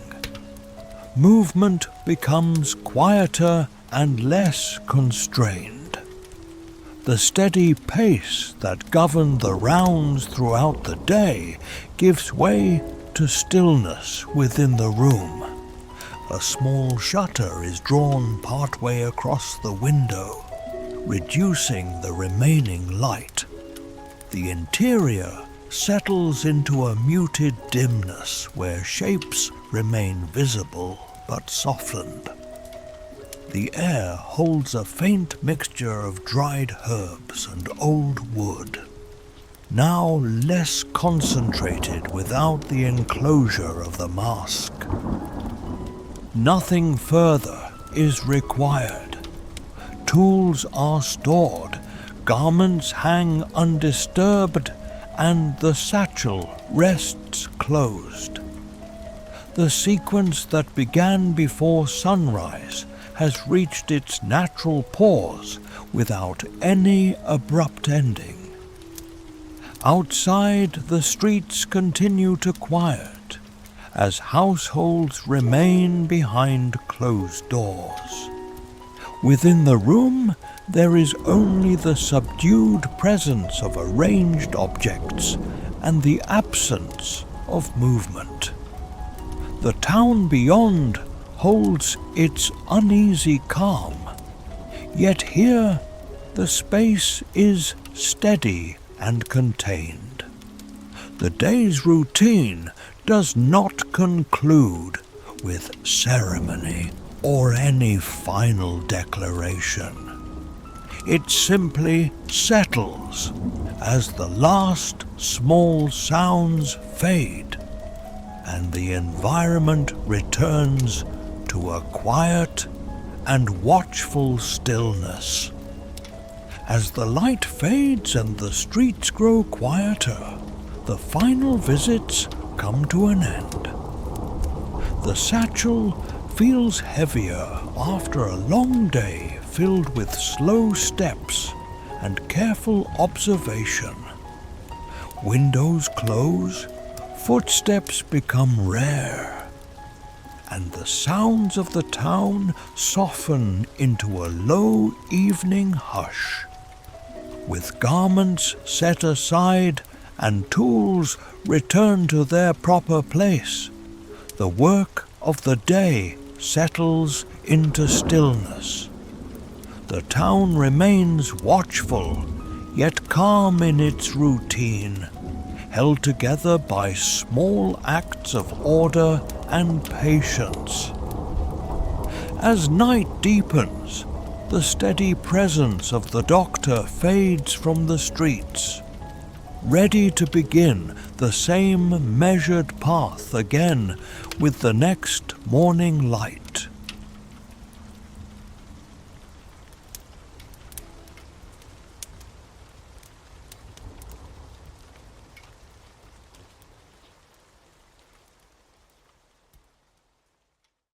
S1: Movement becomes quieter and less constrained. The steady pace that governed the rounds throughout the day gives way to stillness within the room. A small shutter is drawn partway across the window, reducing the remaining light. The interior settles into a muted dimness where shapes remain visible but softened. The air holds a faint mixture of dried herbs and old wood, now less concentrated without the enclosure of the mask. Nothing further is required. Tools are stored, garments hang undisturbed, and the satchel rests closed. The sequence that began before sunrise has reached its natural pause without any abrupt ending. Outside, the streets continue to quiet as households remain behind closed doors. Within the room, there is only the subdued presence of arranged objects and the absence of movement. The town beyond holds its uneasy calm, yet here the space is steady and contained. The day's routine does not conclude with ceremony or any final declaration. It simply settles as the last small sounds fade and the environment returns to a quiet and watchful stillness. As the light fades and the streets grow quieter, the final visits come to an end. The satchel feels heavier after a long day filled with slow steps and careful observation. Windows close, footsteps become rare, and the sounds of the town soften into a low evening hush. With garments set aside and tools returned to their proper place, the work of the day settles into stillness. The town remains watchful, yet calm in its routine, held together by small acts of order and patience. As night deepens, the steady presence of the doctor fades from the streets, ready to begin the same measured path again with the next morning light.